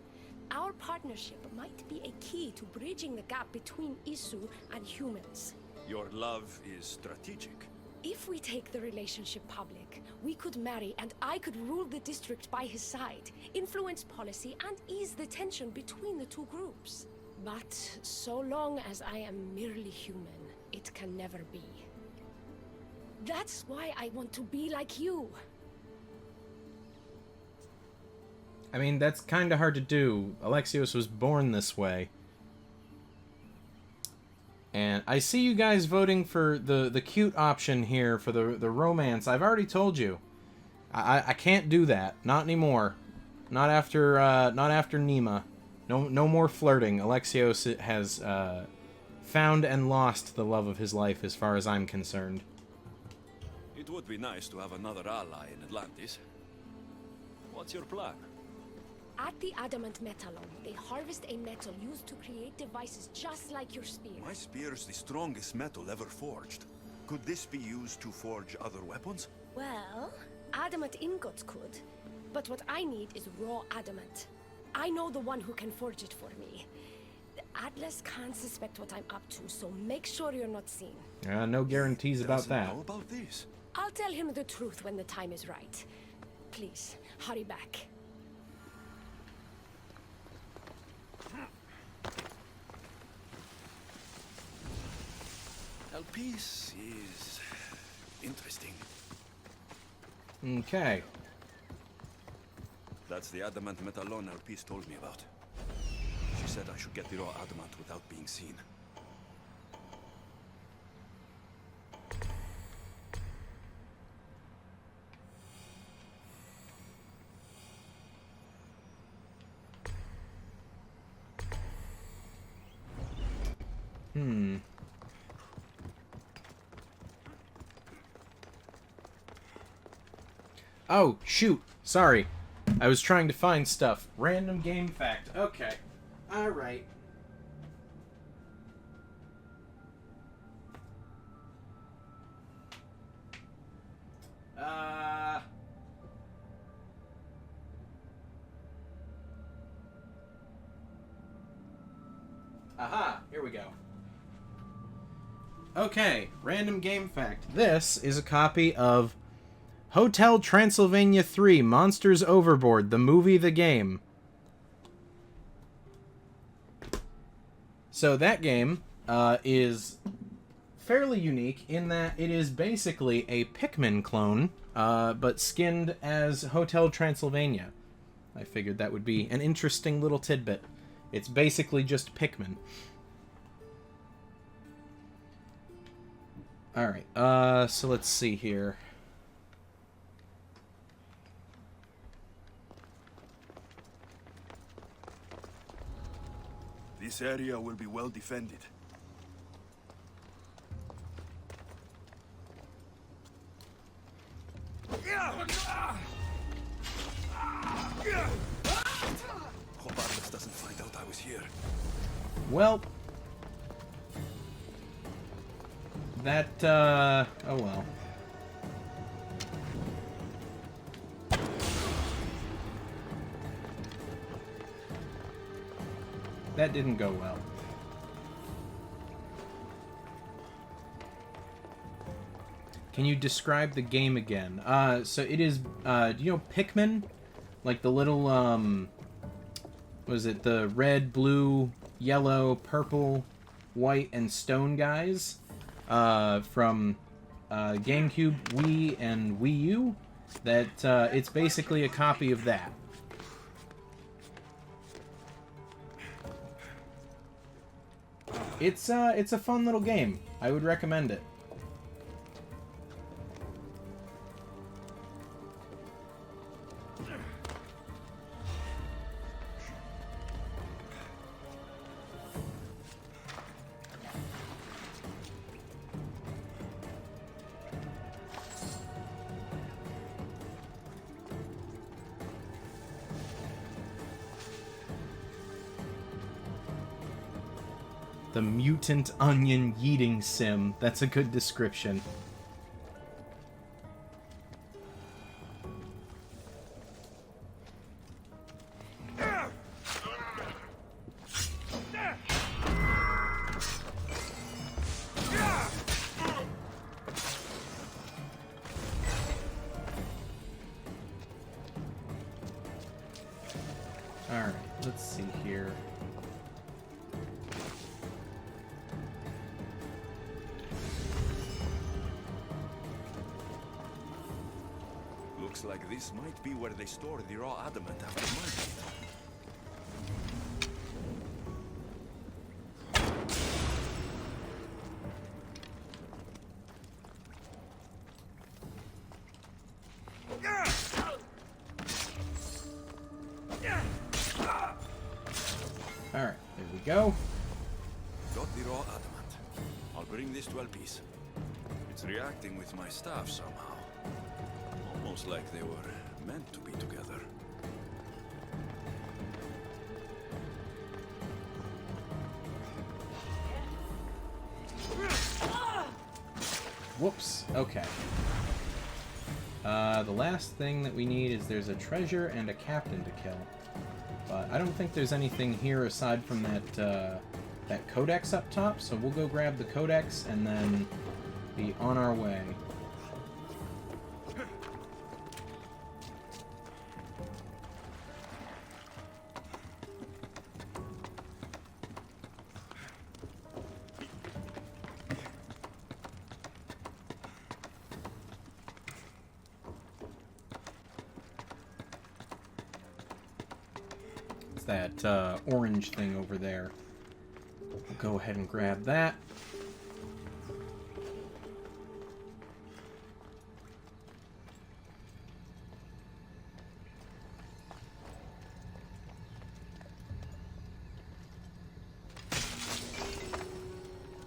L: Our partnership might be a key to bridging the gap between Isu and humans.
F: Your love is strategic.
L: If we take the relationship public, we could marry and I could rule the district by his side, influence policy and ease the tension between the two groups. But so long as I am merely human, it can never be. That's why I want to be like you.
A: I mean, that's kind of hard to do. Alexios was born this way. And I see you guys voting for the cute option here for the romance. I've already told you. I can't do that. Not anymore. Not after Nima. No more flirting. Alexios has found and lost the love of his life as far as I'm concerned.
F: It would be nice to have another ally in Atlantis. What's your plan?
L: At the Adamant Metallon, they harvest a metal used to create devices just like your spear.
F: My spear's the strongest metal ever forged. Could this be used to forge other weapons?
L: Well, adamant ingots could, but what I need is raw adamant. I know the one who can forge it for me. Atlas can't suspect what I'm up to, so make sure you're not seen.
A: No guarantees about that.
F: Know about this?
L: I'll tell him the truth when the time is right. Please, hurry back.
F: Peace is interesting.
A: Okay.
F: That's the adamant metallon Alpice told me about. She said I should get the raw adamant without being seen.
A: Oh, shoot. Sorry. I was trying to find stuff. Random game fact. Okay. Alright. Aha, here we go. Okay, random game fact. This is a copy of Hotel Transylvania 3, Monsters Overboard, the movie, the game. So that game is fairly unique in that it is basically a Pikmin clone, but skinned as Hotel Transylvania. I figured that would be an interesting little tidbit. It's basically just Pikmin. Alright, so let's see here.
F: This area will be well defended. Hope Atlas doesn't find out I was here.
A: Well, that, oh well. That didn't go well. Can you describe the game again? So it is, do you know Pikmin? Like the little, was it the red, blue, yellow, purple, white, and stone guys? From GameCube, Wii, and Wii U? That, it's basically a copy of that. It's a fun little game. I would recommend it. The mutant onion yeeting sim. That's a good description. Alright, let's see here.
F: Looks like this might be where they store the raw adamant after mining.
A: Alright, there we go.
F: Got the raw adamant. I'll bring this to Elpis. It's reacting with my staff somehow. Almost like they were meant to be together.
A: Whoops. Okay. The last thing that we need is there's a treasure and a captain to kill. But I don't think there's anything here aside from that, that codex up top, so we'll go grab the codex and then be on our way. That orange thing over there. We'll go ahead and grab that.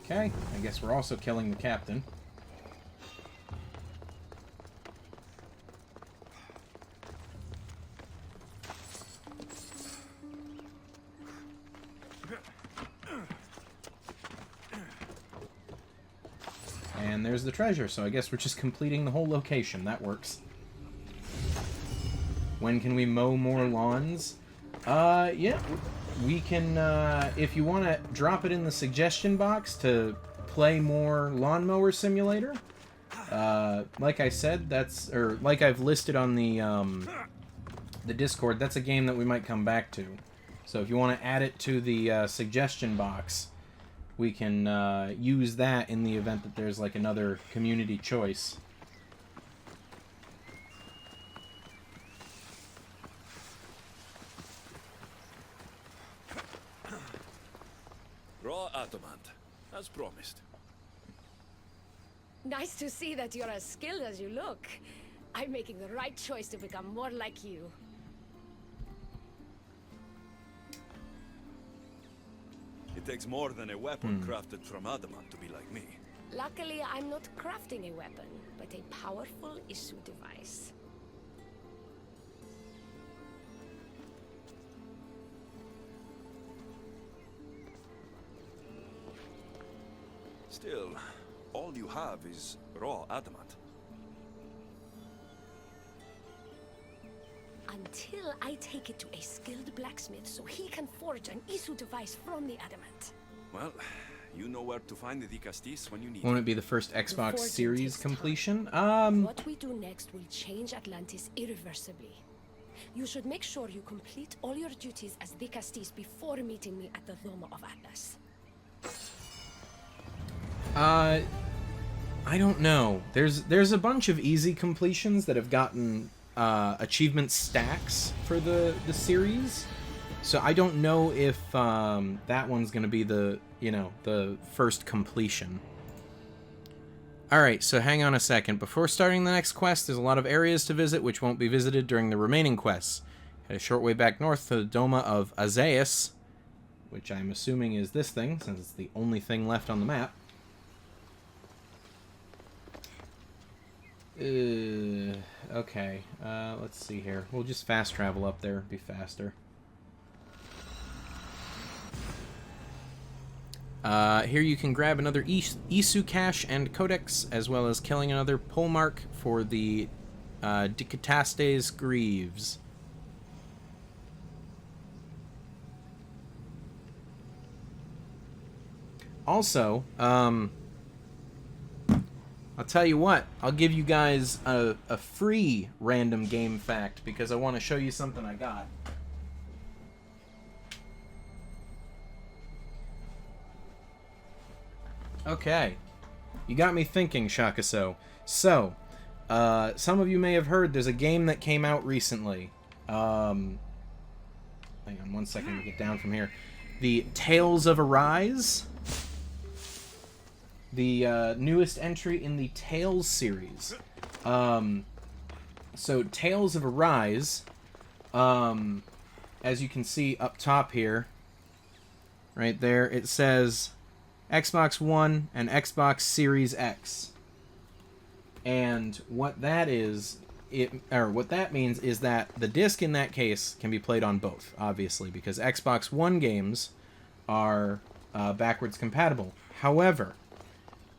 A: Okay, I guess we're also killing the captain. And there's the treasure, so I guess we're just completing the whole location. That works. When can we mow more lawns? Yeah, we can, if you want to drop it in the suggestion box to play more Lawnmower Simulator. Like I said, that's, or like I've listed on the Discord, that's a game that we might come back to. So if you want to add it to the suggestion box, we can use that in the event that there's like another community choice.
F: Raw adamant, as promised.
L: Nice to see that you're as skilled as you look. I'm making the right choice to become more like you.
F: It takes more than a weapon crafted from adamant to be like me.
L: Luckily, I'm not crafting a weapon, but a powerful issue device.
F: Still, all you have is raw adamant.
L: Until I take it to a skilled blacksmith so he can forge an issue device from the adamant.
F: Well, you know where to find the Castis when you need
A: Won't
F: it.
A: it be the first Xbox
L: forging
A: Series
L: takes
A: completion?
L: What we do next will change Atlantis irreversibly. You should make sure you complete all your duties as the Castis before meeting me at the Dome of Atlas.
A: I don't know. There's a bunch of easy completions that have gotten achievement stacks for the series, so I don't know if that one's gonna be the the first completion. Alright, so hang on a second. Before starting the next quest, there's a lot of areas to visit which won't be visited during the remaining quests. Head a short way back north to the Doma of Azaeus, which I'm assuming is this thing, since it's the only thing left on the map. Okay, let's see here. We'll just fast travel up there, be faster. Here you can grab another Isu cache and codex, as well as killing another polemark for the Dicatastes Greaves. Also, I'll tell you what, I'll give you guys a free random game fact, because I want to show you something I got. Okay, you got me thinking, Shakaso. So, some of you may have heard there's a game that came out recently. Hang on one second to get down from here. The Tales of Arise. The newest entry in the Tales series. So, Tales of Arise, as you can see up top here, right there, it says Xbox One and Xbox Series X. And what that is, what that means is that the disc in that case can be played on both, obviously, because Xbox One games are backwards compatible. However,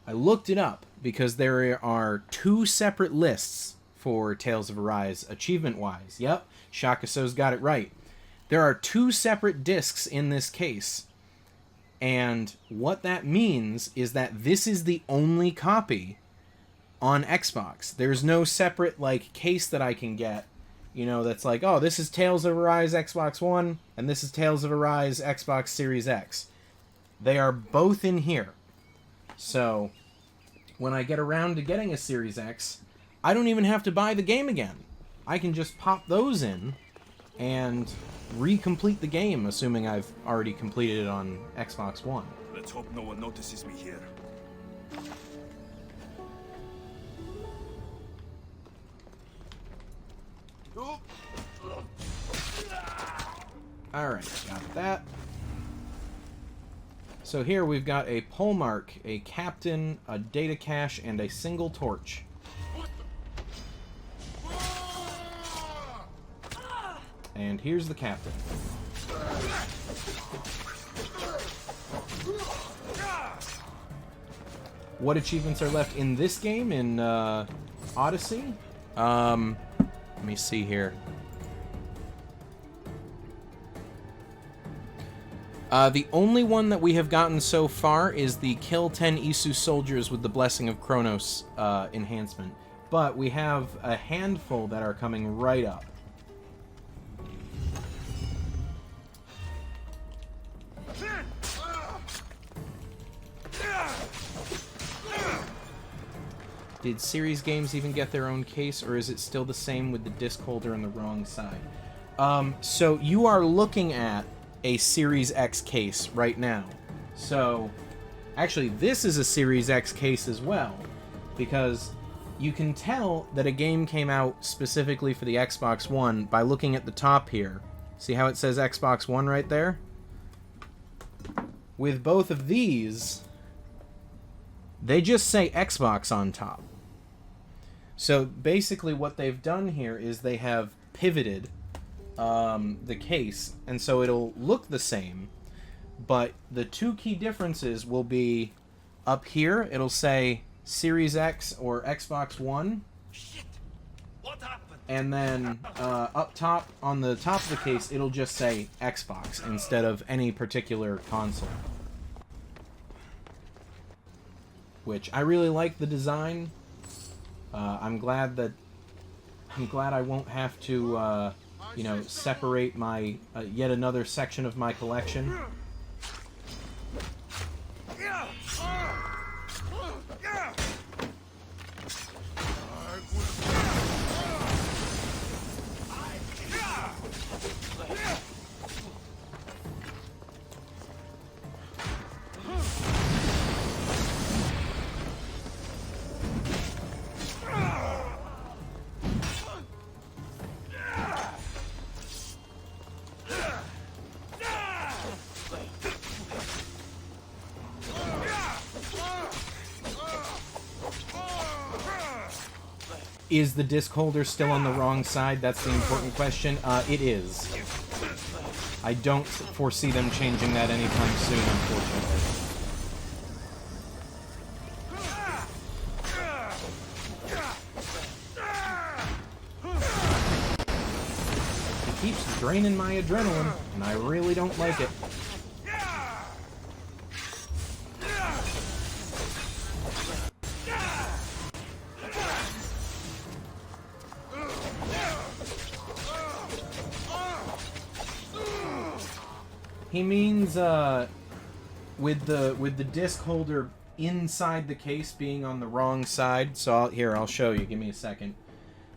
A: I looked it up because there are 2 separate lists for Tales of Arise achievement-wise. Yep, Shakaso's got it right. There are 2 separate discs in this case. And what that means is that this is the only copy on Xbox. There's no separate, like, case that I can get, you know, that's like, oh, this is Tales of Arise Xbox One, and this is Tales of Arise Xbox Series X. They are both in here. So, when I get around to getting a Series X, I don't even have to buy the game again. I can just pop those in and recomplete the game, assuming I've already completed it on Xbox One.
F: Let's hope no one notices me here.
A: Alright, got that. So here we've got a polemark, a captain, a data cache, and a single torch. And here's the captain. What achievements are left in this game, in Odyssey? Let me see here. The only one that we have gotten so far is the kill 10 Isu soldiers with the Blessing of Kronos enhancement. But we have a handful that are coming right up. Did series games even get their own case, or is it still the same with the disc holder on the wrong side? So you are looking at a Series X case right now. So, actually, this is a Series X case as well, because you can tell that a game came out specifically for the Xbox One by looking at the top here. See how it says Xbox One right there? With both of these, they just say Xbox on top. So basically what they've done here is they have pivoted the case, and so it'll look the same, but the 2 key differences will be up here, it'll say Series X or Xbox One.
F: Shit! What happened?
A: And then up top, on the top of the case, it'll just say Xbox instead of any particular console. Which I really like the design. I'm glad I won't have to you know, separate my yet another section of my collection. Is the disc holder still on the wrong side? That's the important question. It is. I don't foresee them changing that anytime soon, unfortunately. draining my adrenaline, and I really don't like it. He means, with the disc holder inside the case being on the wrong side. So I'll show you. Give me a second.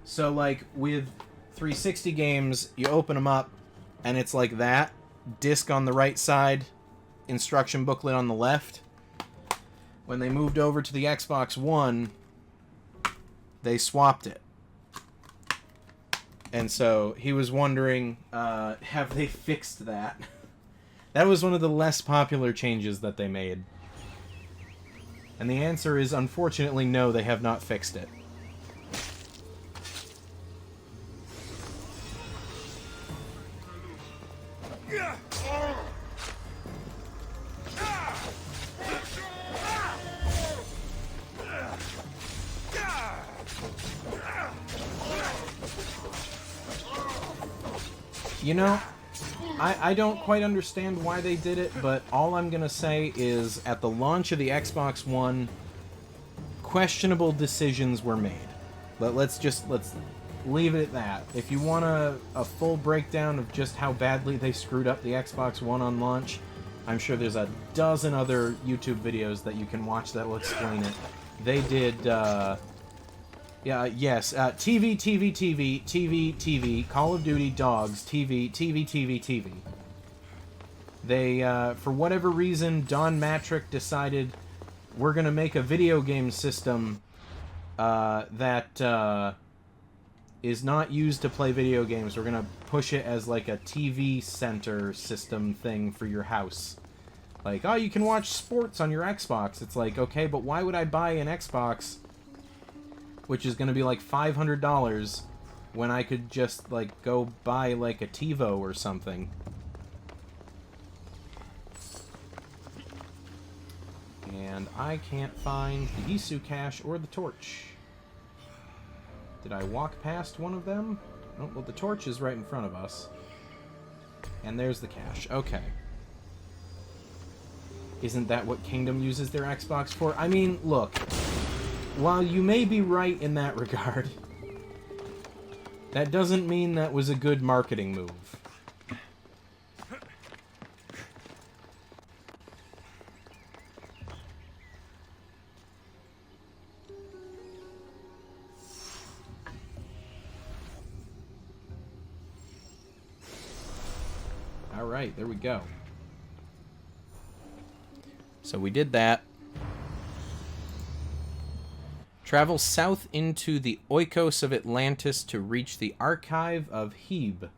A: So like with 360 games, you open them up, and it's like that. Disc on the right side, instruction booklet on the left. When they moved over to the Xbox One, they swapped it. And so he was wondering, have they fixed that? That was one of the less popular changes that they made. And the answer is, unfortunately, no, they have not fixed it. You know, I don't quite understand why they did it, but all I'm gonna say is, at the launch of the Xbox One, questionable decisions were made. Let's leave it at that. If you want a full breakdown of just how badly they screwed up the Xbox One on launch, I'm sure there's a dozen other YouTube videos that you can watch that will explain it. They did, TV, TV, TV, TV, TV, Call of Duty, Dogs, TV, TV, TV, TV. They, for whatever reason, Don Matrick decided we're going to make a video game system that is not used to play video games. We're going to push it as like a TV center system thing for your house. Like, oh, you can watch sports on your Xbox. It's like, okay, but why would I buy an Xbox, which is going to be like $500, when I could just like go buy like a TiVo or something? And I can't find the Isu cache or the torch. Did I walk past one of them? Oh, well, the torch is right in front of us. And there's the cache. Okay. Isn't that what Kingdom uses their Xbox for? I mean, look. While you may be right in that regard, that doesn't mean that was a good marketing move. Alright, there we go. So we did that. Travel south into the Oikos of Atlantis to reach the Archive of Hebe,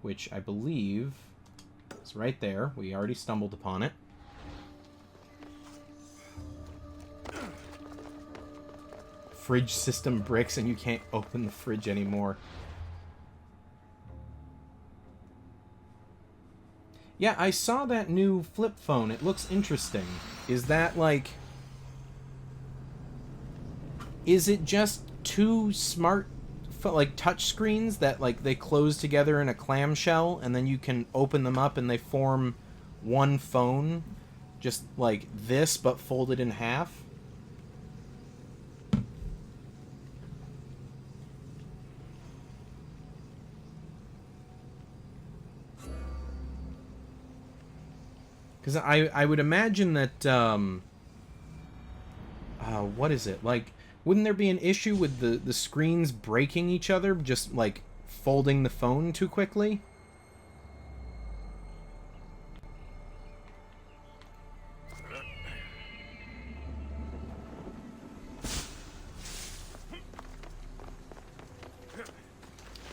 A: which I believe is right there. We already stumbled upon it. Fridge system bricks and you can't open the fridge anymore. Yeah, I saw that new flip phone. It looks interesting. Is that like... Is it just two smart, like, touch screens that, like, they close together in a clamshell, and then you can open them up and they form one phone? Just like this, but folded in half? Because I would imagine that, what is it? Like, wouldn't there be an issue with the screens breaking each other, just, like, folding the phone too quickly?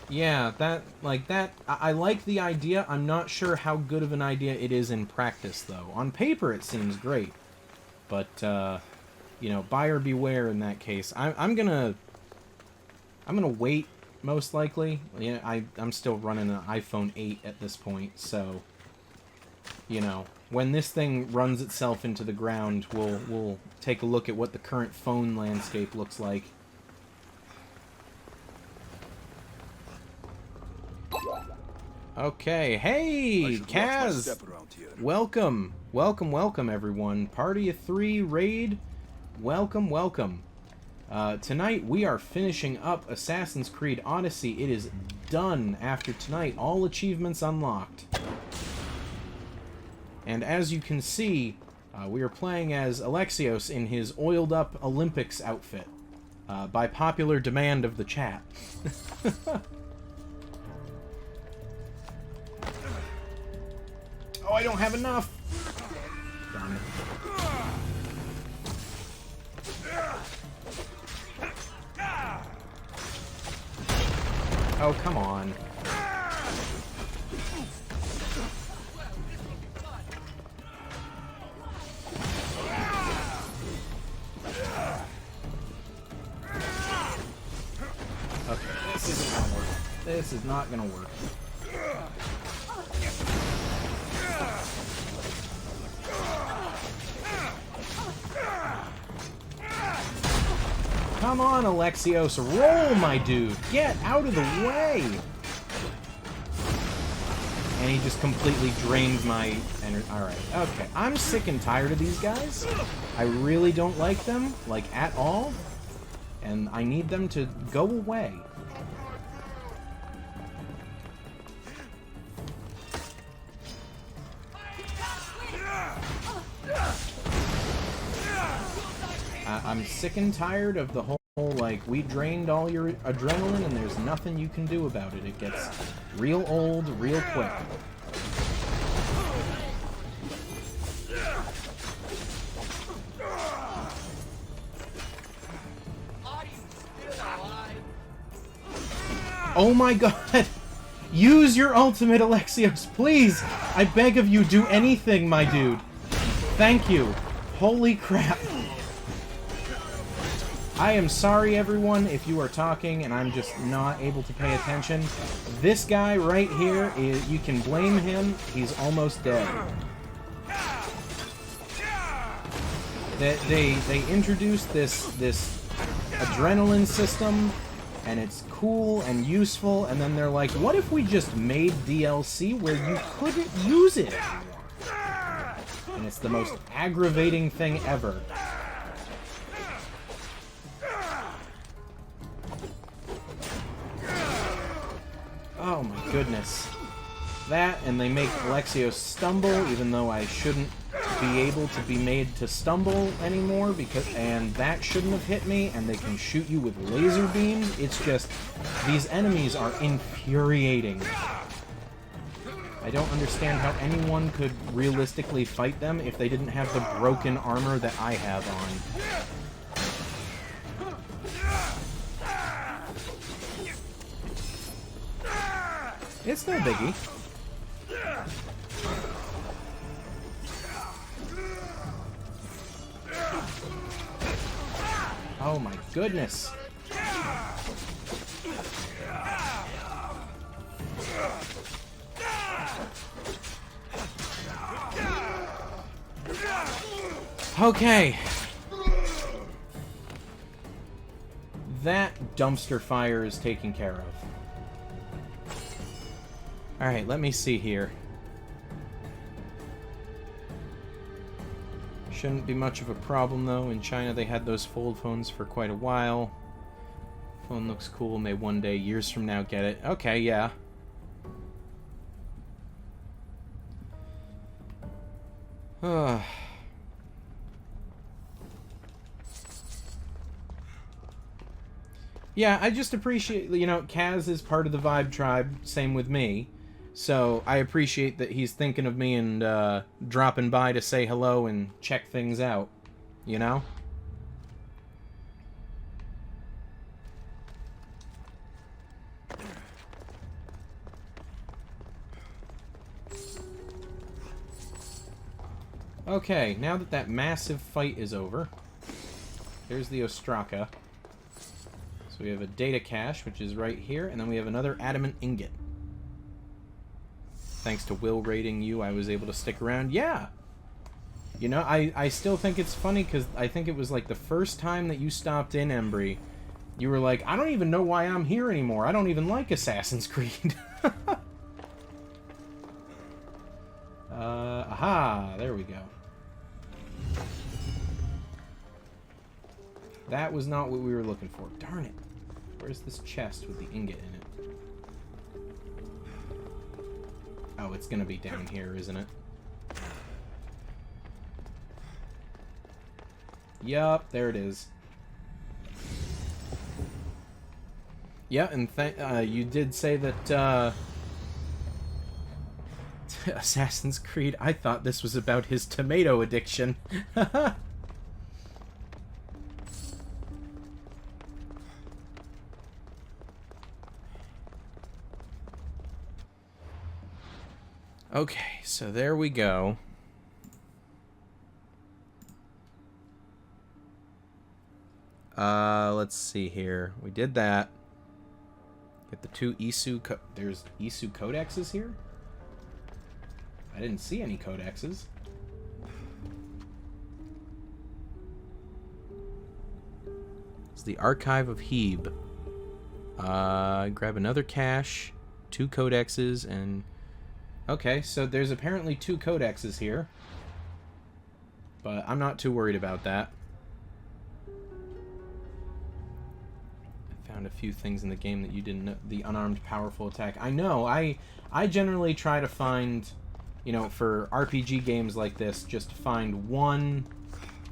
A: Yeah, I like the idea. I'm not sure how good of an idea it is in practice, though. On paper, it seems great. But, you know, buyer beware in that case. I'm gonna wait, most likely. Yeah, I'm still running an iPhone 8 at this point, so, you know, when this thing runs itself into the ground, we'll take a look at what the current phone landscape looks like. Okay, hey, Kaz! Welcome, welcome, welcome, everyone. Party of 3 raid. Welcome, welcome. Tonight we are finishing up Assassin's Creed Odyssey. It is done after tonight. All achievements unlocked. And as you can see, we are playing as Alexios in his oiled-up Olympics outfit. By popular demand of the chat. Oh, I don't have enough! Darn it. Oh, come on. Okay, this isn't gonna work. This is not gonna work. Come on, Alexios, roll, my dude! Get out of the way! And he just completely drained my energy. Alright, okay. I'm sick and tired of these guys. I really don't like them, like, at all. And I need them to go away. I'm sick and tired of the whole, like, we drained all your adrenaline and there's nothing you can do about it. It gets real old, real quick. Oh my god! Use your ultimate, Alexios, please! I beg of you, do anything, my dude. Thank you. Holy crap. I am sorry, everyone, if you are talking and I'm just not able to pay attention. This guy right here, you can blame him. He's almost dead. They introduced this adrenaline system, and it's cool and useful, and then they're like, what if we just made DLC where you couldn't use it anymore? And it's the most aggravating thing ever. Oh my goodness. That, and they make Alexios stumble, even though I shouldn't be able to be made to stumble anymore, and that shouldn't have hit me, and they can shoot you with laser beams. It's just, these enemies are infuriating. I don't understand how anyone could realistically fight them if they didn't have the broken armor that I have on. It's no biggie. Oh my goodness. Okay. That dumpster fire is taken care of. Alright, let me see here. Shouldn't be much of a problem, though. In China, they had those fold phones for quite a while. Phone looks cool. May one day, years from now, get it. Okay, yeah. Yeah, I just appreciate, you know, Kaz is part of the Vibe Tribe, same with me. So, I appreciate that he's thinking of me and dropping by to say hello and check things out, you know? Okay, now that that massive fight is over, there's the Ostraka. So we have a data cache, which is right here, and then we have another adamant ingot. Thanks to Will raiding you, I was able to stick around. Yeah! You know, I still think it's funny, because I think it was like the first time that you stopped in, Embry, you were like, I don't even know why I'm here anymore. I don't even like Assassin's Creed. That was not what we were looking for. Darn it. Where's this chest with the ingot in it? Oh, it's gonna be down here, isn't it? Yup, there it is. Yeah, and you did say that, Assassin's Creed, I thought this was about his tomato addiction. Okay, so there we go. Let's see here. We did that. Get the two there's Isu codexes here? I didn't see any codexes. It's the Archive of Hebe. Grab another cache, 2 codexes, and... Okay, so there's apparently 2 codexes here. But I'm not too worried about that. I found a few things in the game that you didn't know. The unarmed powerful attack. I know, I generally try to find, you know, for RPG games like this, just find one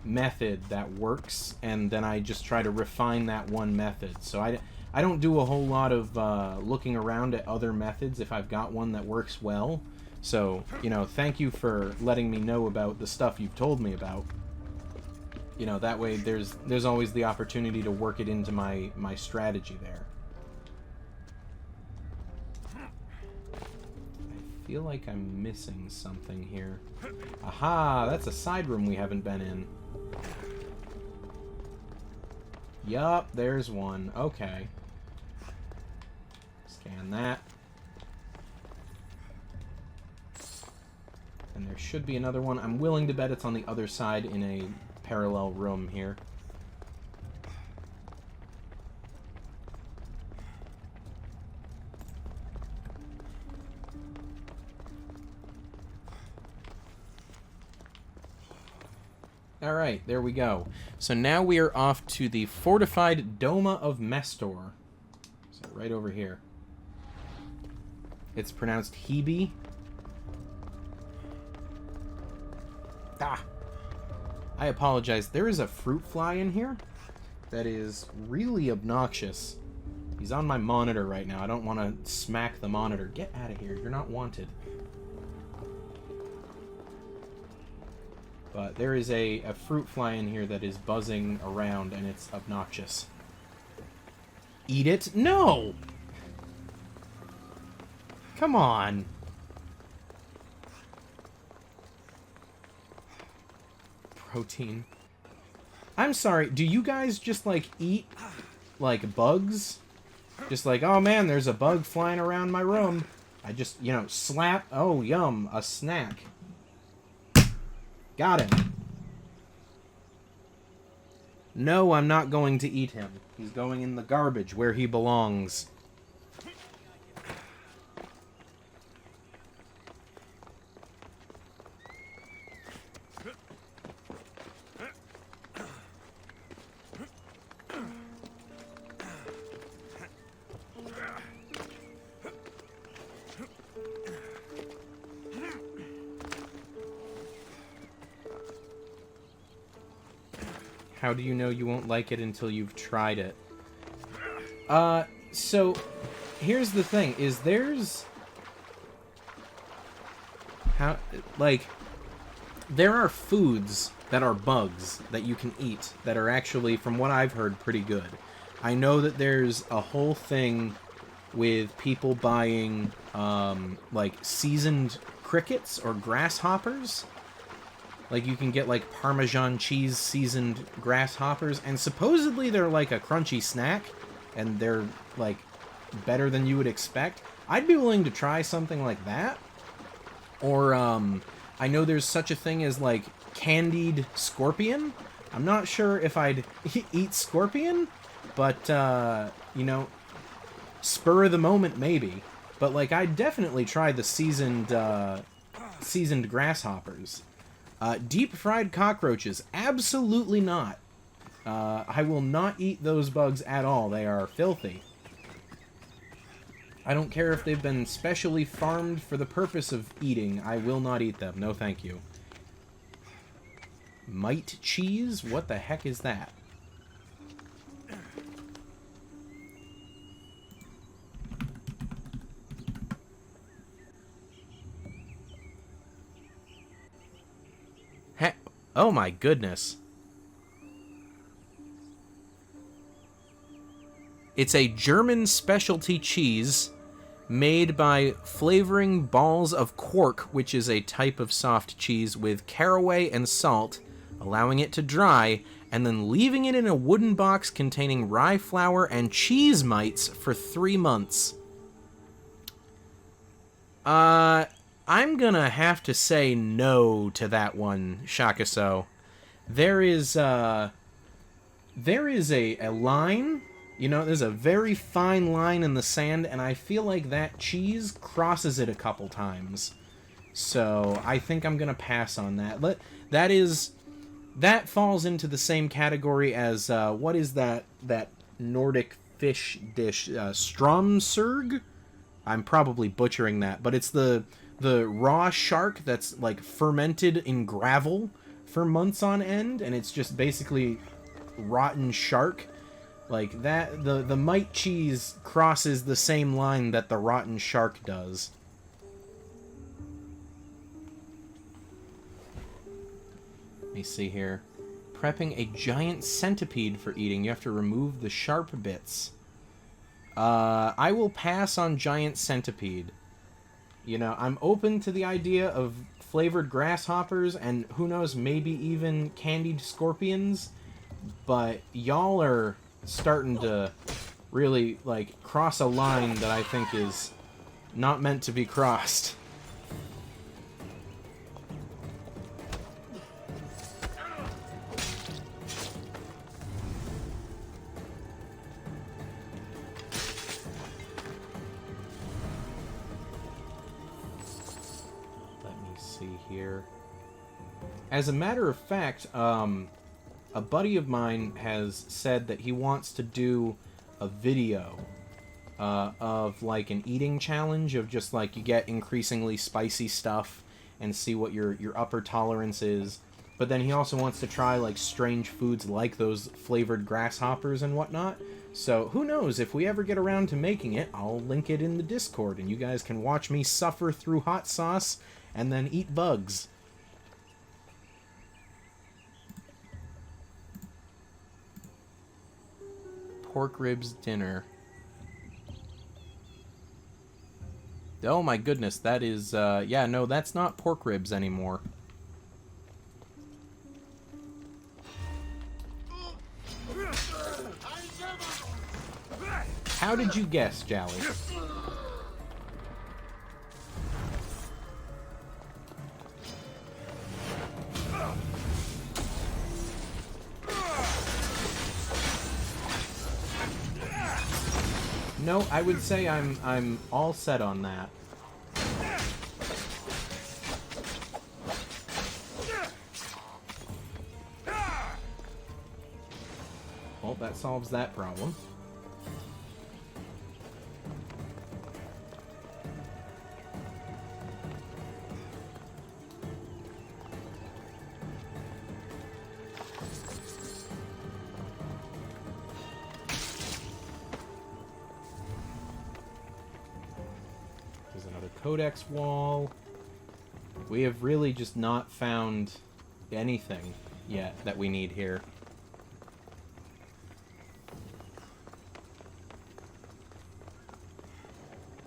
A: method that works, and then I just try to refine that one method. So I don't do a whole lot of looking around at other methods if I've got one that works well. So, you know, thank you for letting me know about the stuff you've told me about. You know, that way there's always the opportunity to work it into my strategy there. I feel like I'm missing something here. Aha! That's a side room we haven't been in. Yup, there's one. Okay. Scan that. And there should be another one. I'm willing to bet it's on the other side in a parallel room here. Alright, there we go. So now we are off to the fortified Doma of Mestor. So right over here. It's pronounced Hebe. Ah! I apologize. There is a fruit fly in here that is really obnoxious. He's on my monitor right now. I don't want to smack the monitor. Get out of here. You're not wanted. But there is a fruit fly in here that is buzzing around, and it's obnoxious. Eat it? No! Come on. Protein. I'm sorry, do you guys just, like, eat, like, bugs? Just like, oh man, there's a bug flying around my room. I just, you know, slap. Oh, yum, a snack. Got him. No, I'm not going to eat him. He's going in the garbage where he belongs. How do you know you won't like it until you've tried it? So, here's the thing, is there's... there are foods that are bugs that you can eat that are actually, from what I've heard, pretty good. I know that there's a whole thing with people buying, like, seasoned crickets or grasshoppers. Like, you can get, like, Parmesan cheese seasoned grasshoppers, and supposedly they're, like, a crunchy snack, and they're, like, better than you would expect. I'd be willing to try something like that. Or, I know there's such a thing as, like, candied scorpion. I'm not sure if I'd eat scorpion, but, you know, spur of the moment, maybe. But, like, I'd definitely try the seasoned grasshoppers. Deep-fried cockroaches, absolutely not. I will not eat those bugs at all. They are filthy. I don't care if they've been specially farmed for the purpose of eating. I will not eat them. No, thank you. Mite cheese? What the heck is that? Oh my goodness. It's a German specialty cheese made by flavoring balls of quark, which is a type of soft cheese, with caraway and salt, allowing it to dry, and then leaving it in a wooden box containing rye flour and cheese mites for 3 months. I'm gonna have to say no to that one, Shakuso. There is a line, you know, there's a very fine line in the sand, and I feel like that cheese crosses it a couple times. So I think I'm gonna pass on that. That falls into the same category as what is that Nordic fish dish, stromsurg? I'm probably butchering that, but it's the raw shark that's like fermented in gravel for months on end, and it's just basically rotten shark. Like that, the mite cheese crosses the same line that the rotten shark does. Let me see here. Prepping a giant centipede for eating. You have to remove the sharp bits. I will pass on giant centipede. You know, I'm open to the idea of flavored grasshoppers and who knows, maybe even candied scorpions, but y'all are starting to really, like, cross a line that I think is not meant to be crossed. Here. As a matter of fact, a buddy of mine has said that he wants to do a video of like an eating challenge of just like you get increasingly spicy stuff and see what your upper tolerance is. But then he also wants to try like strange foods like those flavored grasshoppers and whatnot. So who knows, if we ever get around to making it, I'll link it in the Discord and you guys can watch me suffer through hot sauce and then eat bugs. Pork ribs dinner. Oh my goodness, that is, yeah, no, that's not pork ribs anymore. How did you guess, Jally? No, I would say I'm all set on that. Well, that solves that problem. Codex wall. We have really just not found anything yet that we need here.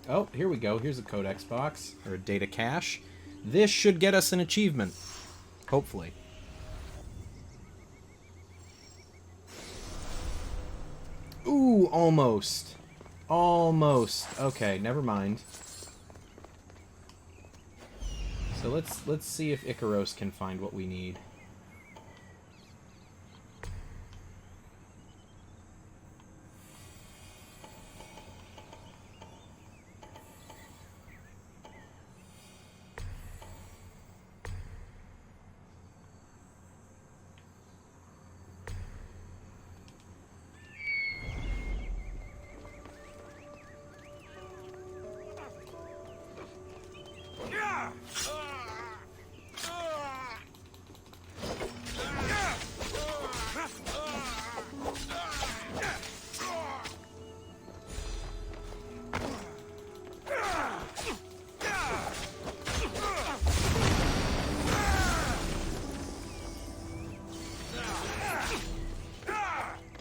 A: Oh, here we go. Here's a codex box, or a data cache. This should get us an achievement. Hopefully. Ooh, almost. Almost. Okay, never mind. So let's see if Icaros can find what we need.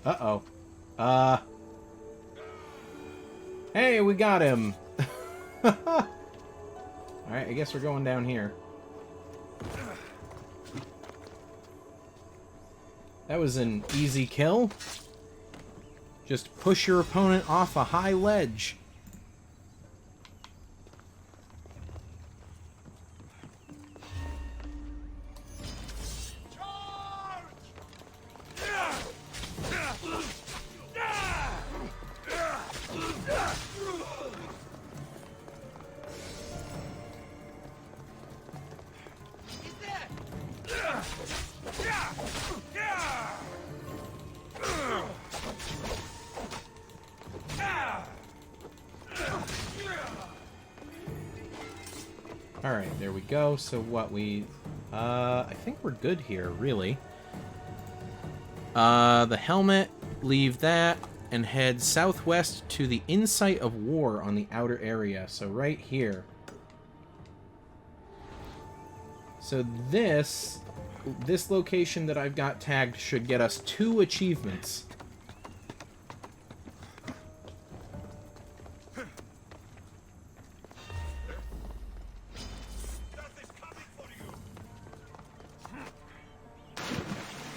A: Uh-oh. Hey, we got him! Alright, I guess we're going down here. That was an easy kill. Just push your opponent off a high ledge. Alright, there we go. So what we... I think we're good here, really. The helmet, leave that, and head southwest to the Insight of War on the outer area. So right here. So this location that I've got tagged should get us 2 achievements.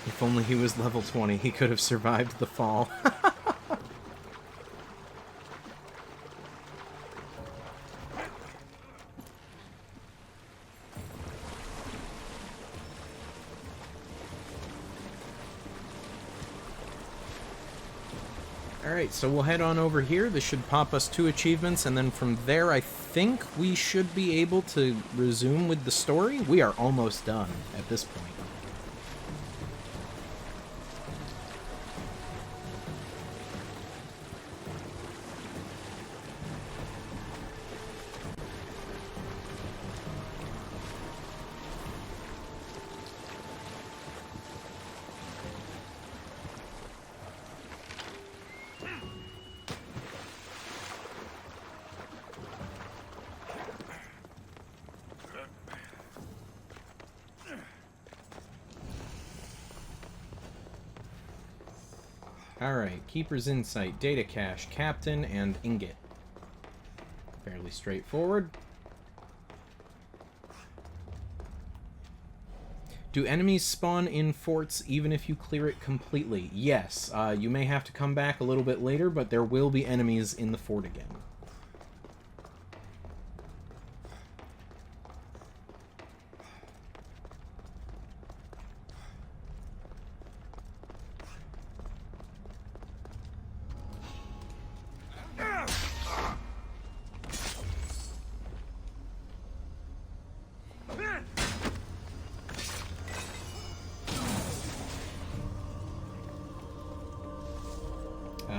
A: If only he was level 20, he could have survived the fall. Alright, so we'll head on over here. This should pop us 2 achievements, and then from there I think we should be able to resume with the story. We are almost done at this point. Alright, Keeper's Insight, Data Cache, Captain, and Ingot. Fairly straightforward. Do enemies spawn in forts even if you clear it completely? Yes. You may have to come back a little bit later, but there will be enemies in the fort again.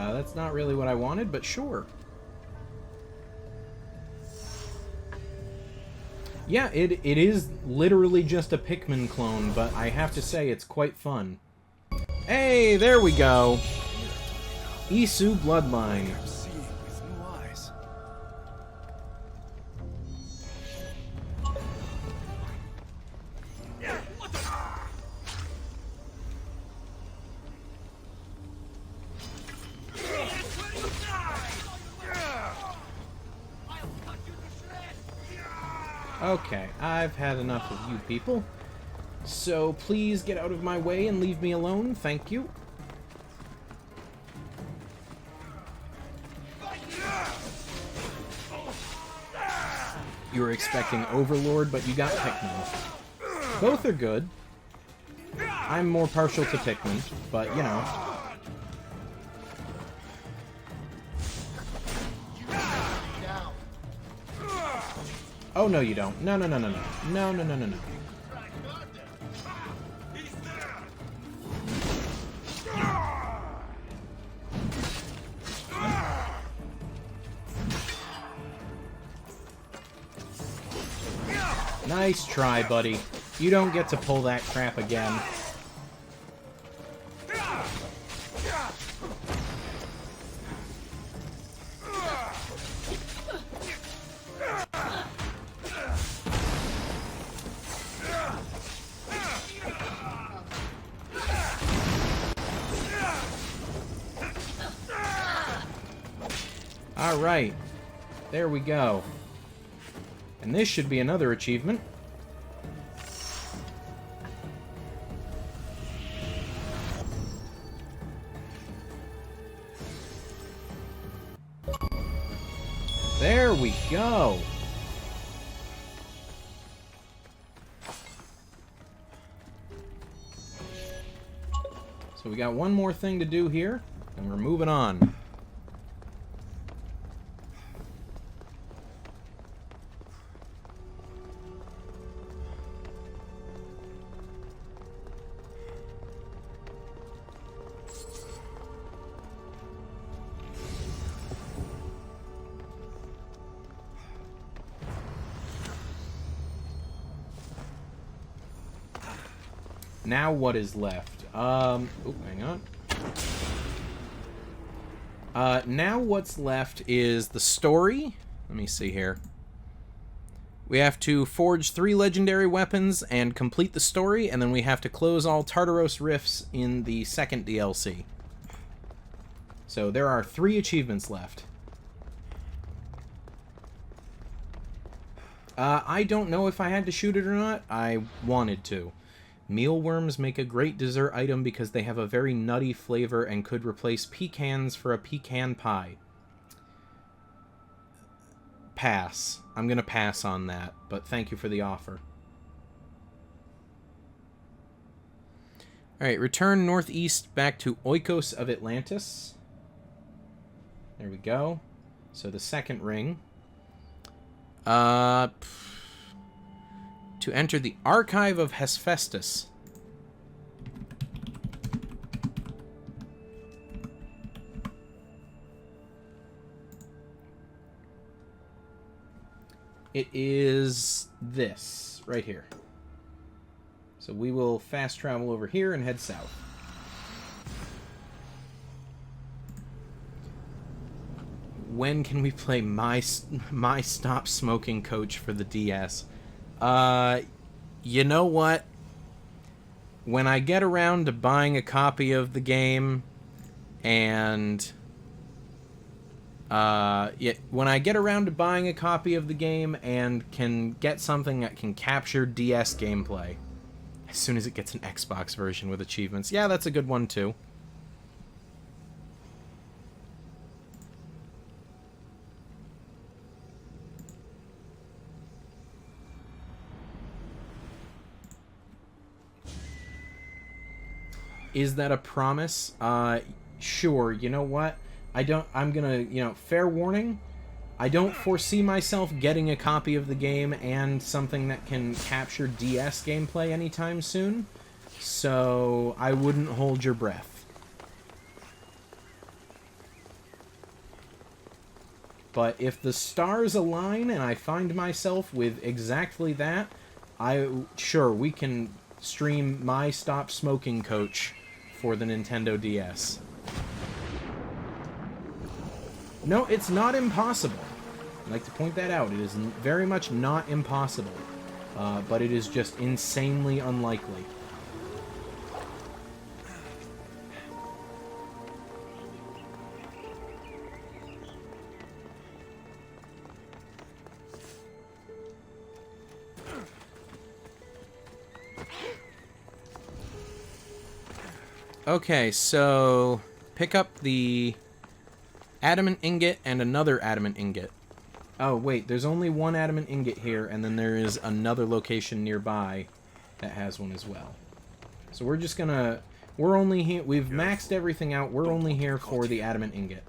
A: That's not really what I wanted, but sure. Yeah, it is literally just a Pikmin clone, but I have to say it's quite fun. Hey, there we go! Isu Bloodline. Okay, I've had enough of you people. So please get out of my way and leave me alone, thank you. You were expecting Overlord, but you got Pikmin. Both are good. I'm more partial to Pikmin, but you know. Oh, no, you don't. No, no, no, no, no. No, no, no, no, no. Nice try, buddy. You don't get to pull that crap again. Alright. There we go. And this should be another achievement. There we go. So we got one more thing to do here, and we're moving on. Now what is left? Hang on. Now what's left is the story. Let me see here. We have to forge 3 legendary weapons and complete the story, and then we have to close all Tartaros rifts in the second DLC. So there are 3 achievements left. I don't know if I had to shoot it or not. I wanted to. Mealworms make a great dessert item because they have a very nutty flavor and could replace pecans for a pecan pie. Pass. I'm gonna pass on that, but thank you for the offer. Alright, return northeast back to Oikos of Atlantis. There we go. So the second ring. To enter the Archive of Hephaestus. It is this, right here. So we will fast travel over here and head south. When can we play my Stop Smoking Coach for the DS? You know what? When I get around to buying a copy of the game, and when I get around to buying a copy of the game and can get something that can capture DS gameplay, as soon as it gets an Xbox version with achievements, yeah, that's a good one too. Is that a promise? Sure. You know what? I'm gonna, fair warning, I don't foresee myself getting a copy of the game and something that can capture DS gameplay anytime soon, so I wouldn't hold your breath. But if the stars align and I find myself with exactly that, sure, we can stream my Stop Smoking Coach for the Nintendo DS. No, it's not impossible. I'd like to point that out. It is very much not impossible. But it is just insanely unlikely. Okay, so pick up the adamant ingot and another adamant ingot. Oh, wait, there's only one adamant ingot here, and then there is another location nearby that has one as well. So we're just gonna... We're only here... We've maxed everything out. We're only here for the adamant ingot.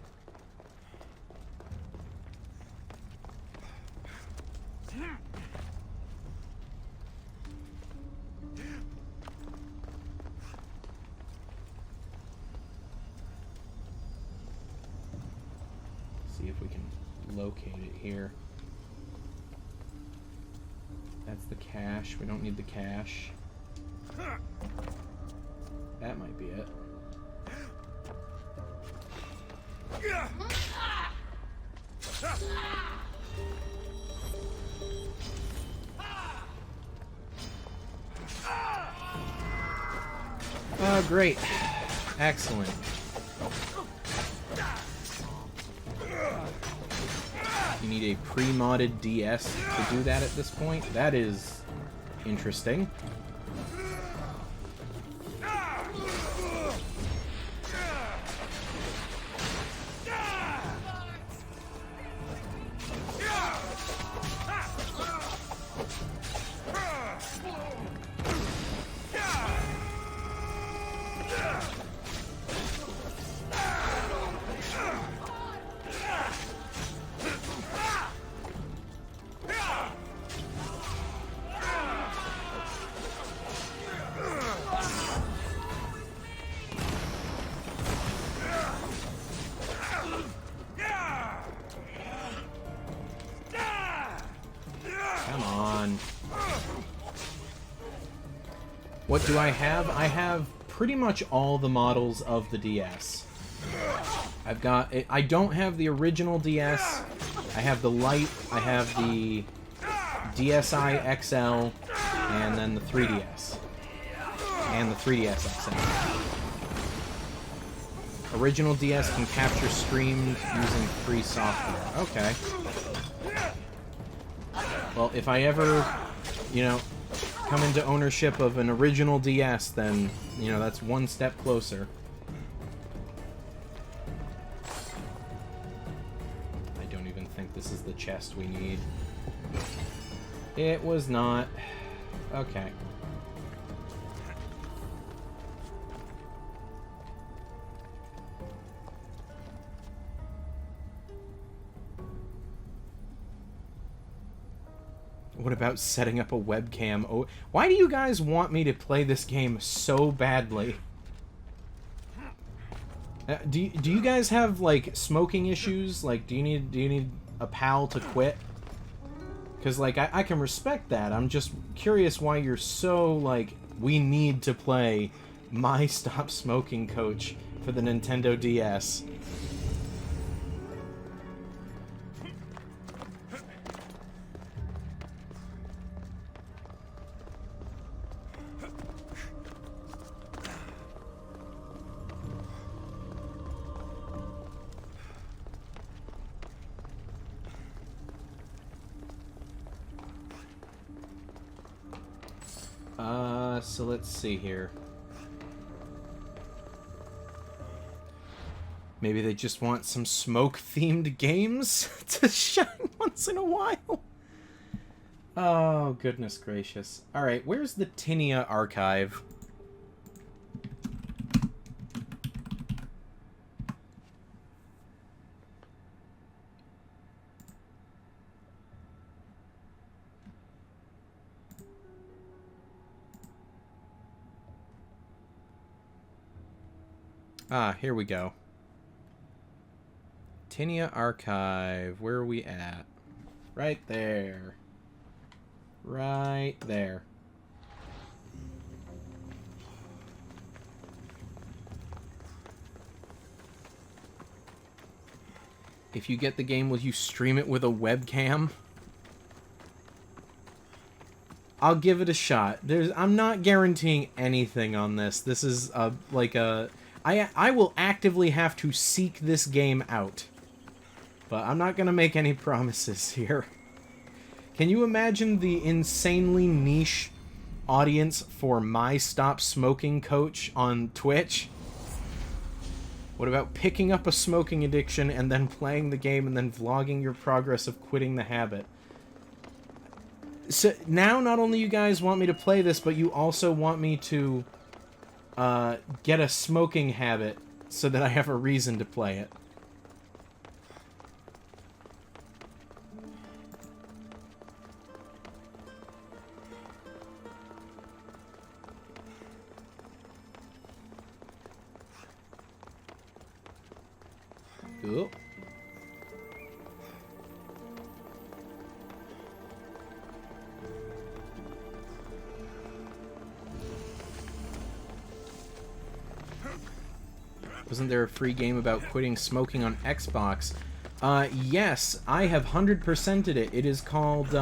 A: See if we can locate it here. That's the cache. We don't need the cache. That might be it. Oh, great. Excellent. You need a pre-modded DS to do that at this point. That is interesting. Come on. What do I have? I have pretty much all the models of the DS. I've got... I don't have the original DS. I have the Lite. I have the DSi XL. And then the 3DS. And the 3DS XL. Original DS can capture streams using free software. Okay. Well, if I ever, you know, come into ownership of an original DS, then, you know, that's one step closer. I don't even think this is the chest we need. It was not. Okay. What about setting up a webcam? Oh, why do you guys want me to play this game so badly? Do you guys have, like, smoking issues? Like, do you need a pal to quit? Because, like, I can respect that. I'm just curious why you're so, like, we need to play My Stop Smoking Coach for the Nintendo DS. So let's see here. Maybe they just want some smoke-themed games to shine once in a while. Oh, goodness gracious. Alright, where's the Tinia archive? Ah, here we go. Tinia Archive. Where are we at? Right there. Right there. If you get the game, will you stream it with a webcam? I'll give it a shot. I'm not guaranteeing anything on this. This is I will actively have to seek this game out. But I'm not going to make any promises here. Can you imagine the insanely niche audience for My Stop Smoking Coach on Twitch? What about picking up a smoking addiction and then playing the game and then vlogging your progress of quitting the habit? So now not only you guys want me to play this, but you also want me to get a smoking habit so that I have a reason to play it. Cool. Wasn't there a free game about quitting smoking on Xbox? Yes, I have 100%ed it. It is called,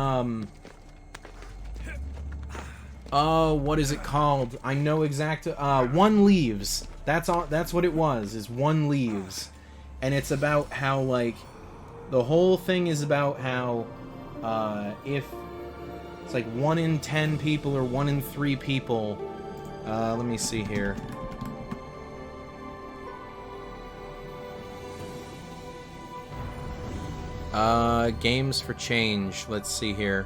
A: oh, what is it called? I know exact, One Leaves. That's all, that's what it was, is One Leaves. And it's about how, like, The whole thing is about how if it's like 1 in 10 people or 1 in 3 people. Let me see here. Games for change. Let's see here.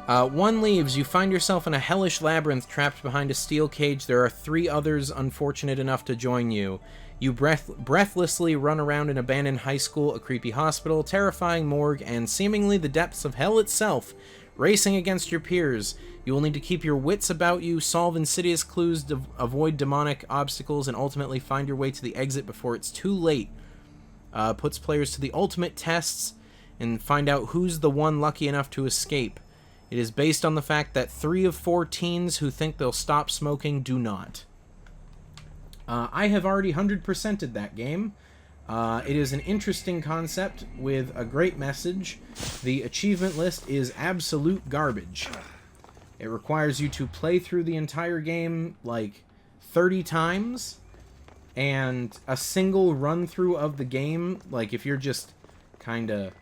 A: 1 leaves. You find yourself in a hellish labyrinth trapped behind a steel cage. There are 3 others unfortunate enough to join you. You breathlessly run around an abandoned high school, a creepy hospital, terrifying morgue, and seemingly the depths of hell itself, racing against your peers. You will need to keep your wits about you, solve insidious clues, avoid demonic obstacles, and ultimately find your way to the exit before it's too late. Puts players to the ultimate tests and find out who's the one lucky enough to escape. It is based on the fact that 3 of 4 teens who think they'll stop smoking do not. I have already 100%ed that game. It is an interesting concept with a great message. The achievement list is absolute garbage. It requires you to play through the entire game like 30 times, and a single run-through of the game, like if you're just kind of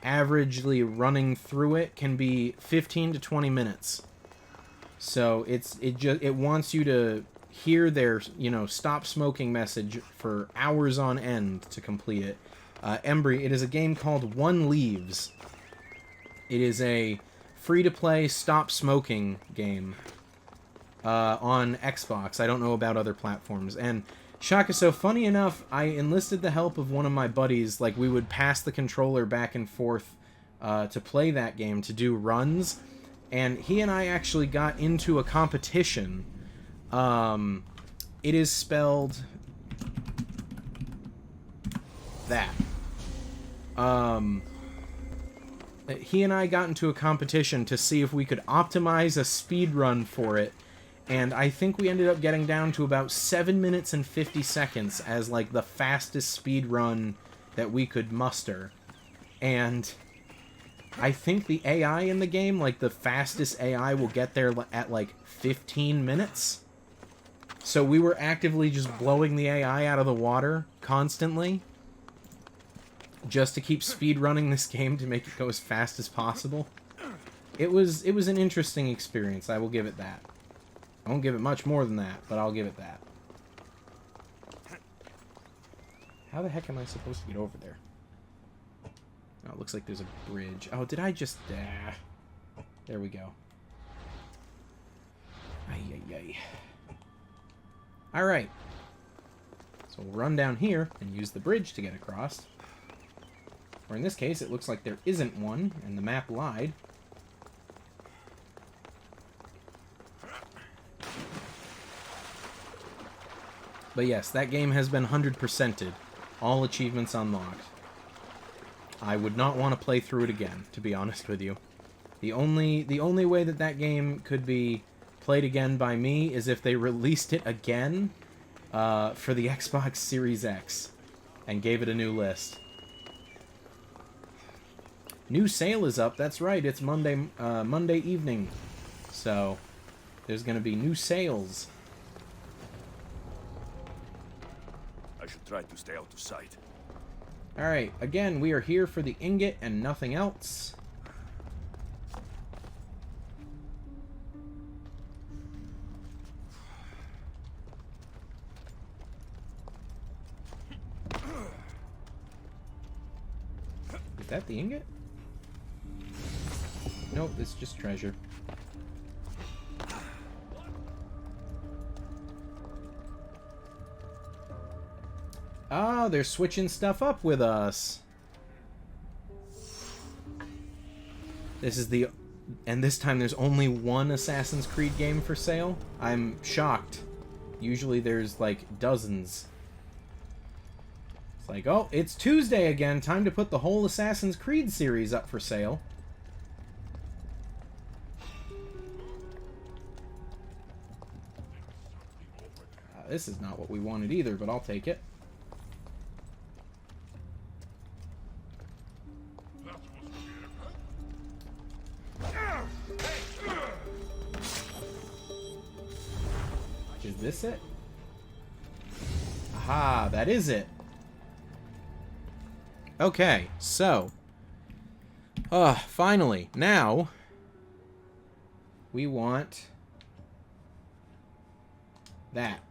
A: averagely running through it, can be 15 to 20 minutes. So it wants you to hear their, stop smoking message for hours on end to complete it. Embry, it is a game called 1 Leaves. It is a free-to-play stop smoking game on Xbox. I don't know about other platforms. And Shaka, so funny enough, I enlisted the help of one of my buddies. Like, we would pass the controller back and forth to play that game, to do runs. And he and I actually got into a competition. It is spelled that. He and I got into a competition to see if we could optimize a speed run for it, and I think we ended up getting down to about 7 minutes and 50 seconds as like the fastest speed run that we could muster. And I think the AI in the game, like the fastest AI, will get there at like 15 minutes. So we were actively just blowing the AI out of the water constantly, just to keep speedrunning this game to make it go as fast as possible. It was an interesting experience, I will give it that. I won't give it much more than that, but I'll give it that. How the heck am I supposed to get over there? Oh, it looks like there's a bridge. Oh, did I just... there we go. Ay, ay, ay. Alright. So we'll run down here and use the bridge to get across. Or in this case, it looks like there isn't one, and the map lied. But yes, that game has been 100%ed. All achievements unlocked. I would not want to play through it again, to be honest with you. The only way that that game could be played again by me is if they released it again for the Xbox Series X and gave it a new list. New sale is up. That's right. It's Monday evening. So there's going to be new sales.
F: I should try to stay out of sight.
A: Alright, again, we are here for the ingot and nothing else. Is that the ingot? Nope, it's just treasure. Oh, they're switching stuff up with us. This is the... And this time there's only one Assassin's Creed game for sale? I'm shocked. Usually there's, like, dozens. It's like, oh, it's Tuesday again. Time to put the whole Assassin's Creed series up for sale. This is not what we wanted either, but I'll take it. Is this it? Aha, that is it. Okay, so Finally. Now, we want that.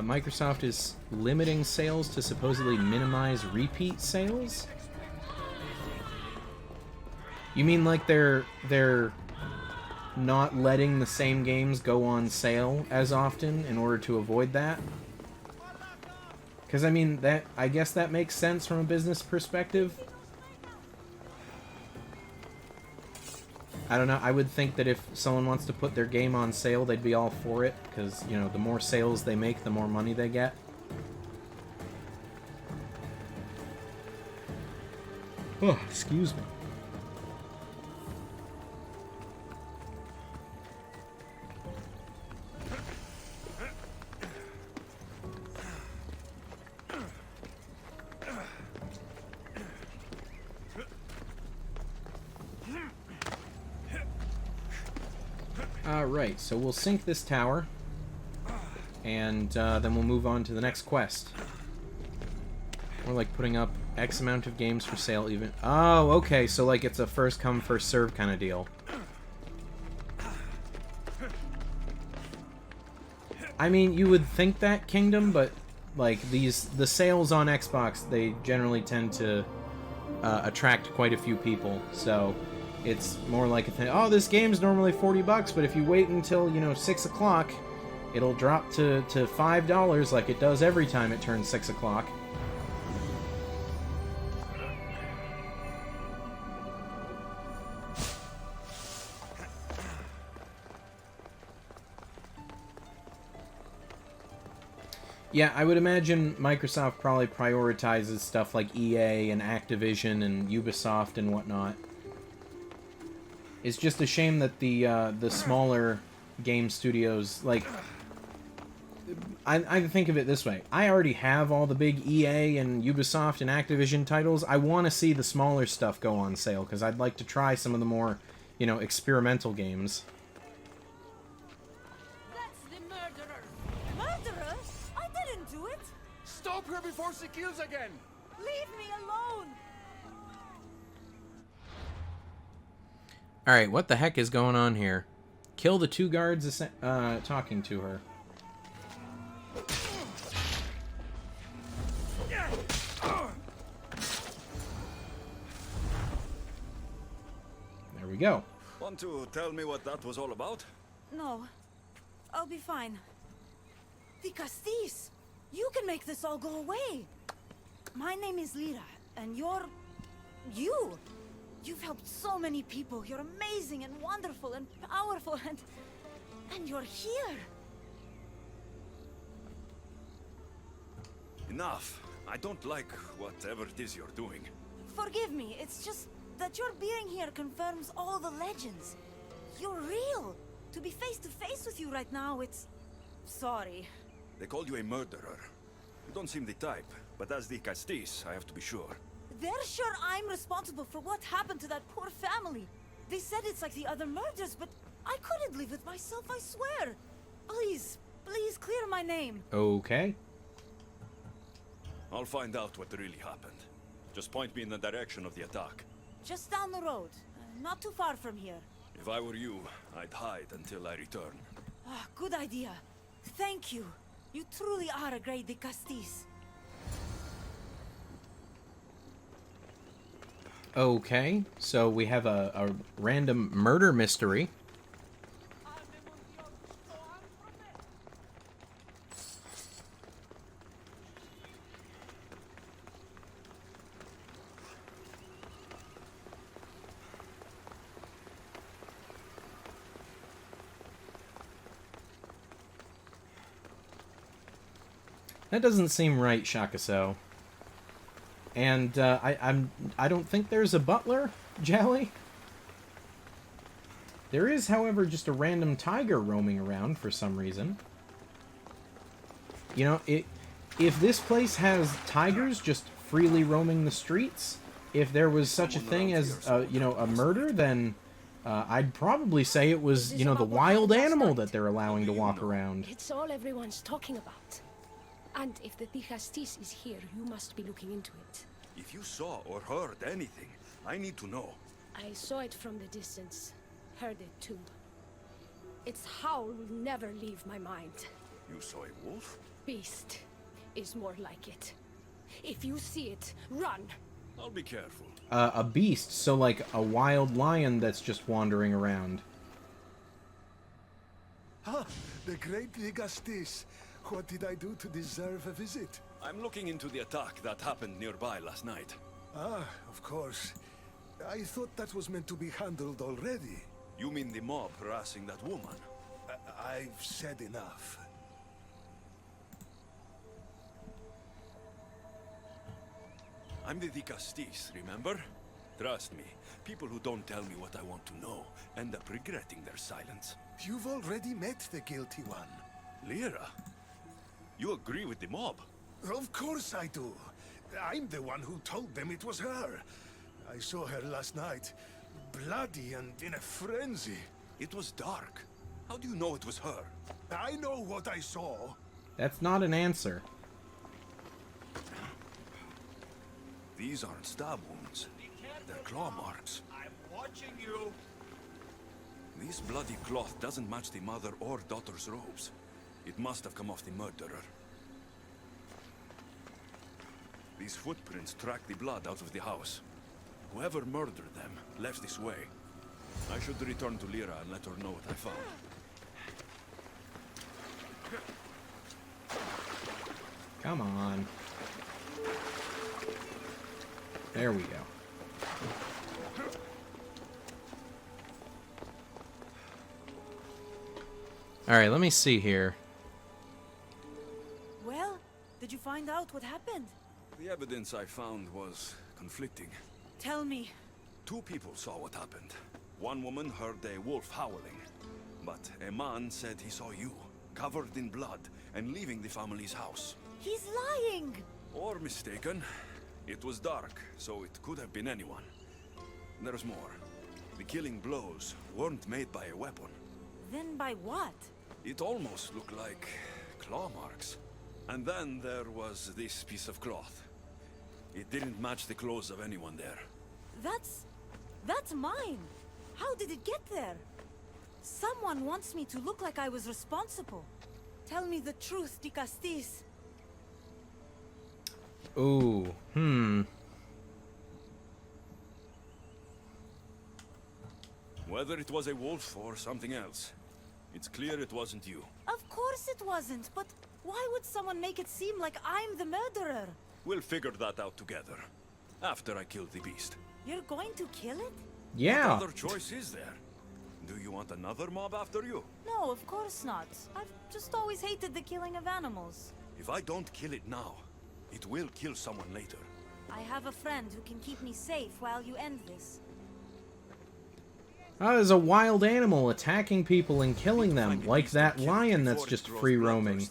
A: Microsoft is limiting sales to supposedly minimize repeat sales? You mean like they're not letting the same games go on sale as often in order to avoid that? Because I mean, I guess that makes sense from a business perspective. I don't know, I would think that if someone wants to put their game on sale, they'd be all for it, because, you know, the more sales they make, the more money they get. Oh, excuse me. Alright, so we'll sink this tower, and then we'll move on to the next quest. We're like putting up X amount of games for sale even... Oh, okay, so like it's a first come, first serve kind of deal. I mean, you would think that, Kingdom, but like the sales on Xbox, they generally tend to attract quite a few people, so... It's more like a thing, oh, this game's normally $40, but if you wait until, you know, 6 o'clock, it'll drop to $5 like it does every time it turns 6 o'clock. Yeah, I would imagine Microsoft probably prioritizes stuff like EA and Activision and Ubisoft and whatnot. It's just a shame that the smaller game studios, like, I think of it this way. I already have all the big EA and Ubisoft and Activision titles. I want to see the smaller stuff go on sale, because I'd like to try some of the more, you know, experimental games.
K: That's the murderer! Murderer? I didn't do it!
J: Stop her before she kills again!
K: Leave me alone!
A: Alright, what the heck is going on here? Kill the two guards talking to her. There we go.
F: Want to tell me what that was all about?
K: No. I'll be fine. The Castis! You can make this all go away! My name is Lyra, and you're... you! You've helped so many people. You're amazing and wonderful and powerful and you're here.
F: Enough. I don't like whatever it is you're doing.
K: Forgive me. It's just that your being here confirms all the legends. You're real. To be face to face with you right now, it's... Sorry.
F: They called you a murderer. You don't seem the type, but as the Castis, I have to be sure.
K: They're sure I'm responsible for what happened to that poor family. They said it's like the other murders, but I couldn't live with myself, I swear. Please, please clear my name.
A: Okay.
F: I'll find out what really happened. Just point me in the direction of the attack.
K: Just down the road. Not too far from here.
F: If I were you, I'd hide until I return.
K: Ah, good idea. Thank you. You truly are a great de Castis.
A: Okay, so we have a random murder mystery. That doesn't seem right, Shakaso. And I don't think there's a butler, Jally. There is, however, just a random tiger roaming around for some reason. You know, if this place has tigers just freely roaming the streets, if there was such a thing as, you know, a murder, then I'd probably say it was, you know, the wild animal that they're allowing to walk around.
L: It's all everyone's talking about. And if the Tigastis is here, you must be looking into it.
F: If you saw or heard anything, I need to know.
L: I saw it from the distance. Heard it too. Its howl will never leave my mind.
F: You saw a wolf?
L: Beast is more like it. If you see it, run!
F: I'll be careful.
A: A beast, so like a wild lion that's just wandering around.
H: Ah, the great Tigastis. What did I do to deserve a visit?
F: I'm looking into the attack that happened nearby last night.
H: Ah, of course. I thought that was meant to be handled already.
F: You mean the mob harassing that woman?
H: I've said enough.
F: I'm the Tigastis, remember? Trust me, people who don't tell me what I want to know end up regretting their silence.
H: You've already met the guilty one.
F: Lyra? You agree with the mob?
H: Of course I do. I'm the one who told them it was her. I saw her last night, bloody and in a frenzy.
F: It was dark. How do you know it was her?
H: I know what I saw.
A: That's not an answer.
F: These aren't stab wounds. They're claw marks.
D: I'm watching you.
F: This bloody cloth doesn't match the mother or daughter's robes. It must have come off the murderer. These footprints track the blood out of the house. Whoever murdered them left this way. I should return to Lyra and let her know what I found.
A: Come on. There we go. Alright, let me see here.
K: Well, did you find out what happened?
F: The evidence I found was conflicting.
K: Tell me.
F: 2 people saw what happened. One woman heard a wolf howling, but a man said he saw you, covered in blood, and leaving the family's house.
K: He's lying!
F: Or mistaken. It was dark, so it could have been anyone. There's more. The killing blows weren't made by a weapon.
K: Then by what?
F: It almost looked like claw marks. And then there was this piece of cloth. It didn't match the clothes of anyone there.
K: That's mine! How did it get there? Someone wants me to look like I was responsible. Tell me the truth, Tigastis.
A: Ooh,
F: Whether it was a wolf or something else, it's clear it wasn't you.
K: Of course it wasn't, but why would someone make it seem like I'm the murderer?
F: We'll figure that out together. After I kill the beast.
K: You're going to kill it?
A: yeah.
F: What other choice is there? Do you want another mob after you?
K: No, of course not. I've just always hated the killing of animals.
F: If I don't kill it now, it will kill someone later.
K: I have a friend who can keep me safe while you end this.
A: There's a wild animal attacking people and killing them, like that lion that's just free roaming.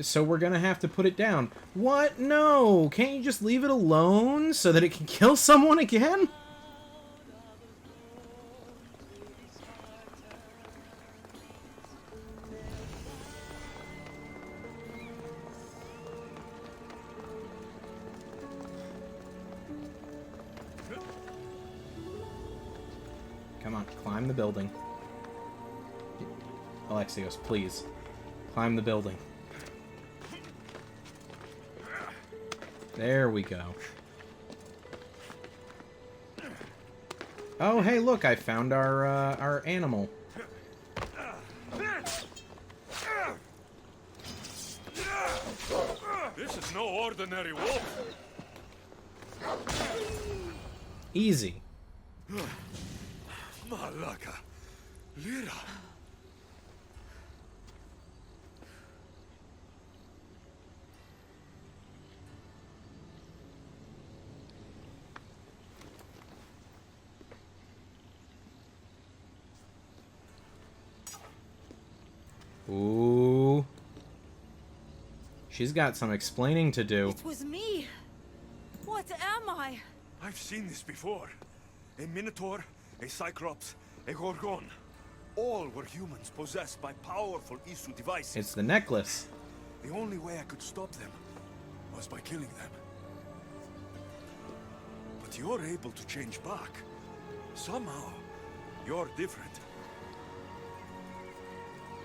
A: So we're gonna have to put it down. What? No! Can't you just leave it alone so that it can kill someone again? Come on, climb the building. Alexios, please. Climb the building. There we go. Oh, hey, look, I found our animal.
F: This is no ordinary wolf.
A: Easy.
F: Malaka. Lyra.
A: Ooh. She's got some explaining to do.
K: It was me. What am I?
F: I've seen this before. A Minotaur, a Cyclops, a Gorgon. All were humans possessed by powerful Isu devices.
A: It's the necklace.
F: The only way I could stop them was by killing them. But you're able to change back. Somehow, you're different.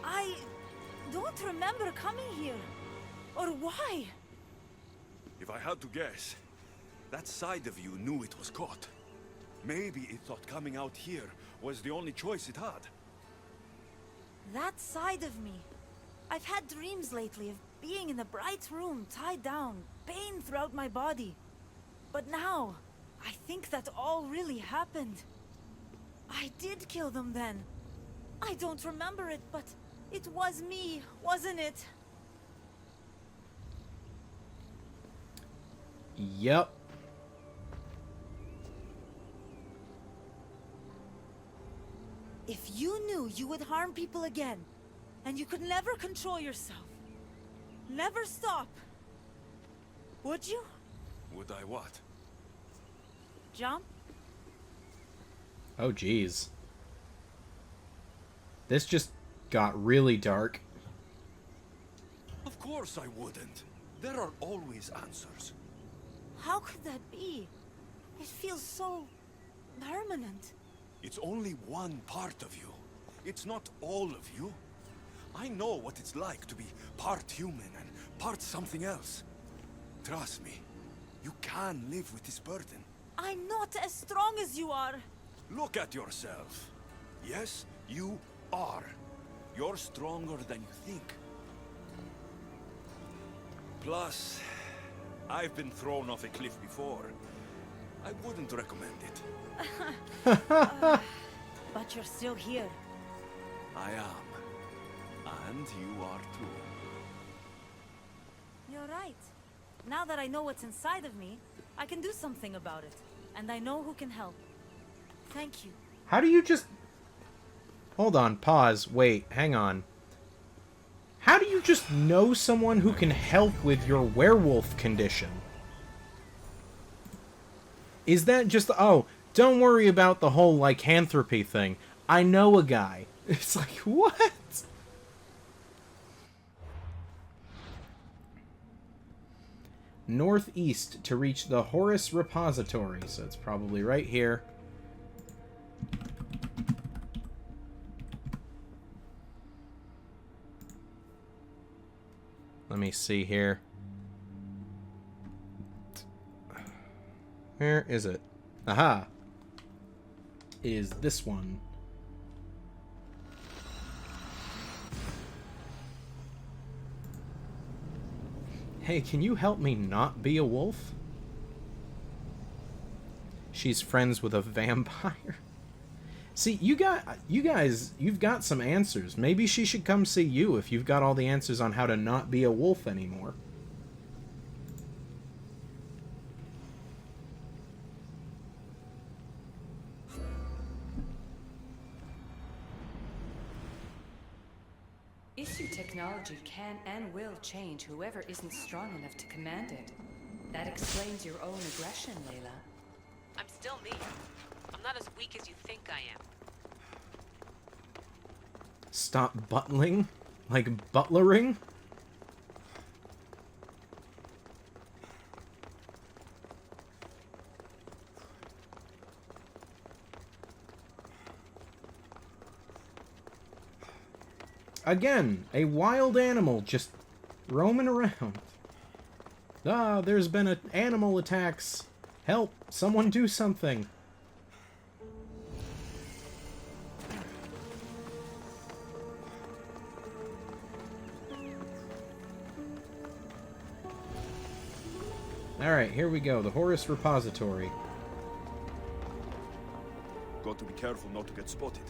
K: I don't remember coming here. Or why?
F: If I had to guess, that side of you knew it was caught. Maybe it thought coming out here was the only choice it had.
K: That side of me. I've had dreams lately of being in a bright room, tied down, pain throughout my body. But now, I think that all really happened. I did kill them then. I don't remember it, but it was me, wasn't it?
A: Yep.
K: If you knew you would harm people again, and you could never control yourself, never stop, would you?
F: Would I what?
K: Jump?
A: Oh, geez. This just got really dark.
F: Of course I wouldn't. There are always answers.
K: How could that be? It feels so permanent.
F: It's only one part of you. It's not all of you. I know what it's like to be part human and part something else. Trust me, you can live with this burden.
K: I'm not as strong as you are.
F: Look at yourself. Yes, you are. You're stronger than you think. Plus, I've been thrown off a cliff before. I wouldn't recommend it.
K: But you're still here.
F: I am. And you are too.
K: You're right. Now that I know what's inside of me, I can do something about it. And I know who can help. Thank you.
A: How do you just... Hold on, pause, wait, hang on. How do you just know someone who can help with your werewolf condition? Is that just, oh, don't worry about the whole lycanthropy thing. I know a guy. It's like, what? Northeast to reach the Horus Repository, so it's probably right here. Let me see here. Where is it? Aha! It is this one. Hey, can you help me not be a wolf? She's friends with a vampire. See, you guys, you've got some answers. Maybe she should come see you if you've got all the answers on how to not be a wolf anymore.
B: Issue technology can and will change whoever isn't strong enough to command it. That explains your own aggression, Layla.
C: I'm still me. I'm not as weak as you think I am.
A: Stop buttling? Like butlering? Again, a wild animal just roaming around. Ah, there's been animal attacks. Help, someone do something. Alright, here we go. The Horus Repository.
F: Got to be careful not to get spotted.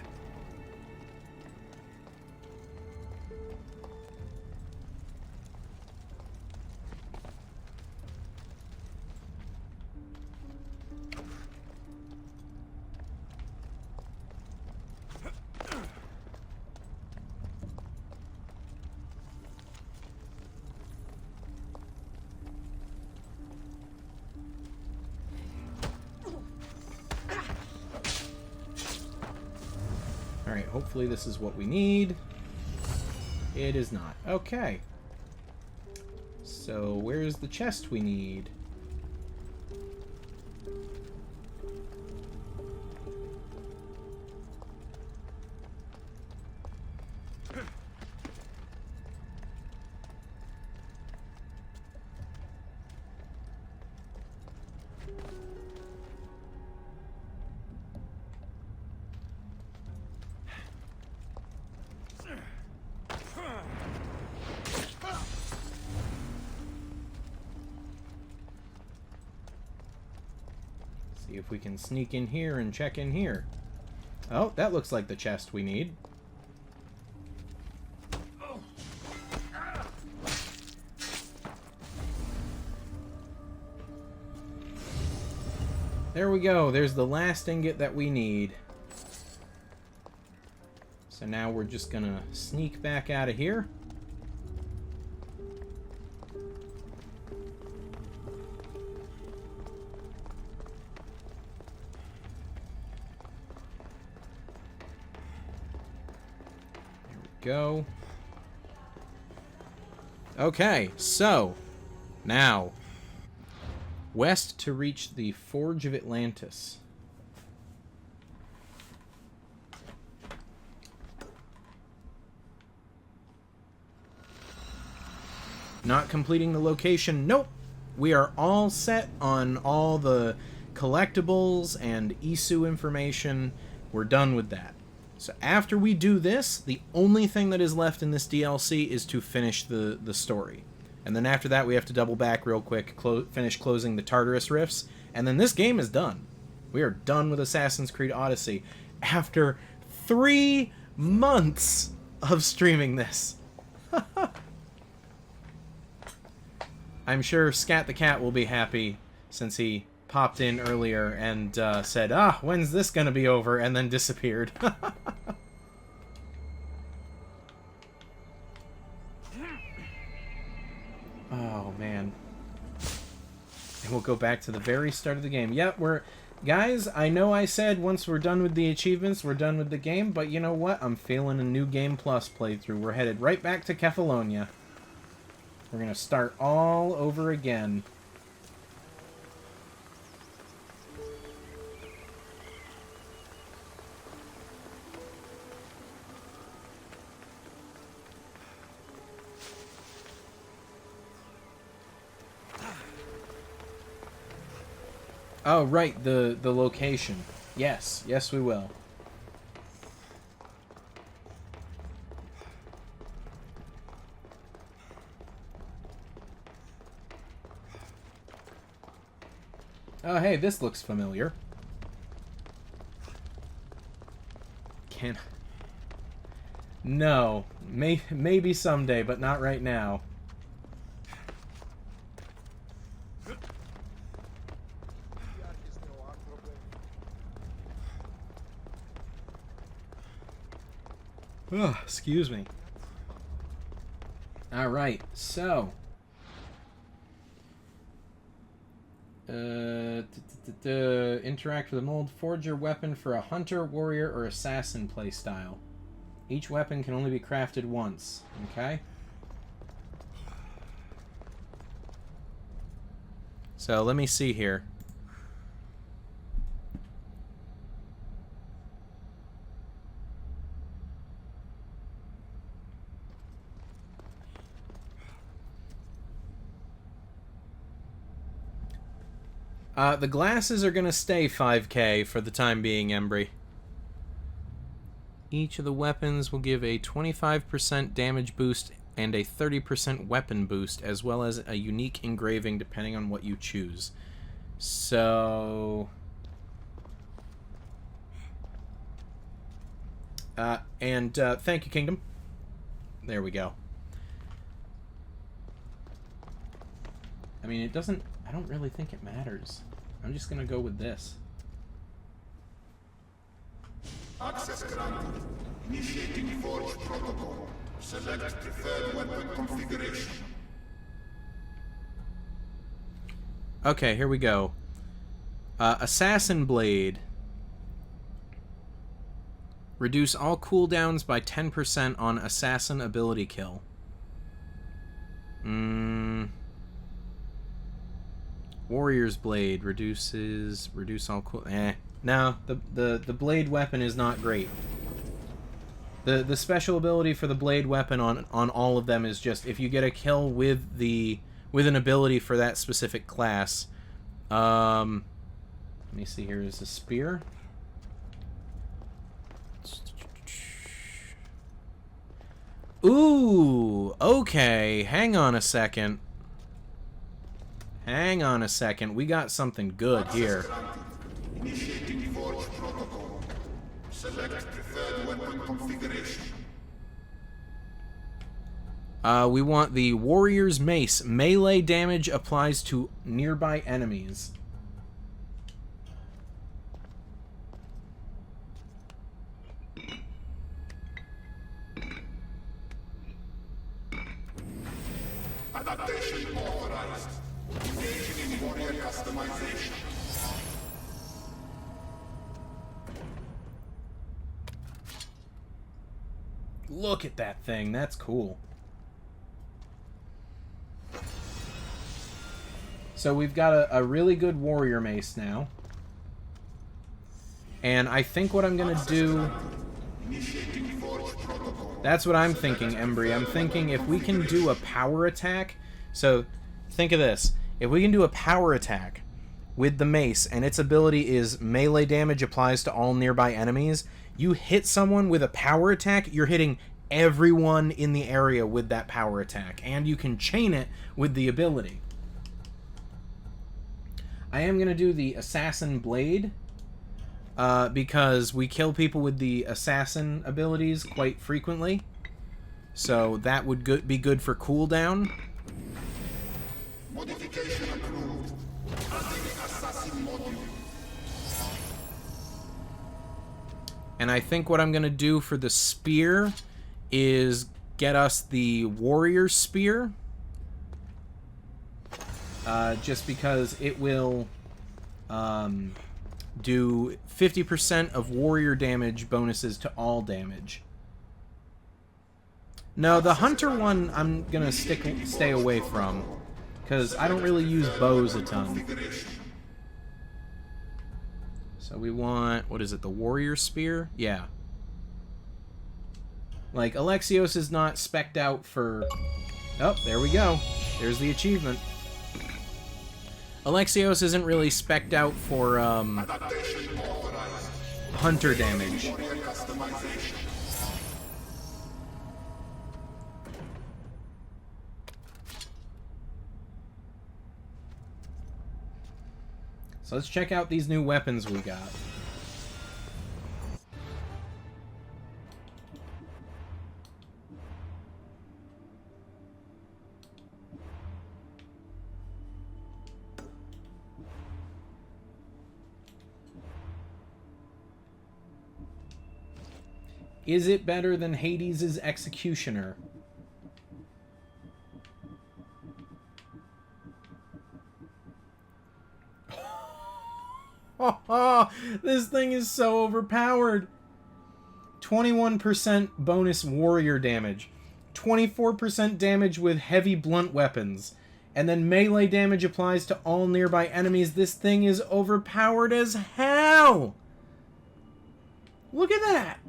A: Alright, hopefully this is what we need. It is not. Okay. So, where's the chest we need? See if we can sneak in here and check in here. Oh, that looks like the chest we need. There we go. There's the last ingot that we need. So now we're just gonna sneak back out of here. Go. Okay, so now west to reach the Forge of Atlantis. Not completing the location. Nope. We are all set on all the collectibles and Isu information. We're done with that. So after we do this, the only thing that is left in this DLC is to finish the story. And then after that, we have to double back real quick, finish closing the Tartarus Rifts, and then this game is done. We are done with Assassin's Creed Odyssey after 3 months of streaming this. I'm sure Scat the Cat will be happy since he popped in earlier and said, when's this gonna be over? And then disappeared. Oh, man. And we'll go back to the very start of the game. Yep, Guys, I know I said once we're done with the achievements, we're done with the game, but you know what? I'm feeling a New Game Plus playthrough. We're headed right back to Kefalonia. We're gonna start all over again. Oh, right, the location. Yes, yes we will. Oh, hey, this looks familiar. No. Maybe someday, but not right now. Oh, excuse me. Alright, so... interact with a mold. Forge your weapon for a hunter, warrior, or assassin playstyle. Each weapon can only be crafted once. Okay? So, let me see here. The glasses are going to stay 5k for the time being, Embry. Each of the weapons will give a 25% damage boost and a 30% weapon boost, as well as a unique engraving depending on what you choose. So... thank you, Kingdom. There we go. I mean, it doesn't... I don't really think it matters. I'm just gonna go with this.
G: Access granted. Initiating Forge protocol. Select preferred weapon configuration.
A: Okay, here we go. Assassin Blade. Reduce all cooldowns by 10% on assassin ability kill. Warrior's Blade reduce all cool. No, the blade weapon is not great. The special ability for the blade weapon on all of them is just if you get a kill with an ability for that specific class. Let me see here. Is a spear. Ooh, okay. Hang on a second. Hang on a second. We got something good here.
G: Initiating Forge Protocol. Select preferred weapon configuration.
A: We want the Warrior's Mace. Melee damage applies to nearby enemies.
G: Adaptation authorized. Engaging in warrior customization.
A: Look at that thing. That's cool. So we've got a really good warrior mace now. And I think what I'm going to do... That's what I'm thinking, Embry. I'm thinking if we can do a power attack... So, think of this. If we can do a power attack with the mace, and its ability is melee damage applies to all nearby enemies, you hit someone with a power attack, you're hitting everyone in the area with that power attack. And you can chain it with the ability. I am going to do the Assassin Blade, because we kill people with the Assassin abilities quite frequently. So that would be good for cooldown.
G: Modification approved. Adding assassin module.
A: And I think what I'm going to do for the spear is get us the Warrior Spear. Just because it will do 50% of warrior damage bonuses to all damage. No, the hunter one I'm gonna stay away from, because I don't really use bows a ton. So we want, what is it, the warrior spear? Yeah. Like, Alexios is not spec'd out for... Oh, there we go. There's the achievement. Alexios isn't really spec'd out for, hunter damage. So let's check out these new weapons we got. Is it better than Hades' Executioner? This thing is so overpowered. 21% bonus warrior damage. 24% damage with heavy blunt weapons. And then melee damage applies to all nearby enemies. This thing is overpowered as hell. Look at that.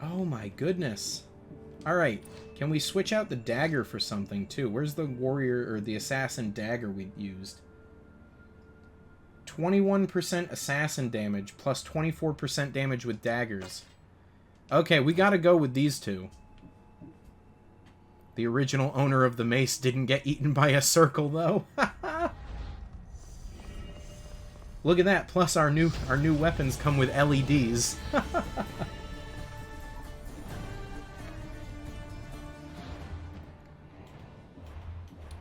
A: Oh my goodness. Alright, can we switch out the dagger for something too? Where's the warrior or the assassin dagger we used? 21% assassin damage plus 24% damage with daggers. Okay, we gotta go with these two. The original owner of the mace didn't get eaten by a circle though. Look at that, plus our new weapons come with LEDs.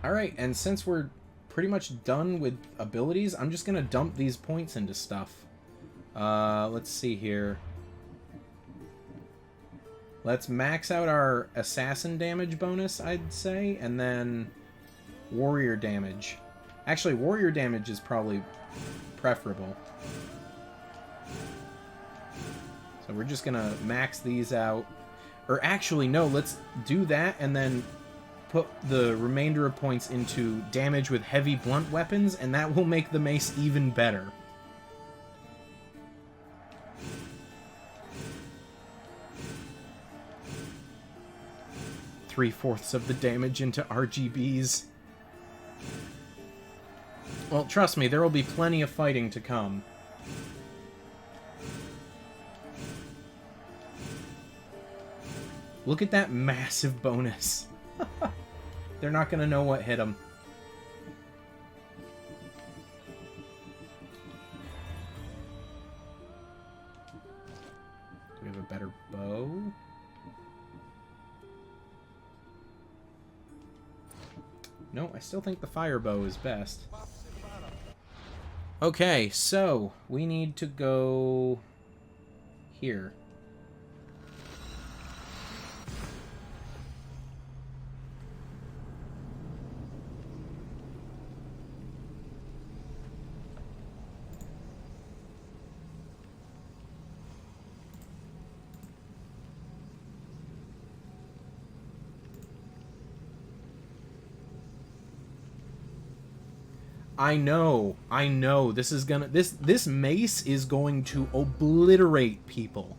A: Alright, and since we're pretty much done with abilities, I'm just going to dump these points into stuff. Let's see here. Let's max out our assassin damage bonus, I'd say, and then warrior damage. Actually, warrior damage is probably preferable. So we're just gonna max these out. Or actually, no, let's do that and then put the remainder of points into damage with heavy blunt weapons, and that will make the mace even better. Three-fourths of the damage into RGBs. Well, trust me, there will be plenty of fighting to come. Look at that massive bonus. They're not gonna know what hit them. Do we have a better bow? No, I still think the fire bow is best. Okay, so we need to go here. I know, this is gonna, this mace is going to obliterate people.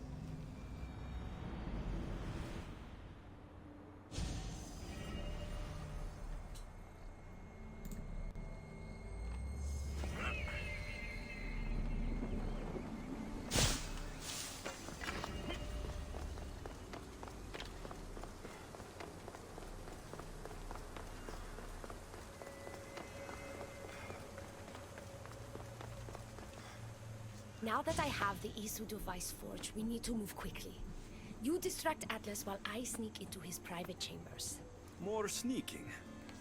L: Now that I have the Isu device forged, we need to move quickly. You distract Atlas while I sneak into his private chambers.
F: More sneaking.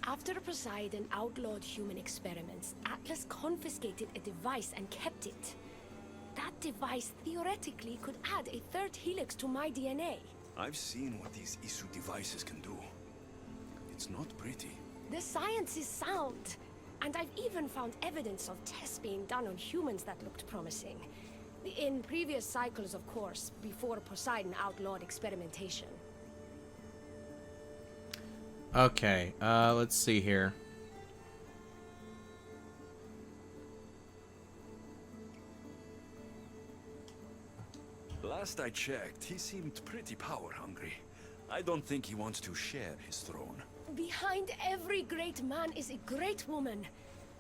L: After Poseidon outlawed human experiments, Atlas confiscated a device and kept it. That device theoretically could add a third helix to my DNA.
F: I've seen what these Isu devices can do. It's not pretty.
L: The science is sound. And I've even found evidence of tests being done on humans that looked promising. In previous cycles, of course, before Poseidon outlawed experimentation.
A: Okay, let's see here.
F: Last I checked, he seemed pretty power-hungry. I don't think he wants to share his throne.
L: Behind every great man is a great woman.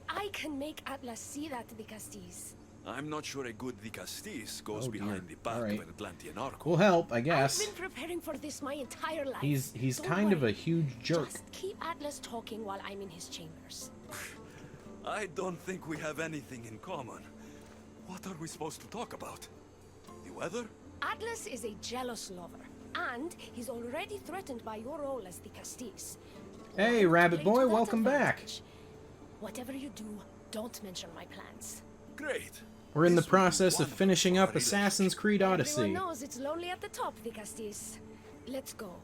L: I can make Atlas see that, Vicastis.
F: I'm not sure a good Vicastis goes behind the back of an Atlantean Arco.
A: Will help, I guess.
L: I've been preparing for this my entire life.
A: He's
L: Don't
A: kind of
L: worry.
A: a huge jerk.
L: Just keep Atlas talking while I'm in his chambers.
F: I don't think we have anything in common. What are we supposed to talk about? The weather?
L: Atlas is a jealous lover, and he's already threatened by your role as the Castis.
A: Hey, Rabbit
L: Play to
A: Boy,
L: that
A: welcome back.
L: advantage. Whatever you do, don't mention my plans.
F: Great.
A: We're in the process of finishing up Assassin's Creed Odyssey.
L: Everyone knows it's lonely at the top, the Castis. Let's go.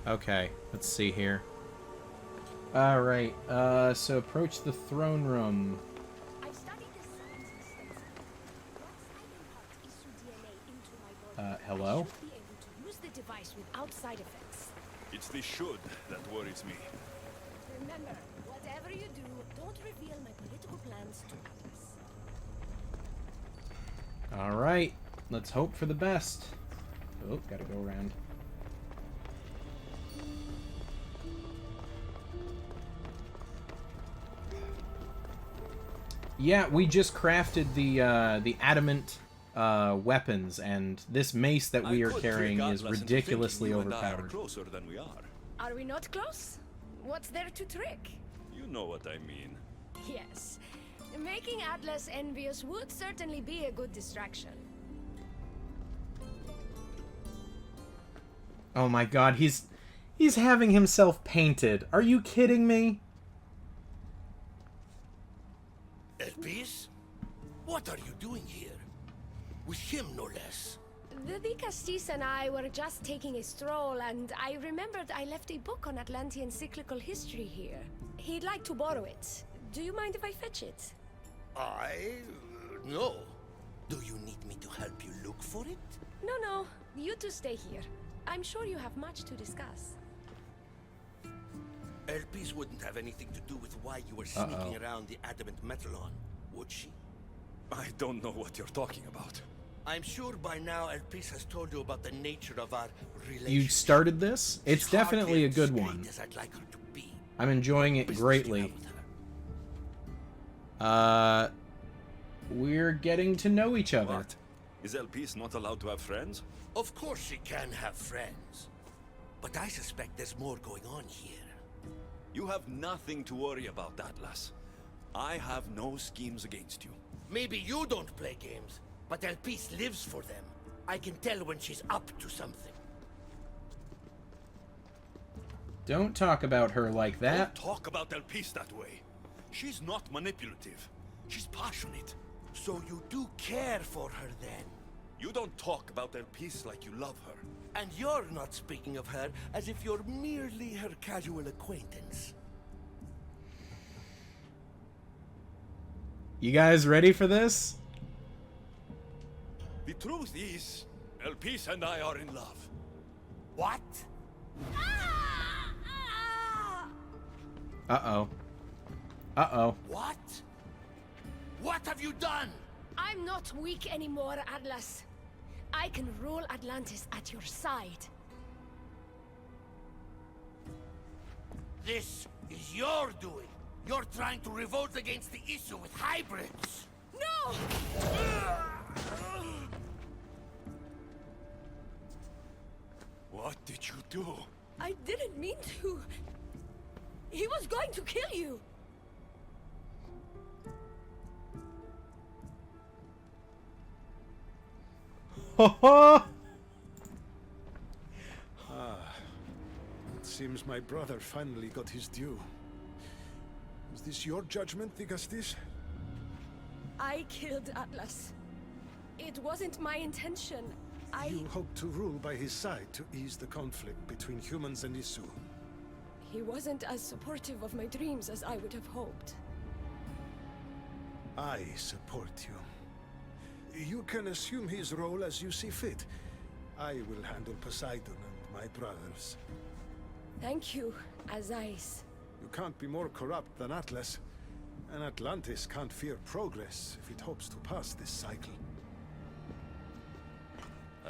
A: Okay, let's see here. Alright, so approach the throne room.
L: I've studied the science extensively. Once I impart Isu DNA into my body,
A: Hello?
L: I should be able to use the device without side effects.
F: It's the should that worries me.
L: Remember, whatever you do, don't reveal my political plans to others.
A: Alright, let's hope for the best. Oh, gotta go around. Yeah, we just crafted the adamant weapons, and this mace that we are carrying is ridiculously overpowered.
F: Closer than we are.
L: Are we not close? What's there to trick?
F: You know what I mean.
L: Yes. Making Atlas envious would certainly be a good distraction.
A: Oh my god, he's having himself painted. Are you kidding me?
E: At peace? What are you doing here? With him, no less.
L: The Vicastis and I were just taking a stroll, and I remembered I left a book on Atlantean cyclical history here. He'd like to borrow it. Do you mind if I fetch it?
E: No. Do you need me to help you look for it?
L: No. You two stay here. I'm sure you have much to discuss.
E: Elpis wouldn't have anything to do with why you were sneaking around the adamant Metalon, would she?
F: I don't know what you're talking about.
E: I'm sure by now Elpis has told you about the nature of our relationship.
A: You started this? It's definitely a good one.
E: As I'd like her to be.
A: I'm enjoying it greatly. We're getting to know each other.
F: What? Is Elpis not allowed to have friends?
E: Of course she can have friends. But I suspect there's more going on here.
F: You have nothing to worry about, Atlas. I have no schemes against you.
E: Maybe you don't play games, but Elpis lives for them. I can tell when she's up to something.
A: Don't talk about her like that.
F: Don't talk about Elpis that way. She's not manipulative. She's passionate.
E: So you do care for her then?
F: You don't talk about Elpis like you love her.
E: And you're not speaking of her as if you're merely her casual acquaintance.
A: You guys ready for this?
F: The truth is, Elpis and I are in love.
E: What?
A: Uh-oh. Uh-oh.
E: What? What have you done?
L: I'm not weak anymore, Atlas. I can rule Atlantis at your side.
E: This is your doing. You're trying to revolt against the issue with hybrids.
L: No!
F: What did you do?
L: I didn't mean to. He was going to kill you.
H: It seems my brother finally got his due. Is this your judgment, Vicastis?
L: I killed Atlas. It wasn't my intention.
H: You hoped to rule by his side to ease the conflict between humans and Isu.
L: He wasn't as supportive of my dreams as I would have hoped.
H: I support you. You can assume his role as you see fit. I will handle Poseidon and my brothers.
L: Thank you, Azais.
H: You can't be more corrupt than Atlas. And Atlantis can't fear progress if it hopes to pass this cycle.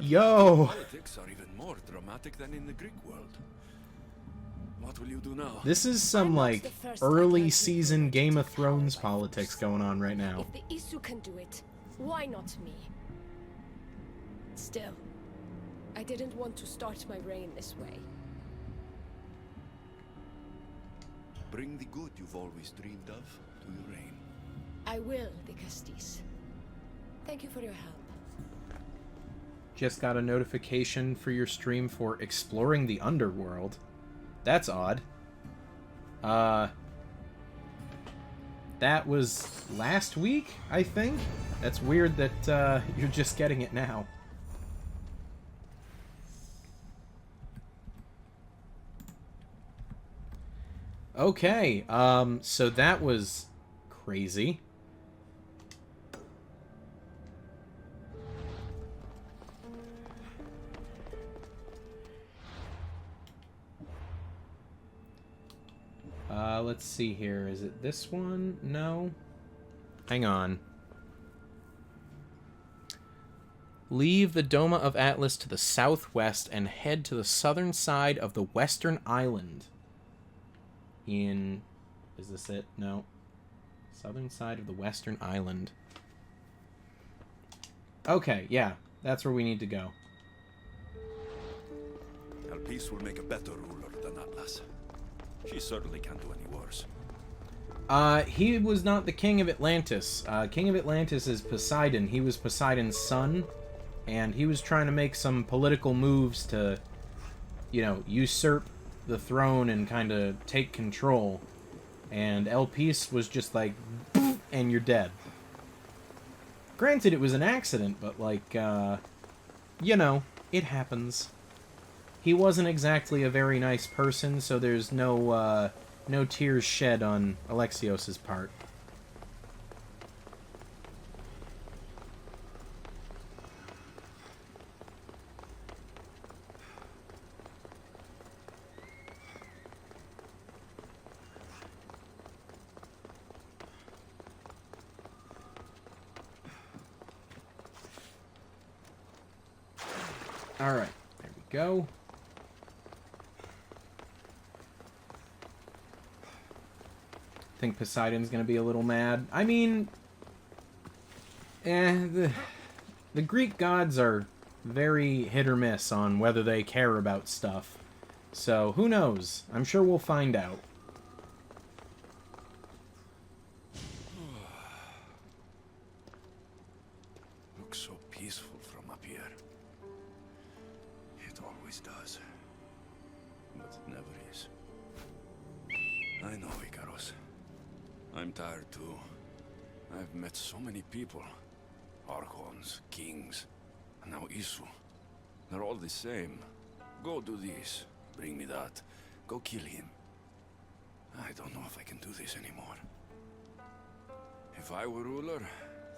A: Yo!
F: Politics are even more dramatic than in the Greek world. What will you do now?
A: This is some, like, early season Game of Thrones politics going on right now.
L: If the Isu can do it, why not me? Still, I didn't want to start my reign this way.
F: Bring the good you've always dreamed of to your reign.
L: I will, Vicastis. Thank you for your help.
A: Just got a notification for your stream for exploring the underworld. That's odd. That was last week, I think? That's weird that, you're just getting it now. Okay, so that was crazy. Let's see here. Is it this one? No. Hang on. Leave the Doma of Atlas to the southwest and head to the southern side of the western island. Is this it? No. Southern side of the western island. Okay, yeah. That's where we need to go.
F: Elpis will make a better ruler than Atlas. She certainly can't do any worse.
A: He was not the king of Atlantis. King of Atlantis is Poseidon. He was Poseidon's son, and he was trying to make some political moves to, you know, usurp the throne and kind of take control. And Elpis was just like, and you're dead. Granted, it was an accident, but, like, you know, it happens. He wasn't exactly a very nice person, so there's no tears shed on Alexios's part. Alright, there we go. I think Poseidon's gonna be a little mad. I mean, the Greek gods are very hit or miss on whether they care about stuff. So, who knows? I'm sure we'll find out.
F: Looks so peaceful from up here. It always does. But it never is. I know, Icaros. I'm tired too. I've met so many people. Archons, kings, and now Isu. They're all the same. Go do this. Bring me that. Go kill him. I don't know if I can do this anymore. If I were ruler,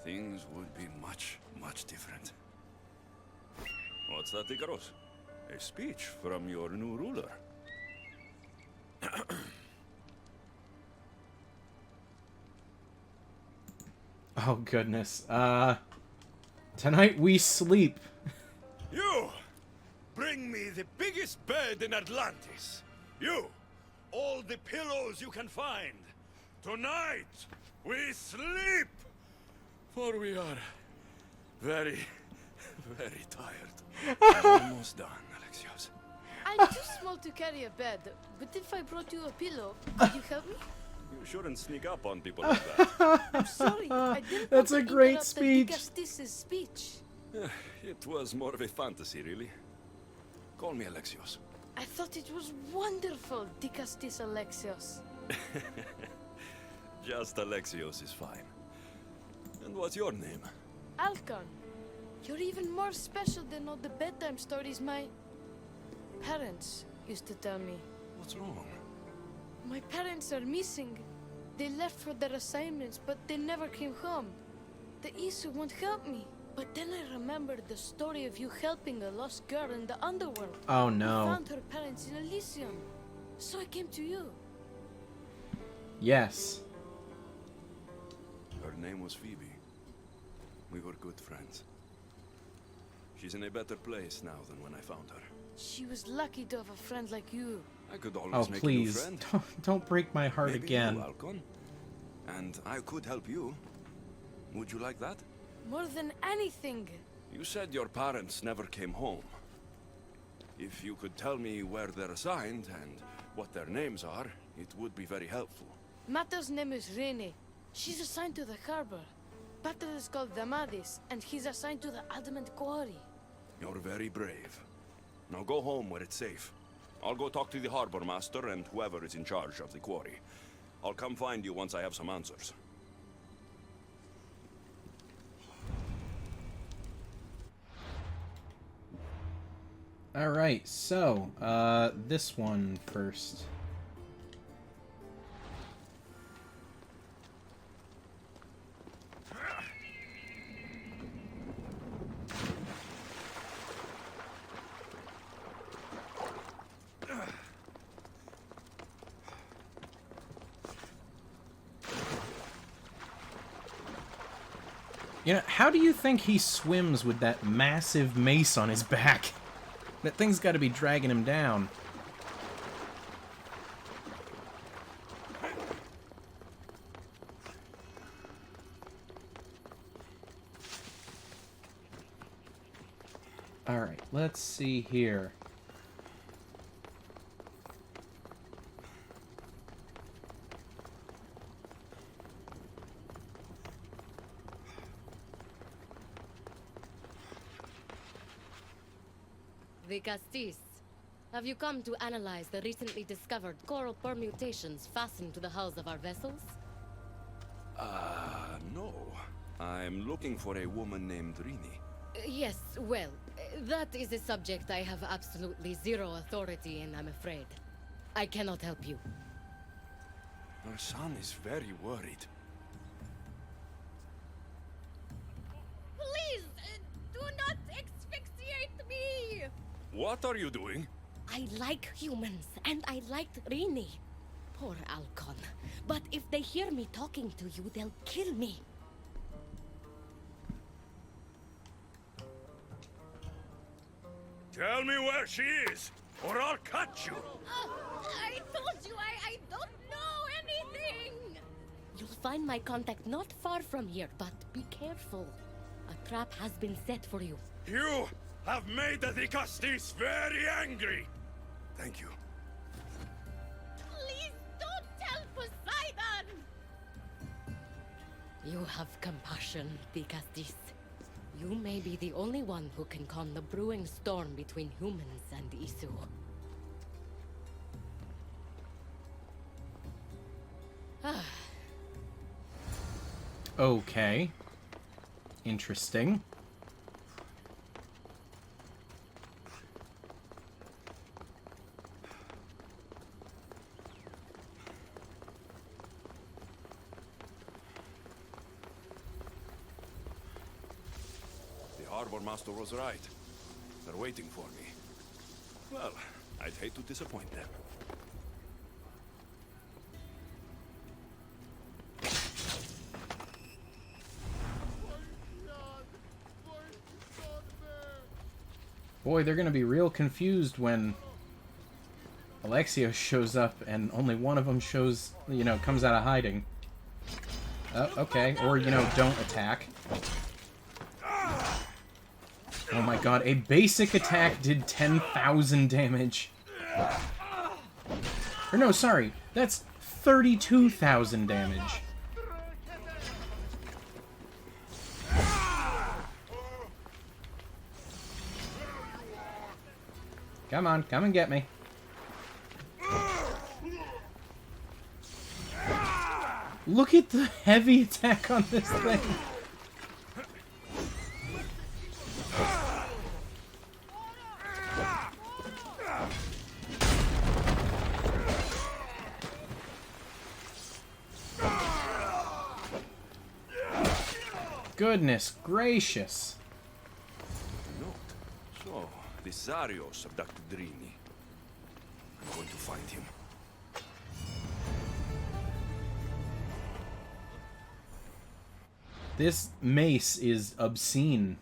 F: things would be much, much different. What's that, Icaros? A speech from your new ruler.
A: Oh, goodness. Tonight we sleep.
F: You! Bring me the biggest bed in Atlantis. You! All the pillows you can find. Tonight, we sleep! For we are very, very tired. Almost done, Alexios.
M: I'm too small to carry a bed, but if I brought you a pillow, would you help me?
F: You shouldn't sneak up on people like that.
M: I'm sorry, I didn't
A: That's
M: want
A: a
M: to
A: great
M: interrupt
A: speech.
M: Dicastis's speech.
F: It was more of a fantasy, really. Call me Alexios.
M: I thought it was wonderful, Dicastis Alexios.
F: Just Alexios is fine. And what's your name?
M: Alcon, you're even more special than all the bedtime stories my parents used to tell me.
F: What's wrong?
M: My parents are missing. They left for their assignments, but they never came home. The Isu won't help me. But then I remembered the story of you helping a lost girl in the underworld.
A: Oh,
M: Who
A: no.
M: found her parents in Elysium. So I came to you.
A: Yes.
F: Her name was Phoebe. We were good friends. She's in a better place now than when I found her.
M: She was lucky to have a friend like you.
F: I could always
A: Oh,
F: make
A: please.
F: a new friend.
A: Don't break my heart
F: Maybe
A: again.
F: you, Alcon. And I could help you. Would you like that?
M: More than anything.
F: You said your parents never came home. If you could tell me where they're assigned and what their names are, it would be very helpful.
M: Mata's name is Rene. She's assigned to the harbor. Pater is called Damadis, and he's assigned to the Adamant Quarry.
F: You're very brave. Now go home where it's safe. I'll go talk to the harbor master and whoever is in charge of the quarry. I'll come find you once I have some answers.
A: Alright, so, this one first. You know, how do you think he swims with that massive mace on his back? That thing's got to be dragging him down. Alright, let's see here.
N: Dicastis, have you come to analyze the recently discovered coral permutations fastened to the hulls of our vessels?
F: No. I'm looking for a woman named Rini.
N: Yes, well, that is a subject I have absolutely zero authority in, I'm afraid. I cannot help you.
F: Our son is very worried.
N: Please, do not asphyxiate me!
F: What are you doing?
N: I like humans, and I liked Rini. Poor Alcon. But if they hear me talking to you, they'll kill me.
F: Tell me where she is, or I'll cut you!
N: I told you I don't know anything! You'll find my contact not far from here, but be careful. A trap has been set for you.
F: You have made the Dicastis very angry! Thank you.
N: Please don't tell Poseidon! You have compassion, Dicastis. You may be the only one who can calm the brewing storm between humans and Isu.
A: Okay. Interesting.
F: The harbor master was right. They're waiting for me. Well, I'd hate to disappoint them.
A: Boy, they're gonna be real confused when Alexios shows up and only one of them shows, you know, comes out of hiding. Oh, okay. Or, you know, don't attack. Oh my god, a basic attack did 10,000 damage. Or no, sorry. That's 32,000 damage. Come on, come and get me. Look at the heavy attack on this thing. Goodness gracious.
F: Note. So, the Zarios abducted Drini. I'm going to find him.
A: This mace is obscene.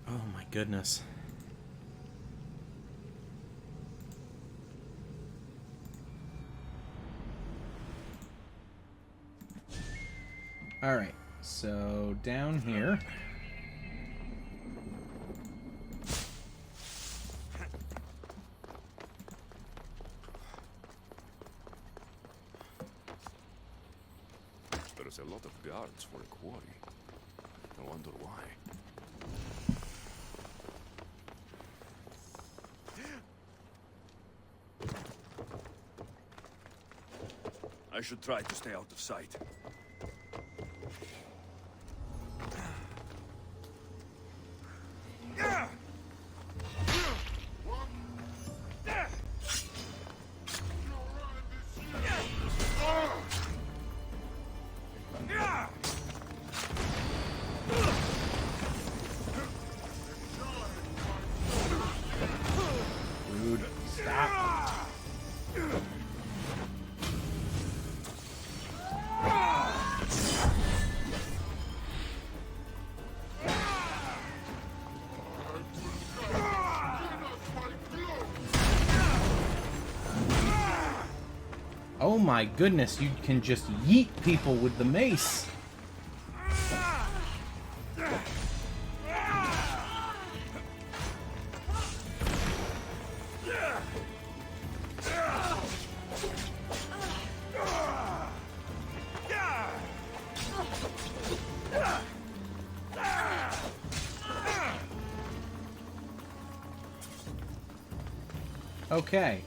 A: Oh my goodness. Alright, so down here.
F: There's a lot of guards for a quarry. I wonder why. I should try to stay out of sight.
A: Rude. Stop. Oh my goodness, you can just yeet people with the mace. Okay.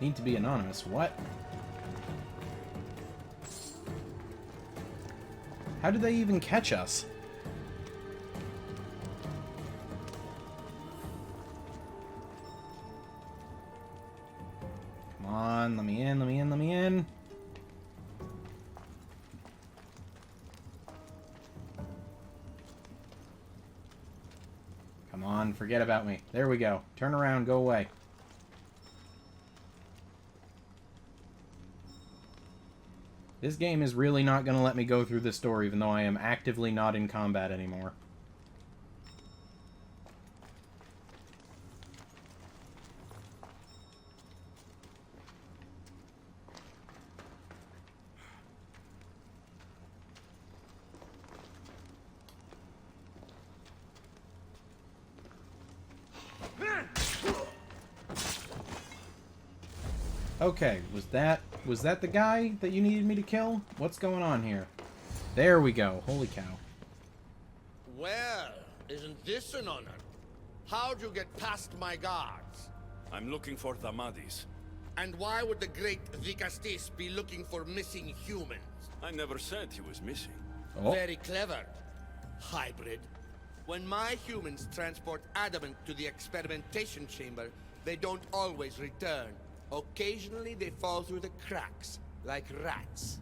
A: Need to be anonymous. What? How did they even catch us? Come on, let me in, let me in, let me in. Come on, forget about me. There we go. Turn around, go away. This game is really not going to let me go through this door, even though I am actively not in combat anymore. Okay, was that the guy that you needed me to kill? What's going on here? There we go. Holy cow.
E: Well, isn't this an honor? How'd you get past my guards?
F: I'm looking for Damadis.
E: And why would the great Vicastis be looking for missing humans?
F: I never said he was missing.
A: Oh.
E: Very clever. Hybrid. When my humans transport adamant to the experimentation chamber, they don't always return. Occasionally they fall through the cracks, like rats.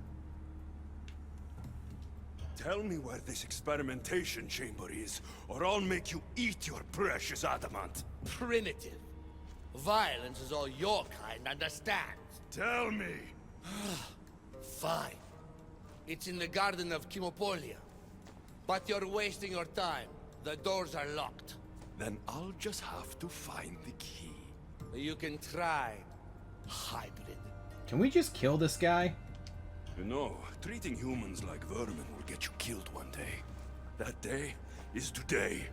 F: Tell me where this experimentation chamber is, or I'll make you eat your precious adamant.
E: Primitive. Violence is all your kind understands.
F: Tell me!
E: Fine. It's in the garden of Kimopolia. But you're wasting your time. The doors are locked.
F: Then I'll just have to find the key.
E: You can try, hybrid.
A: Can we just kill this guy?
F: You know, treating humans like vermin will get you killed one day. That day is today.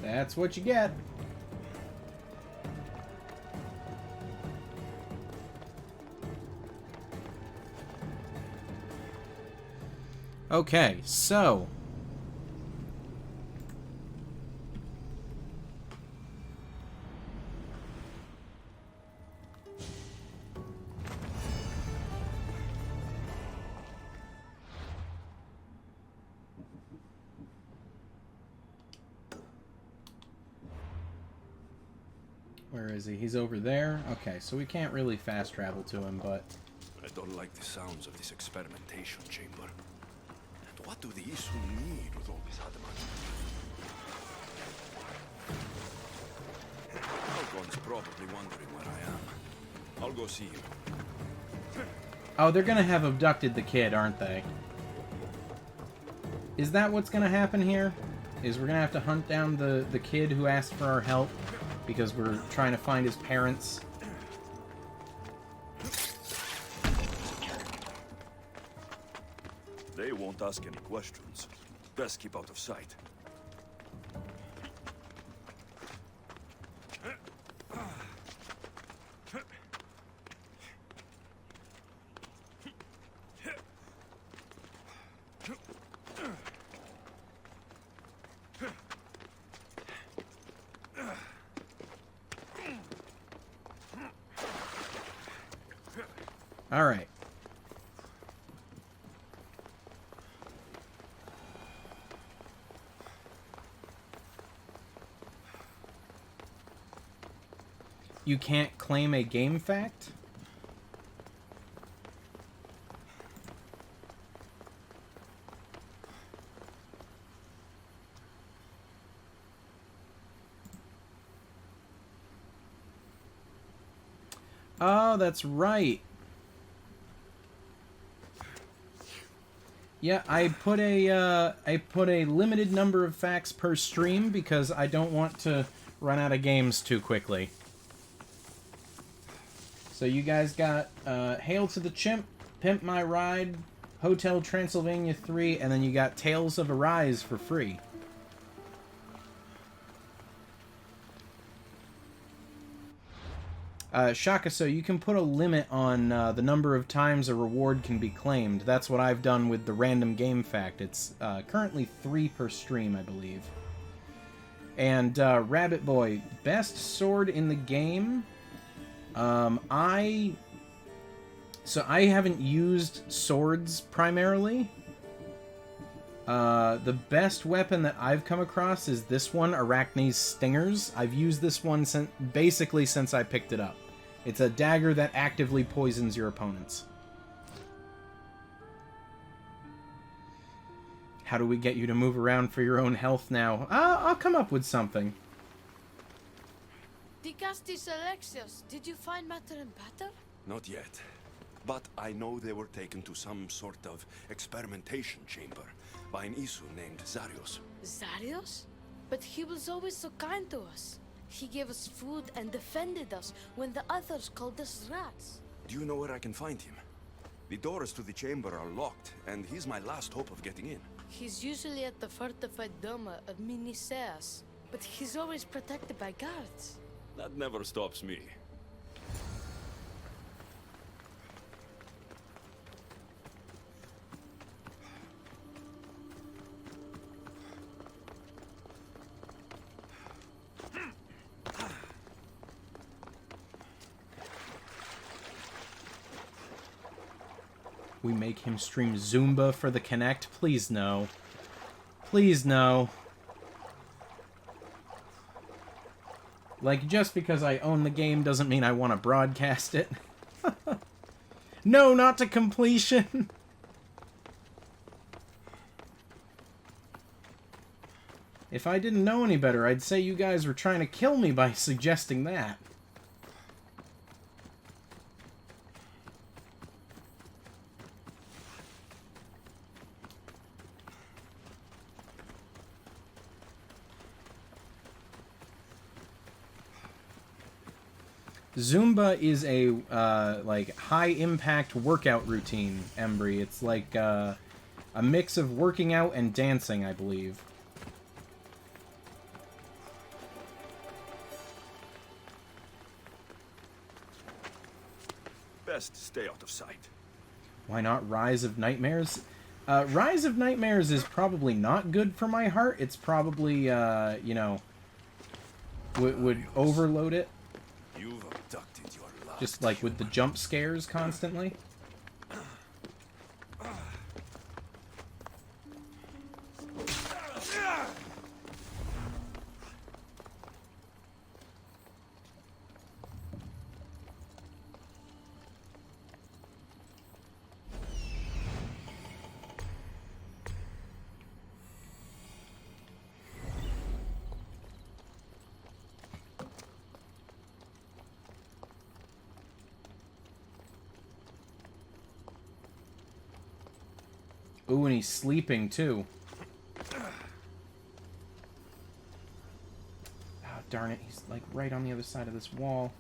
A: That's what you get. Okay, so where is he? He's over there. Okay, so we can't really fast travel to him, but
F: I don't like the sounds of this experimentation chamber. And what do the Isu need with all this adamant? Algon's probably wondering where I am. I'll go see him.
A: oh, they're gonna have abducted the kid, aren't they? Is that what's gonna happen here? Is we're gonna have to hunt down the kid who asked for our help because we're trying to find his parents?
F: They won't ask any questions. Best keep out of sight.
A: All right. You can't claim a game fact? Oh, that's right. Yeah, I put a limited number of facts per stream because I don't want to run out of games too quickly. So you guys got Hail to the Chimp, Pimp My Ride, Hotel Transylvania 3, and then you got Tales of Arise for free. Shaka, so you can put a limit on the number of times a reward can be claimed. That's what I've done with the random game fact. It's currently 3 per stream, I believe. And Rabbit Boy, best sword in the game. I haven't used swords primarily. The best weapon that I've come across is this one, Arachne's Stingers. I've used this one basically since I picked it up. It's a dagger that actively poisons your opponents. How do we get you to move around for your own health now? I'll come up with something.
M: Dicastis Alexios, did you find matter and patter?
F: Not yet. But I know they were taken to some sort of experimentation chamber by an Isu named Zarios.
M: Zarios? But he was always so kind to us. He gave us food and defended us when the others called us rats.
F: Do you know where I can find him? The doors to the chamber are locked, and he's my last hope of getting in.
M: He's usually at the fortified Doma of Miniseas, but he's always protected by guards.
F: That never stops me.
A: We make him stream Zumba for the Kinect? Please no. Please no. Like, just because I own the game doesn't mean I want to broadcast it. No, not to completion! If I didn't know any better, I'd say you guys were trying to kill me by suggesting that. Zumba is a like high impact workout routine, Embry. It's like a mix of working out and dancing, I believe.
F: Best stay out of sight.
A: Why not Rise of Nightmares? Rise of Nightmares is probably not good for my heart. It's probably, you know, would overload it.
F: You've abducted your last
A: Just like with the jump scares constantly. Ooh, and he's sleeping, too. Oh, darn it. He's, like, right on the other side of this wall.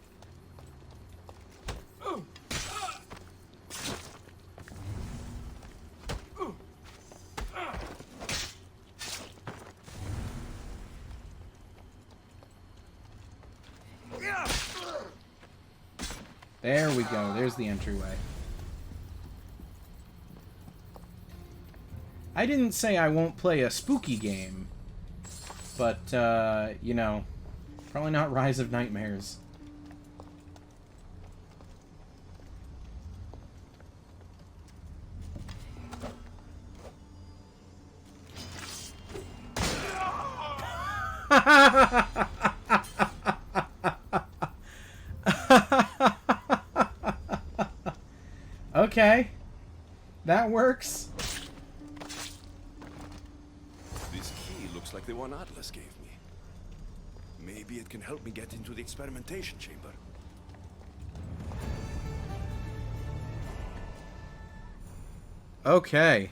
A: There we go. There's the entryway. I didn't say I won't play a spooky game, but, you know, probably not Rise of Nightmares. Okay, that works.
F: Like the one Atlas gave me. Maybe it can help me get into the experimentation chamber.
A: Okay.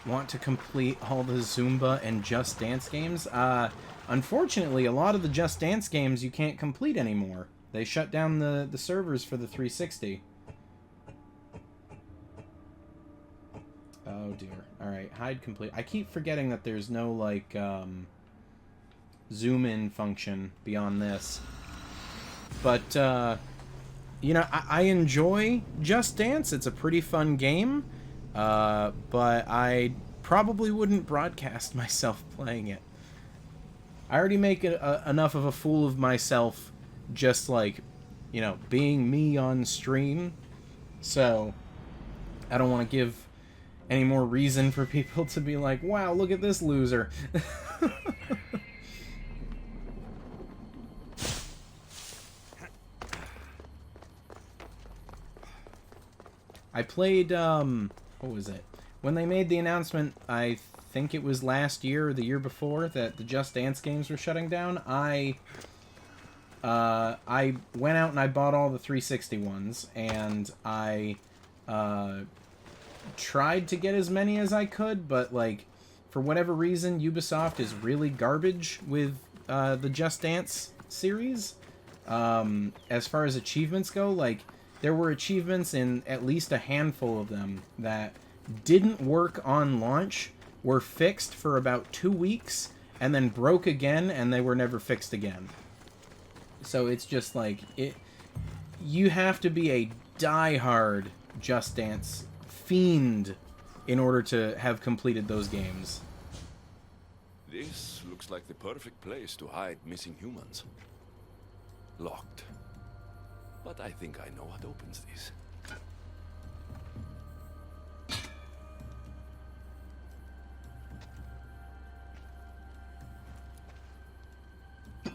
A: Want to complete all the Zumba and Just Dance games? Unfortunately, a lot of the Just Dance games you can't complete anymore. They shut down the servers for the 360. Oh dear. Alright, hide complete. I keep forgetting that there's no, like, zoom in function beyond this. But, you know, I enjoy Just Dance. It's a pretty fun game. But I probably wouldn't broadcast myself playing it. I already make enough of a fool of myself just, like, you know, being me on stream. So, I don't want to give any more reason for people to be like, wow, look at this loser. I played, what was it? When they made the announcement, I think it was last year or the year before, that the Just Dance games were shutting down, I went out and I bought all the 360 ones, and I tried to get as many as I could, but, like, for whatever reason, Ubisoft is really garbage with the Just Dance series. As far as achievements go, like, there were achievements in at least a handful of them that didn't work on launch, were fixed for about 2 weeks, and then broke again, and they were never fixed again. So it's just like, you have to be a die-hard Just Dance fiend in order to have completed those games.
F: This looks like the perfect place to hide missing humans. Locked. But I think I know what opens this. The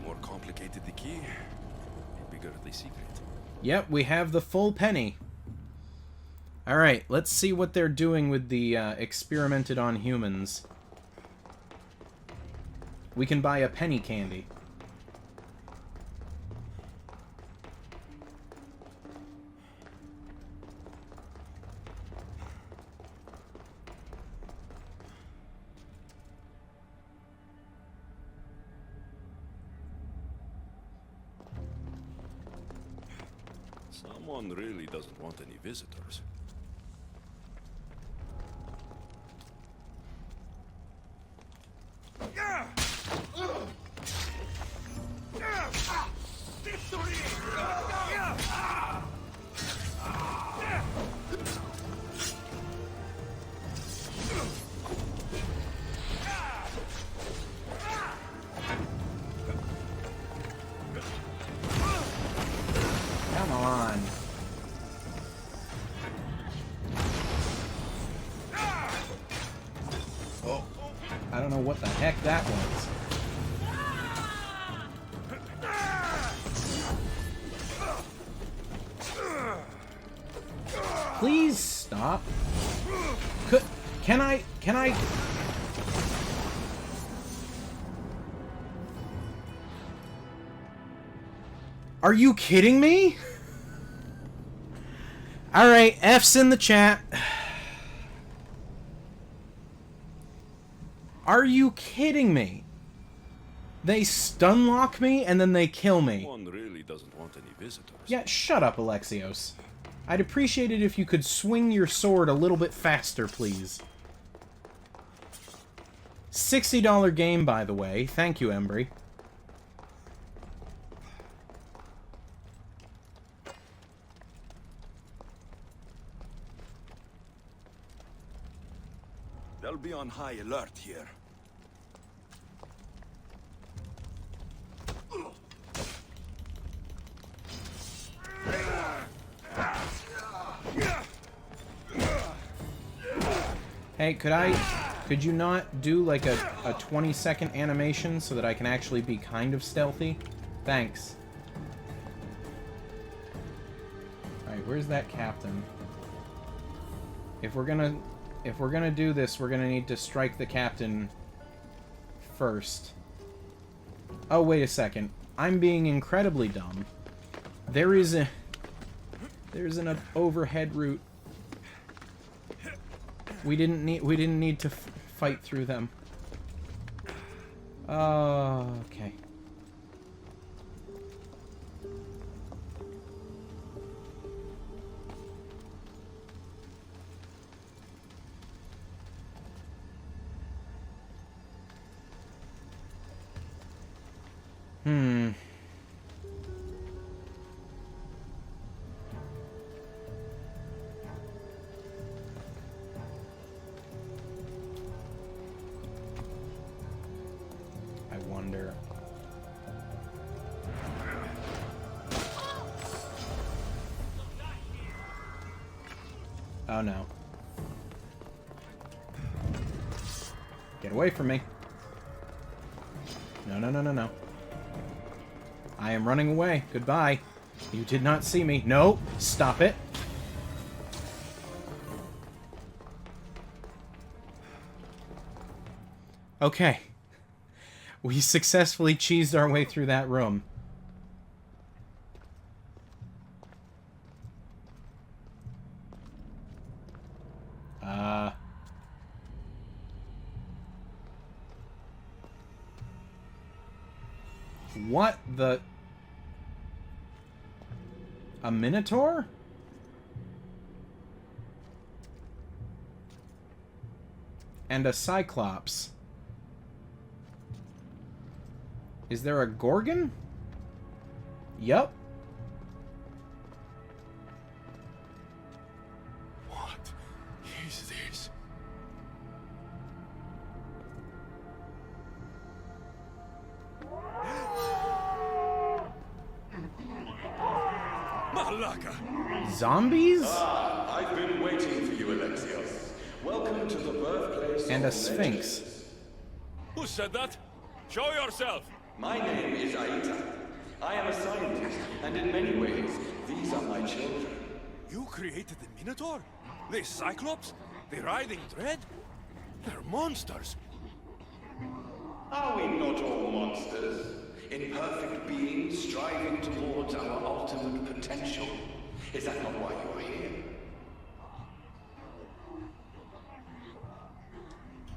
F: more complicated the key, the bigger the secret.
A: Yep, we have the full penny. Alright, let's see what they're doing with the experimented on humans. We can buy a penny candy.
F: Someone really doesn't want any visitors.
A: Come on. Oh, I don't know what the heck that was. Please stop. Can I? Are you kidding me? Alright, F's in the chat. Are you kidding me? They stun lock me and then they kill me.
F: One really doesn't want any visitors.
A: Yeah, shut up, Alexios. I'd appreciate it if you could swing your sword a little bit faster, please. $60 game, by the way. Thank you, Embry.
F: They'll be on high alert here.
A: Hey, could you not do like a 20-second animation so that I can actually be kind of stealthy? Thanks. Alright, where's that captain? If we're gonna do this, we're gonna need to strike the captain first. Oh, wait a second. I'm being incredibly dumb. There's an overhead route. We didn't need to fight through them. Okay. I wonder. Oh no. Get away from me. No, no, no, no, no. I am running away. Goodbye. You did not see me. No! Stop it. Okay. We successfully cheesed our way through that room. What the... A Minotaur? And a Cyclops. Is there a Gorgon? Yup.
F: What is this? Malaka!
A: Zombies?
O: I've been waiting for you, Alexios. Welcome to the birthplace
A: And a
O: of
A: Sphinx.
O: legends.
F: Who said that? Show yourself!
O: My name is Aita. I am a scientist, and in many ways, these are my children.
F: You created the Minotaur? The Cyclops? The Riding Dread? They're monsters.
O: Are we not all monsters? Imperfect beings striving towards our ultimate potential. Is that not why you are here?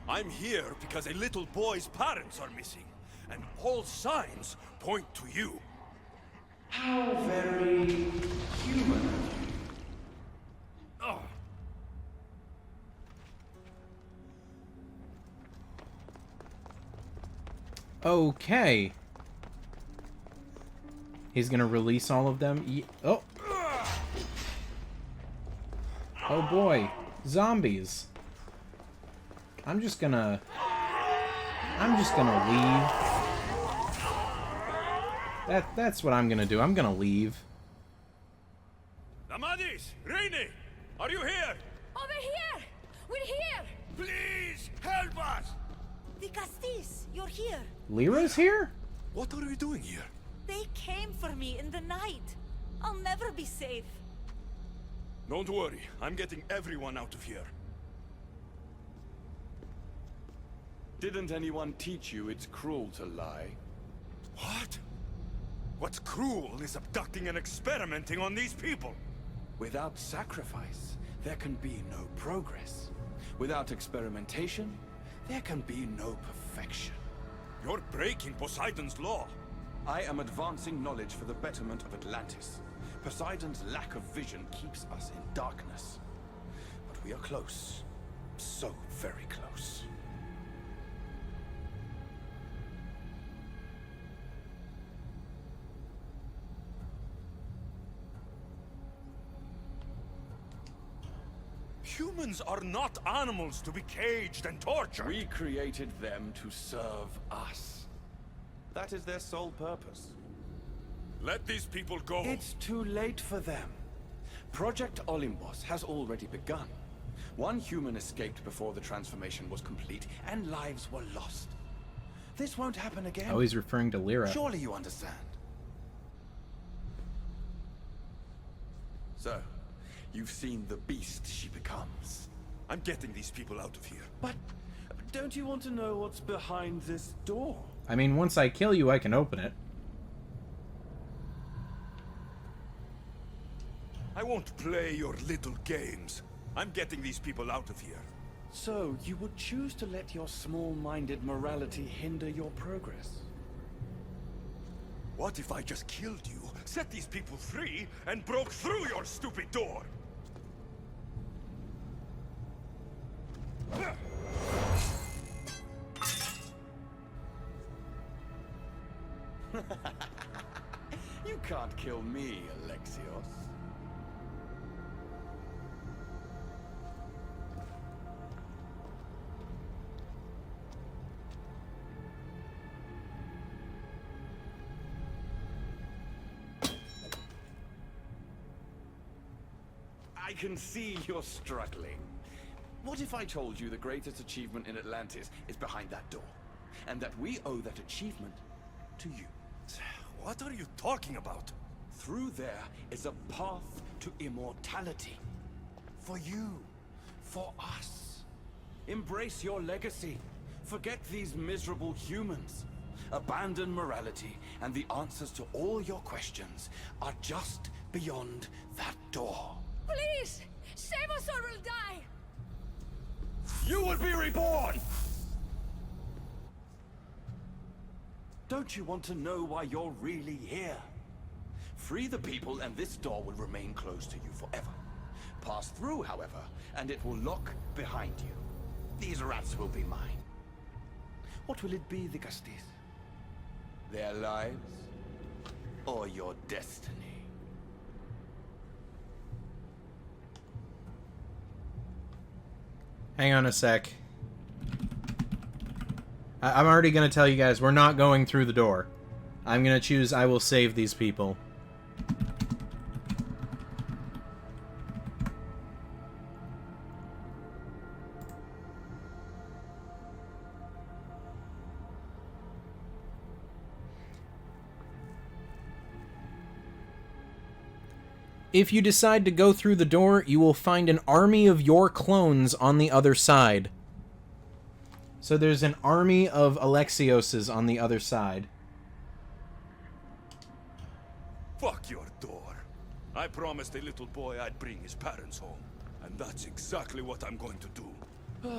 F: I'm here because a little boy's parents are missing, and all signs point to you.
O: How very human of you.
F: Oh.
A: Okay. He's gonna release all of them. Oh. Oh boy. Zombies. I'm just gonna leave. That's what I'm gonna do. I'm gonna leave.
F: Amadis! Rainy! Are you here?
K: Over here! We're here!
F: Please, help us!
K: The Castis, you're here.
A: Lyra's here?
F: What are we doing here?
K: They came for me in the night. I'll never be safe.
F: Don't worry, I'm getting everyone out of here.
O: Didn't anyone teach you it's cruel to lie?
F: What? What's cruel is abducting and experimenting on these people.
O: Without sacrifice, there can be no progress. Without experimentation, there can be no perfection.
F: You're breaking Poseidon's law.
O: I am advancing knowledge for the betterment of Atlantis. Poseidon's lack of vision keeps us in darkness. But we are close. So very close.
F: Humans are not animals to be caged and tortured.
O: We created them to serve us. That is their sole purpose.
F: Let these people go.
O: It's too late for them. Project Olympus has already begun. One human escaped before the transformation was complete, and lives were lost. This won't happen again.
A: Oh, he's referring to Lyra.
O: Surely you understand. So, you've seen the beast she becomes.
F: I'm getting these people out of here.
O: But don't you want to know what's behind this door?
A: I mean, once I kill you, I can open it.
F: I won't play your little games. I'm getting these people out of here.
O: So, you would choose to let your small-minded morality hinder your progress?
F: What if I just killed you, set these people free, and broke through your stupid door?
O: You can't kill me, Alexios. I can see you're struggling. What if I told you the greatest achievement in Atlantis is behind that door? And that we owe that achievement to you?
F: What are you talking about?
O: Through there is a path to immortality. For you. For us. Embrace your legacy. Forget these miserable humans. Abandon morality, and the answers to all your questions are just beyond that door.
L: Please! Save us or we'll die!
O: You will be reborn! Don't you want to know why you're really here? Free the people and this door will remain closed to you forever. Pass through, however, and it will lock behind you. These rats will be mine. What will it be, the Castis? Their lives? Or your destiny?
A: Hang on a sec. I'm already going to tell you guys, we're not going through the door. I'm going to choose I will save these people. If you decide to go through the door, you will find an army of your clones on the other side. So there's an army of Alexioses on the other side.
F: Fuck your door. I promised a little boy I'd bring his parents home. And that's exactly what I'm going to do.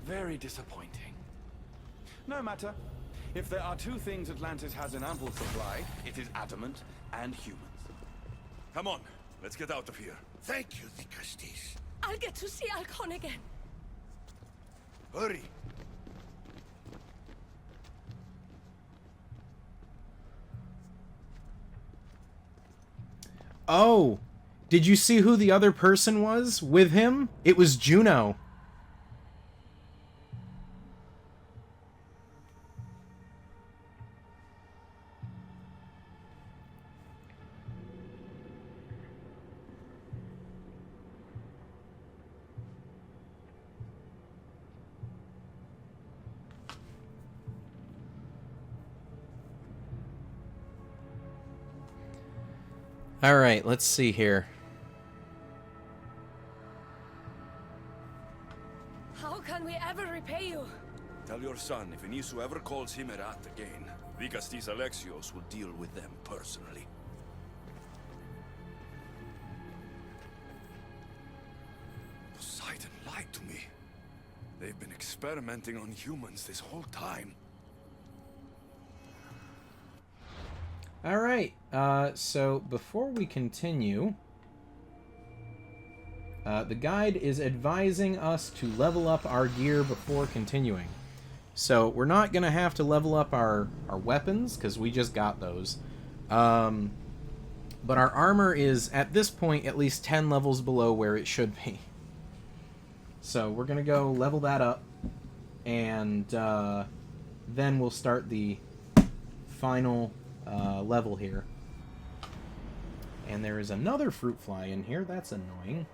O: Very disappointing. No matter. If there are two things Atlantis has in ample supply, it is adamant and humans.
F: Come on, let's get out of here.
E: Thank you, the Castis.
L: I'll get to see Alcon again.
F: Hurry.
A: Oh! Did you see who the other person was with him? It was Juno. Alright, let's see here.
L: How can we ever repay you?
F: Tell your son if Anisu ever calls him a rat again, Vicastis Alexios will deal with them personally. Poseidon lied to me. They've been experimenting on humans this whole time.
A: Alright, so before we continue, the guide is advising us to level up our gear before continuing. So we're not going to have to level up our weapons, because we just got those. But our armor is, at this point, at least 10 levels below where it should be. So we're going to go level that up, and then we'll start the final level here. And there is another fruit fly in here. That's annoying.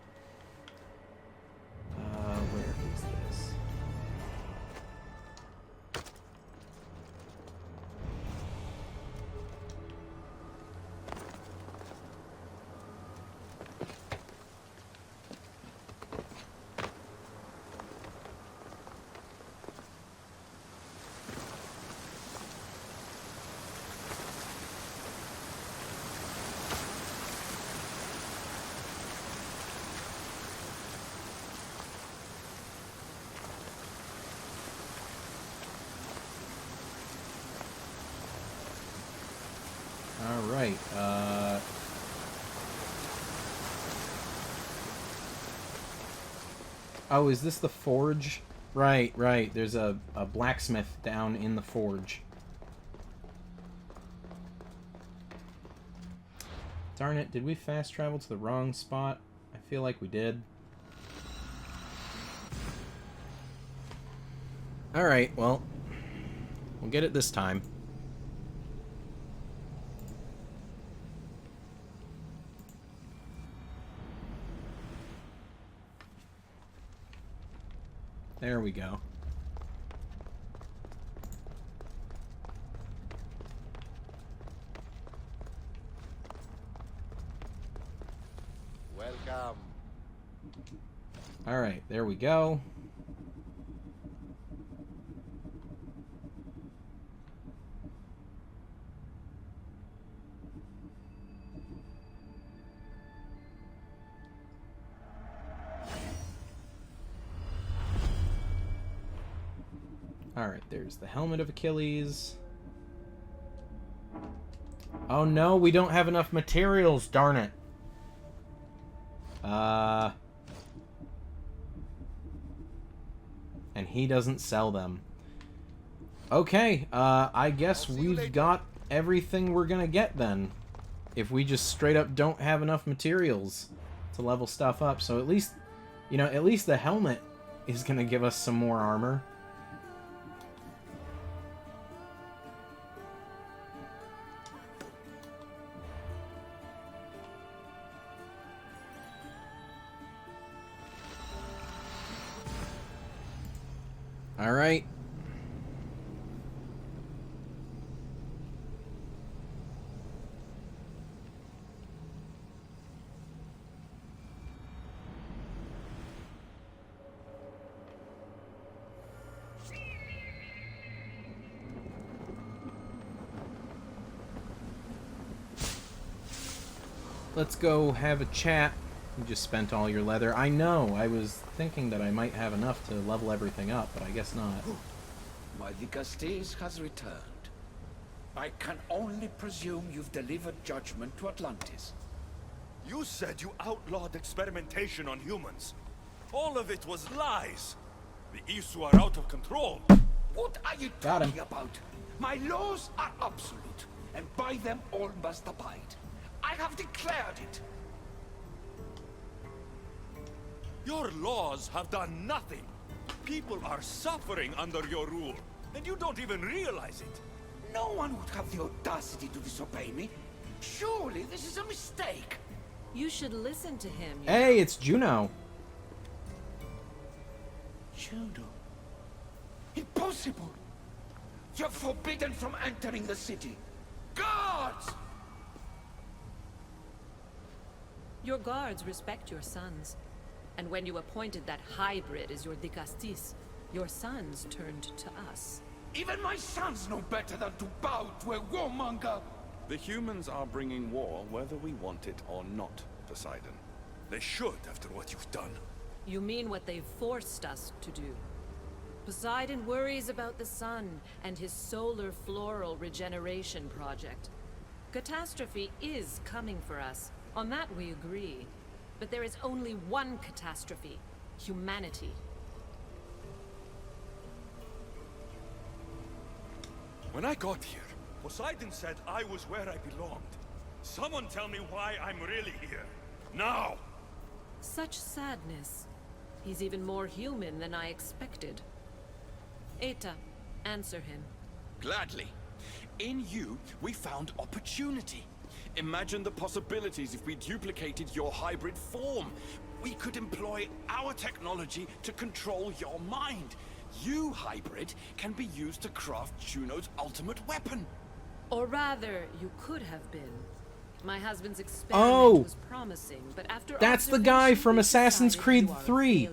A: Alright, oh, is this the forge? Right, right. There's a blacksmith down in the forge. Darn it, did we fast travel to the wrong spot? I feel like we did. Alright, well, we'll get it this time. There we go.
E: Welcome.
A: All right, there we go. Alright, there's the helmet of Achilles. Oh no, we don't have enough materials, darn it. And he doesn't sell them. Okay, I guess we've got everything we're gonna get then. If we just straight up don't have enough materials to level stuff up. So at least, you know, at least the helmet is gonna give us some more armor. All right. Let's go have a chat. You just spent all your leather. I know, I was thinking that I might have enough to level everything up, but I guess not.
D: My Digastes has returned. I can only presume you've delivered judgment to Atlantis.
F: You said you outlawed experimentation on humans. All of it was lies. The Isu are out of control.
D: What are you talking about? My laws are absolute, and by them all must abide. I have declared it.
F: Your laws have done nothing. People are suffering under your rule, and you don't even realize it.
D: No one would have the audacity to disobey me. Surely this is a mistake.
C: You should listen to him.
A: Hey, it's Juno.
D: Juno? Impossible! You're forbidden from entering the city. Guards!
C: Your guards respect your sons. And when you appointed that hybrid as your Digastis, your sons turned to us.
D: Even my sons know better than to bow to a warmonger!
F: The humans are bringing war whether we want it or not, Poseidon. They should after what you've done.
C: You mean what they've forced us to do. Poseidon worries about the sun and his solar floral regeneration project. Catastrophe is coming for us. On that we agree. But there is only one catastrophe: humanity.
F: When I got here, Poseidon said I was where I belonged. Someone tell me why I'm really here. Now!
C: Such sadness. He's even more human than I expected. Eta, answer him.
O: Gladly. In you, we found opportunity. Imagine the possibilities if we duplicated your hybrid form. We could employ our technology to control your mind. You, hybrid, can be used to craft Juno's ultimate weapon.
C: Or rather, you could have been. My husband's experiment was promising, but after
A: that's the guy from Assassin's Creed 3.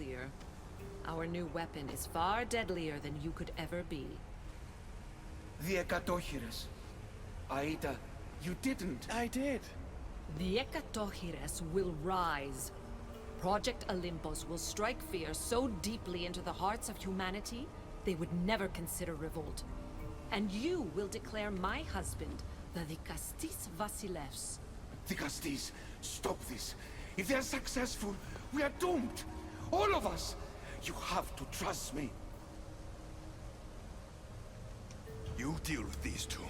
C: Our new weapon is far deadlier than you could ever be.
D: The Ekatochires. Aida, you didn't.
C: I did. The Ekatochires will rise. Project Olympus will strike fear so deeply into the hearts of humanity, they would never consider revolt. And you will declare my husband
I: The Vikastis Vasilevs.
D: Vikastis, stop this. If they're successful, we are doomed. All of us. You have to trust me.
F: You deal with these two.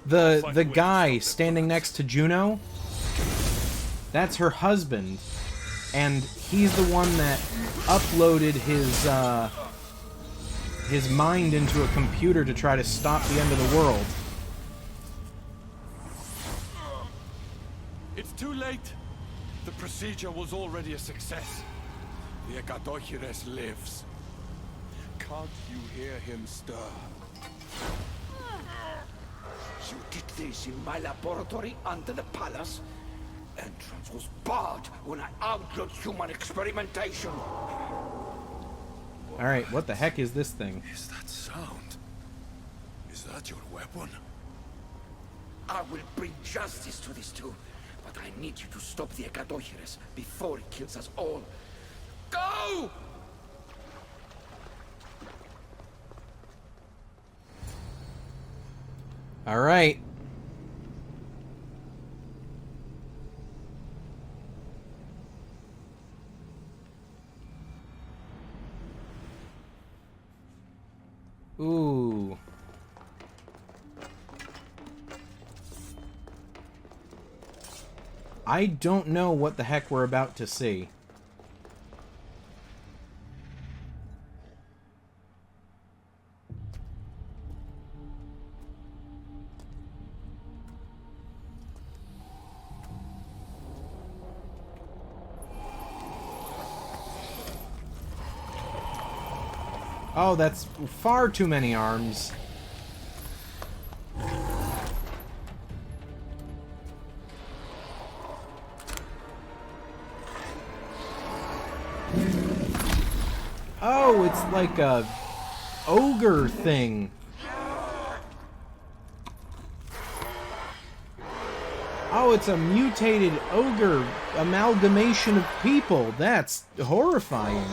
A: The guy standing next to Juno, that's her husband, and he's the one that uploaded his mind into a computer to try to stop the end of the world.
F: It's too late. The procedure was already a success. The Ekadochires lives. Can't you hear him stir?
D: You did this in my laboratory under the palace. Entrance was barred when I outlawed human experimentation.
A: Alright, what the heck is this thing?
F: Is that sound? Is that your weapon?
D: I will bring justice to these two, but I need you to stop the Ekadochires before it kills us all. Go!
A: Alright. Ooh. I don't know what the heck we're about to see. Oh, that's far too many arms. Oh, it's like a ogre thing. Oh, it's a mutated ogre amalgamation of people. That's horrifying.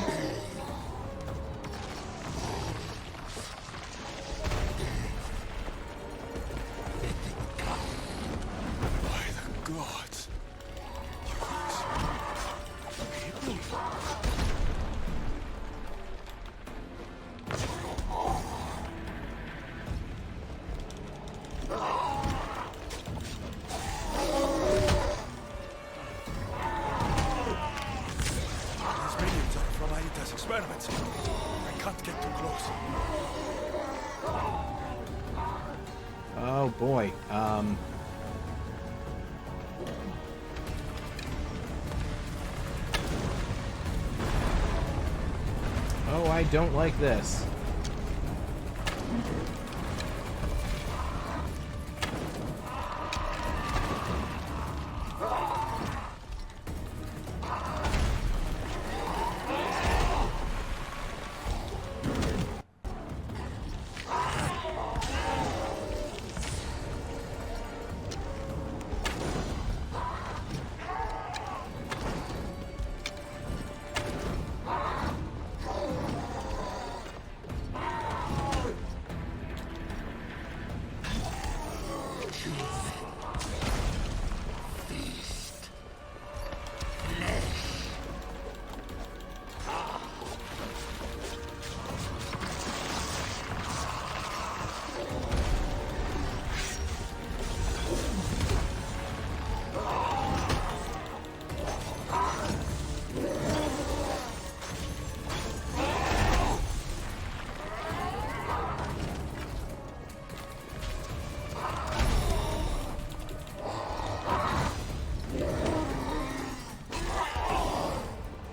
F: Experiments. I can't get too close.
A: Oh boy. Oh, I don't like this.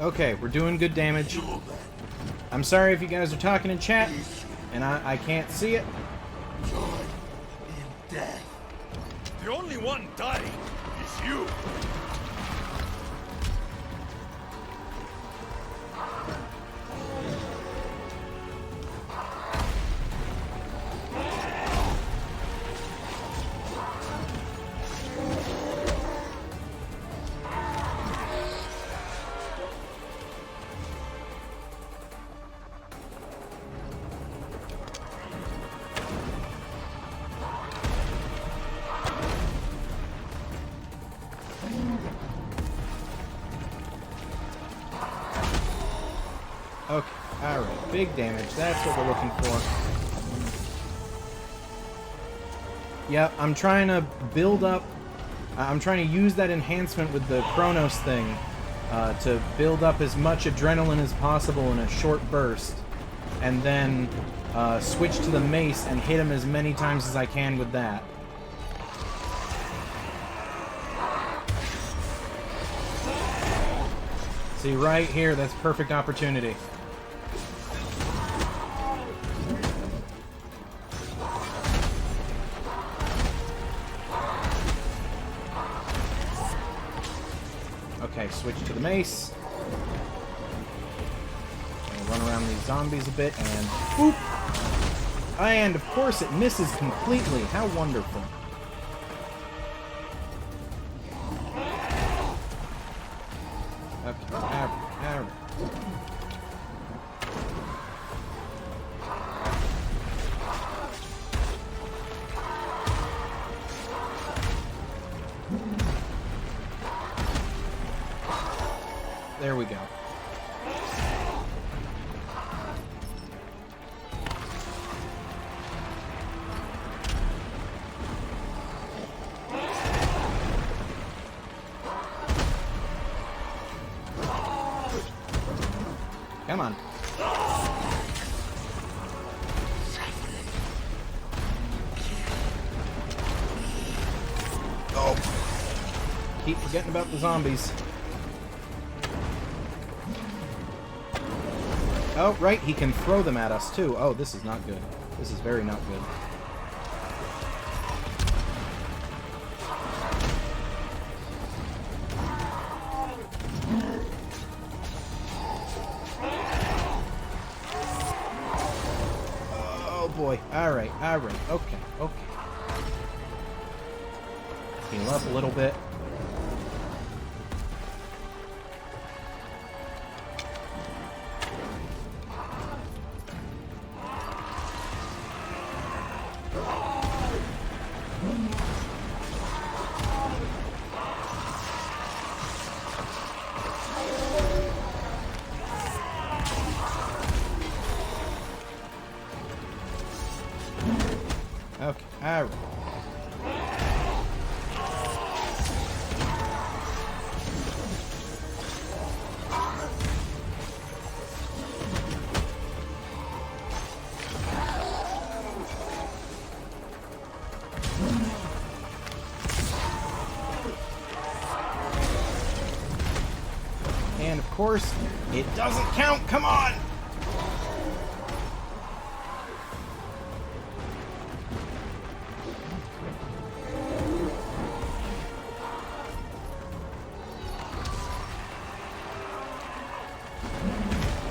A: Okay, we're doing good damage. I'm sorry if you guys are talking in chat, and I can't see it.
F: The only one dying is you.
A: Okay, alright. Big damage. That's what we're looking for. Yep, I'm trying to build up... I'm trying to use that enhancement with the Chronos thing to build up as much adrenaline as possible in a short burst. And then switch to the mace and hit him as many times as I can with that. See, right here, that's perfect opportunity. Okay, switch to the mace. Run around these zombies a bit, and boop! And, of course, it misses completely. How wonderful. Okay, alright. There we go. Come on. Oh. Keep forgetting about the zombies. Oh, right, he can throw them at us, too. Oh, this is not good. This is very not good. Oh, boy. Alright, okay. Heal up a little bit. Okay, alright. And of course, it doesn't count. Come on!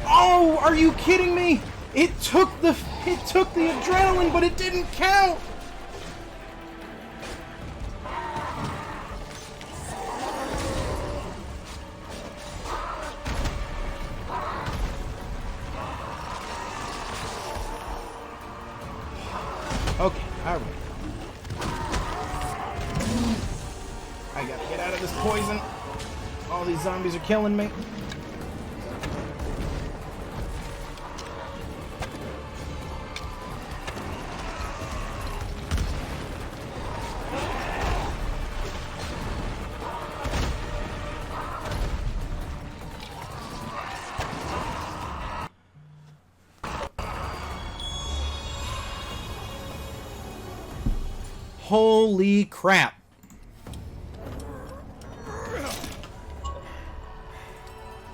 A: Oh, are you kidding me? It took the adrenaline, but it didn't count. Okay, alright. I gotta get out of this poison. All these zombies are killing me. Holy crap.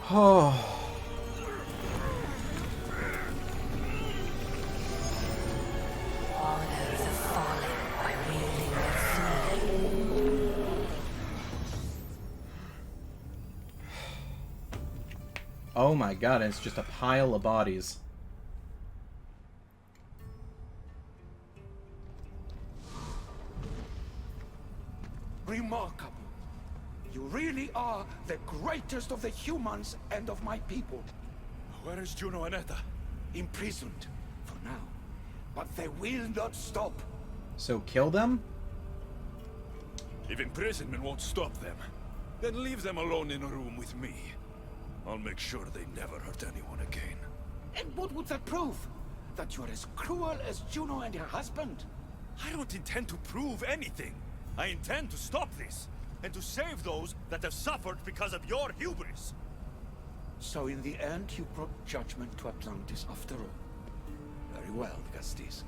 A: Oh. Oh my god, it's just a pile of bodies.
D: Remarkable. You really are the greatest of the humans and of my people.
F: Where is Juno and Etta?
D: Imprisoned, for now. But they will not stop.
A: So kill them?
F: If imprisonment won't stop them, then leave them alone in a room with me. I'll make sure they never hurt anyone again.
D: What would that prove? That you're as cruel as Juno and her husband?
F: I don't intend to prove anything. I intend to stop this, and to save those that have suffered because of your hubris.
D: So in the end, you brought judgment to Atlantis after all. Very well, Gastis.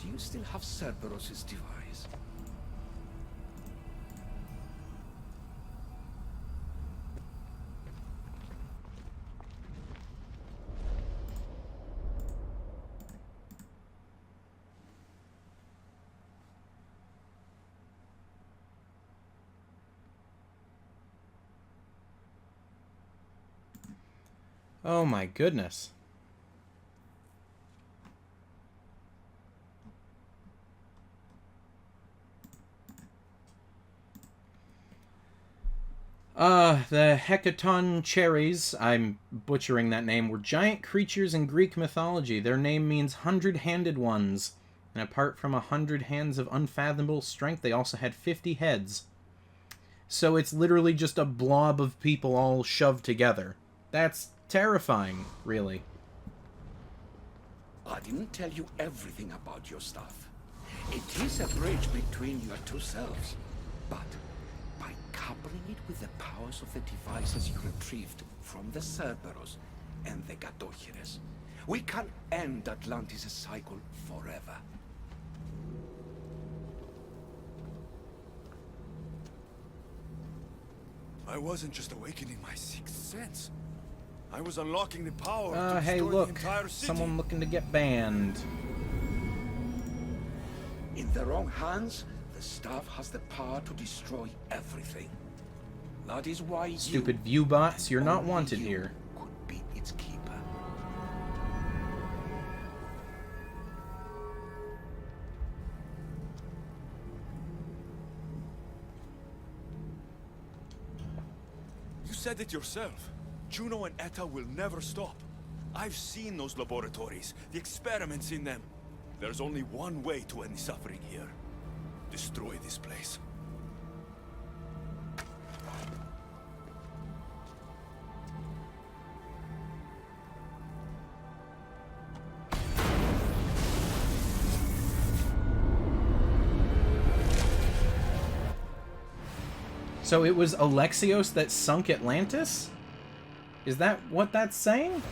D: Do you still have Cerberus' device?
A: Oh my goodness. The Hecaton cherries, I'm butchering that name, were giant creatures in Greek mythology. Their name means 100-handed ones. And apart from 100 hands of unfathomable strength, they also had 50 heads. So it's literally just a blob of people all shoved together. That's terrifying, really.
D: I didn't tell you everything about your stuff. It is a bridge between your two selves. But by coupling it with the powers of the devices you retrieved from the Cerberus and the Gatochires, we can end Atlantis' cycle forever.
F: I wasn't just awakening my sixth sense. I was unlocking the power to
A: Hey
F: destroy
A: look,
F: the entire city.
A: someone looking to get banned.
D: In the wrong hands, the staff has the power to destroy everything. That is why
A: Stupid view bots, you're not wanted here.
D: Could be its keeper.
F: You said it yourself. Juno and Etta will never stop. I've seen those laboratories, the experiments in them. There's only one way to end the suffering here. Destroy this place.
A: So it was Alexios that sunk Atlantis? Is that what that's saying?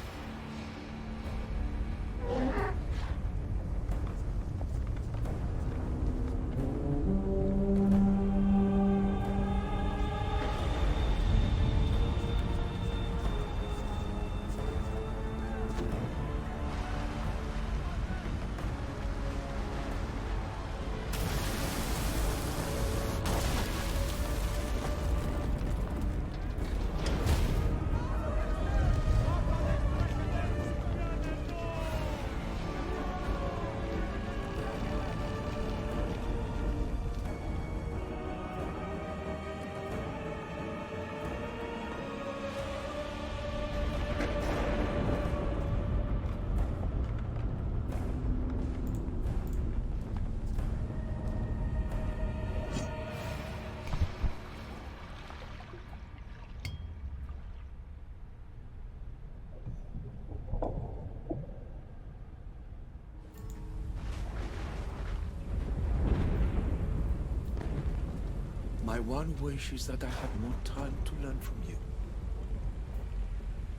D: My one wish is that I had more time to learn from you.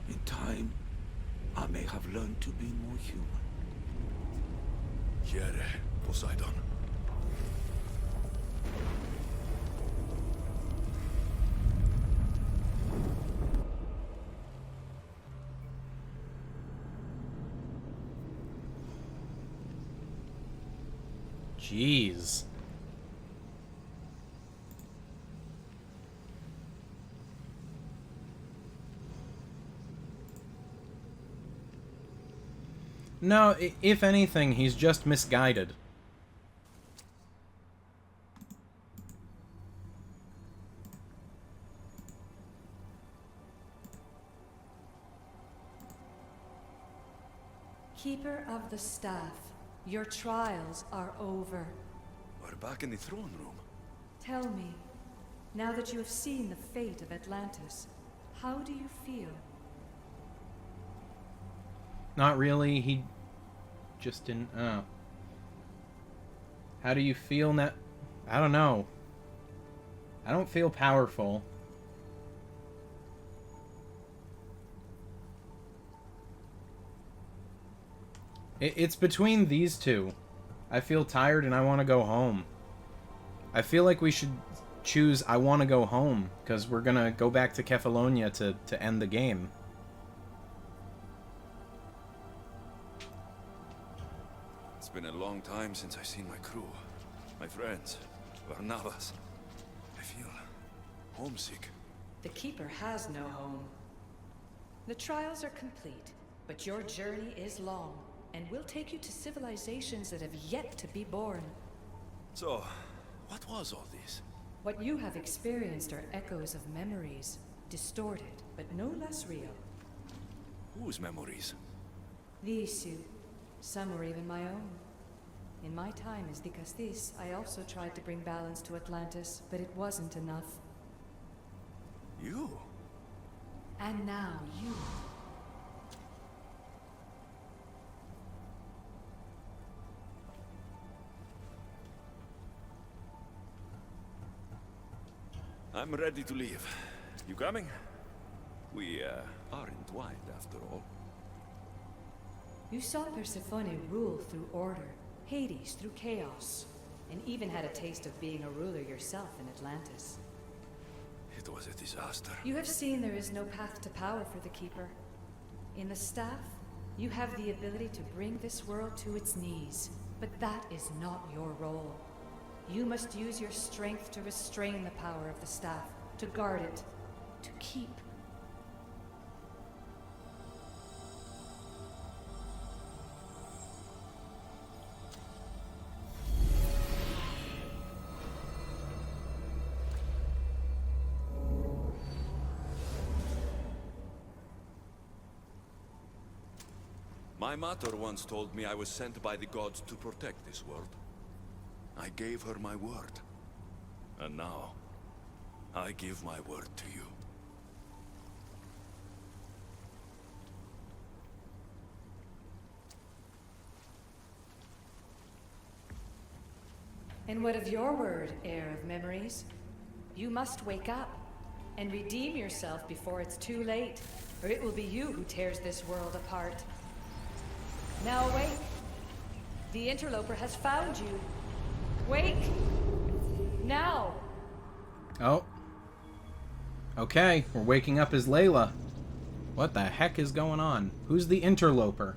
D: In time, I may have learned to be more human.
F: Here, Poseidon.
A: Jeez. No, if anything, he's just misguided.
B: Keeper of the Staff, your trials are over.
F: We're back in the throne room.
B: Tell me, now that you have seen the fate of Atlantis, how do you feel?
A: Not really. He just didn't. Oh. How do you feel now? I don't know. I don't feel powerful. It's between these two. I feel tired and I want to go home. I feel like we should choose I want to go home, because we're going to go back to Kefalonia to end the game.
F: It's been a long time since I've seen my crew, my friends, Barnabas. I feel homesick.
B: The Keeper has no home. The trials are complete, but your journey is long, and will take you to civilizations that have yet to be born.
F: So, what was all this?
B: What you have experienced are echoes of memories, distorted, but no less real.
F: Whose memories?
B: The issue. Some were even my own. In my time as Dicastis, I also tried to bring balance to Atlantis, but it wasn't enough.
F: You?
B: And now you.
F: I'm ready to leave. You coming? We, are entwined after all.
B: You saw Persephone rule through order, Hades through chaos, and even had a taste of being a ruler yourself in Atlantis.
F: It was a disaster.
B: You have seen there is no path to power for the Keeper. In the staff, you have the ability to bring this world to its knees, but that is not your role. You must use your strength to restrain the power of the staff, to guard it, to keep.
F: My mother once told me I was sent by the gods to protect this world. I gave her my word. And now, I give my word to you.
B: And what of your word, heir of memories? You must wake up and redeem yourself before it's too late, or it will be you who tears this world apart. Now awake. The interloper has found you. Wake! Now!
A: Oh. Okay, we're waking up as Layla. What the heck is going on? Who's the interloper?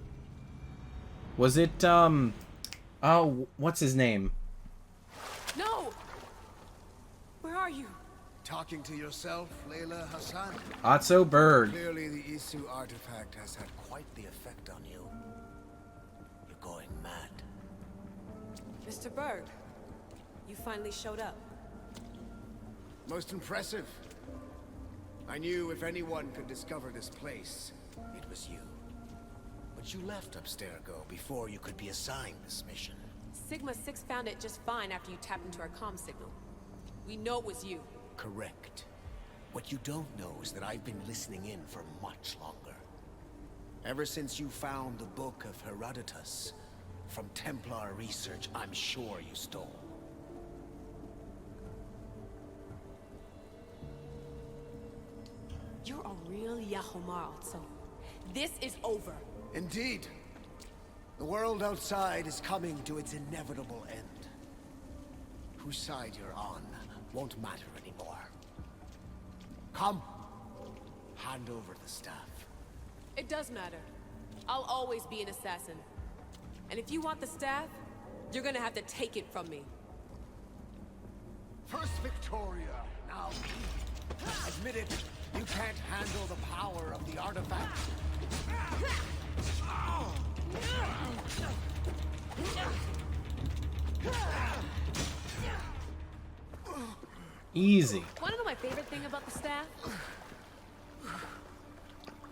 A: Was it, oh, what's his name?
C: No! Where are you?
E: Talking to yourself, Layla Hassan?
A: Otso Berg.
E: Clearly the Isu artifact has had quite the effect on you. You're going mad.
C: Mr. Berg, you finally showed up.
E: Most impressive. I knew if anyone could discover this place, it was you. But you left Abstergo before you could be assigned this mission.
C: Sigma 6 found it just fine after you tapped into our comm signal. We know it was you.
E: Correct. What you don't know is that I've been listening in for much longer. Ever since you found the Book of Herodotus, from Templar research I'm sure you stole.
C: You're a real Yahomar, Otso. This is over.
E: Indeed. The world outside is coming to its inevitable end. Whose side you're on won't matter anymore. Come. Hand over the staff.
C: It does matter. I'll always be an assassin. And if you want the staff, you're gonna have to take it from me.
E: First Victoria, now admit it, you can't handle the power of the artifact.
A: Easy.
C: Wanna know my favorite thing about the staff?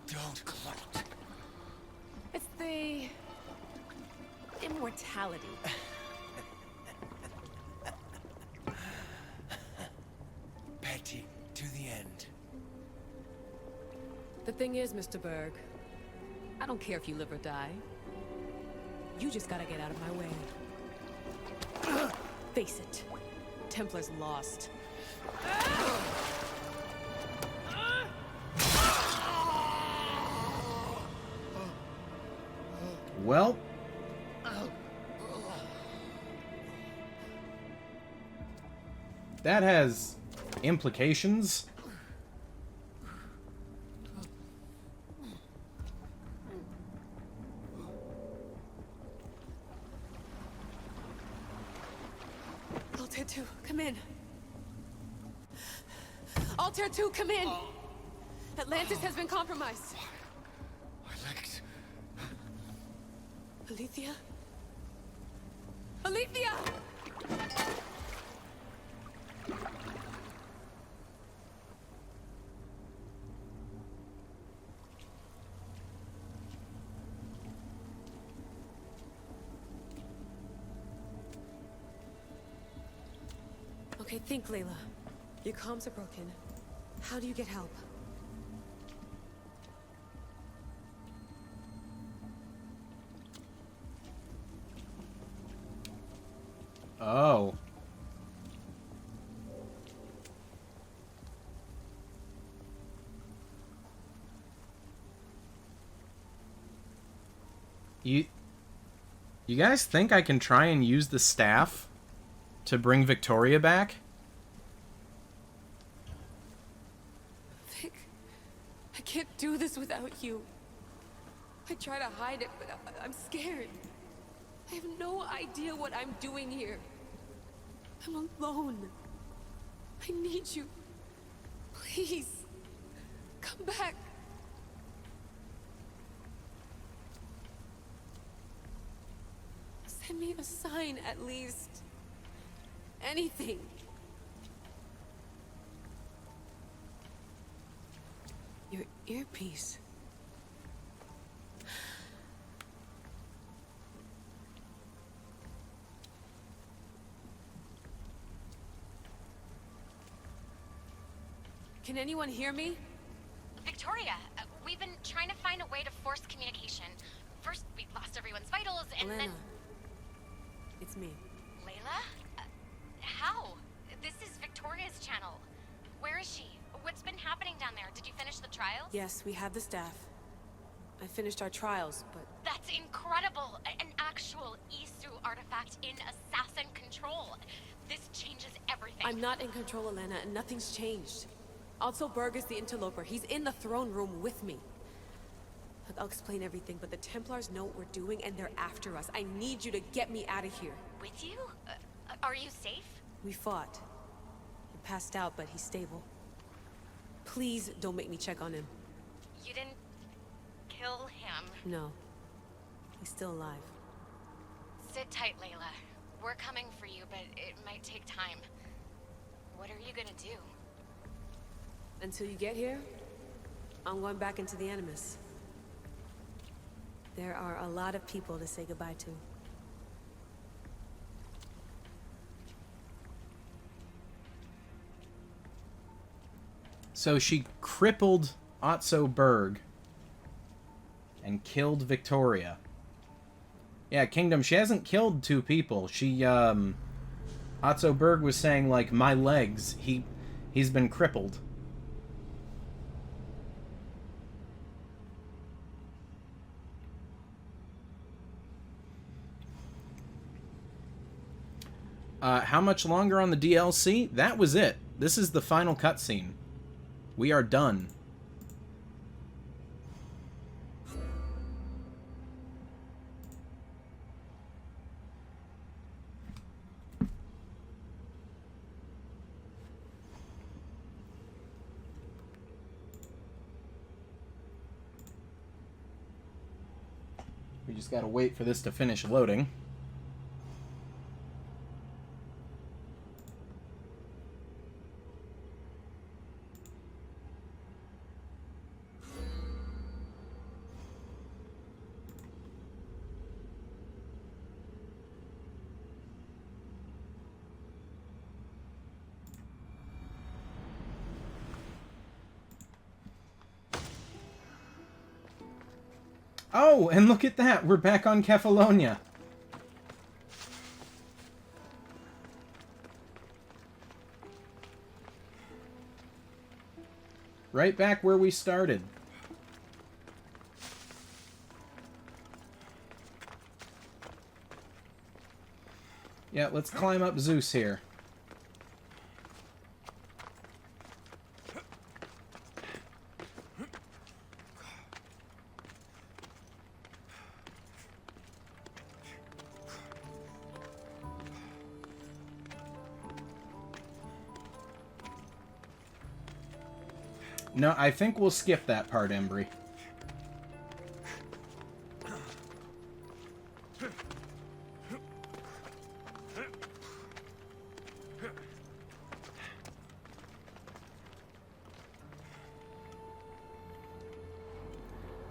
E: Don't gloat.
C: It's the... immortality.
E: Petty to the end.
C: The thing is, Mr. Berg, I don't care if you live or die. You just gotta get out of my way. Face it. Templar's lost.
A: Well, that has implications.
C: Altair 2, come in. Altair 2, come in. Atlantis has been compromised.
G: My legs.
C: Alethea? Alethea! Okay, think, Layla. Your comms are broken. How do you get help?
A: Oh. You guys think I can try and use the staff to bring Victoria back?
C: Vic, I can't do this without you. I try to hide it, but I'm scared. I have no idea what I'm doing here. I'm alone. I need you. Please, come back. Send me a sign, at least. Anything. Your earpiece. Can anyone hear me?
P: Victoria, we've been trying to find a way to force communication. First, we lost everyone's vitals, and
C: Elena.
P: then...
C: It's me.
P: Layla? How? This is Victoria's channel. Where is she? What's been happening down there? Did you finish the trials?
C: Yes, we have the staff. I finished our trials, but...
P: That's incredible! An actual Isu artifact in assassin control. This changes everything.
C: I'm not in control, Elena, and nothing's changed. Also, Berg is the interloper. He's in the throne room with me. Look, I'll explain everything, but the Templars know what we're doing, and they're after us. I need you to get me out of here.
P: With you? Are you safe?
C: We fought. He passed out, but he's stable. Please don't make me check on him.
P: You didn't kill him.
C: No. He's still alive.
P: Sit tight, Layla. We're coming for you, but it might take time. What are you gonna do?
C: Until you get here, I'm going back into the Animus. There are a lot of people to say goodbye to.
A: So she crippled Otso Berg and killed Victoria. Yeah, Kingdom, she hasn't killed two people. Otso Berg was saying, like, my legs. He's been crippled. How much longer on the DLC? That was it. This is the final cutscene. We are done. We just gotta wait for this to finish loading. Oh, and look at that! We're back on Kefalonia. Right back where we started. Yeah, let's climb up Zeus here. No, I think we'll skip that part, Embry.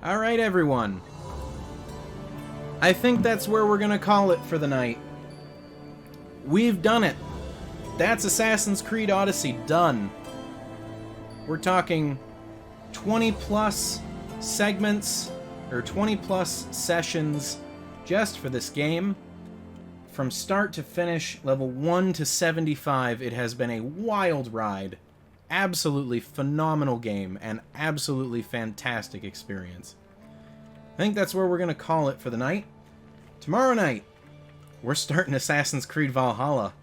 A: Alright, everyone. I think that's where we're gonna call it for the night. We've done it. That's Assassin's Creed Odyssey done. We're talking 20 plus segments, or 20 plus sessions just for this game. From start to finish, level 1 to 75, it has been a wild ride. Absolutely phenomenal game, and absolutely fantastic experience. I think that's where we're going to call it for the night. Tomorrow night, we're starting Assassin's Creed Valhalla.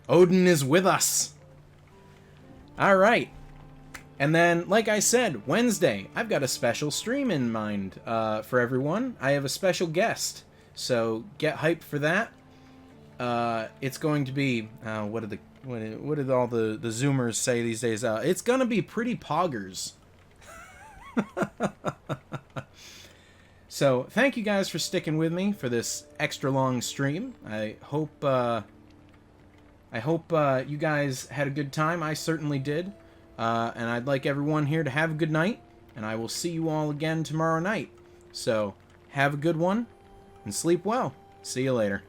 A: Odin is with us! Alright. And then, like I said, Wednesday, I've got a special stream in mind for everyone. I have a special guest, so get hyped for that. It's going to be, what did all the Zoomers say these days? It's gonna be pretty poggers. So, thank you guys for sticking with me for this extra long stream. I hope you guys had a good time. I certainly did. And I'd like everyone here to have a good night, and I will see you all again tomorrow night. So, have a good one, and sleep well. See you later.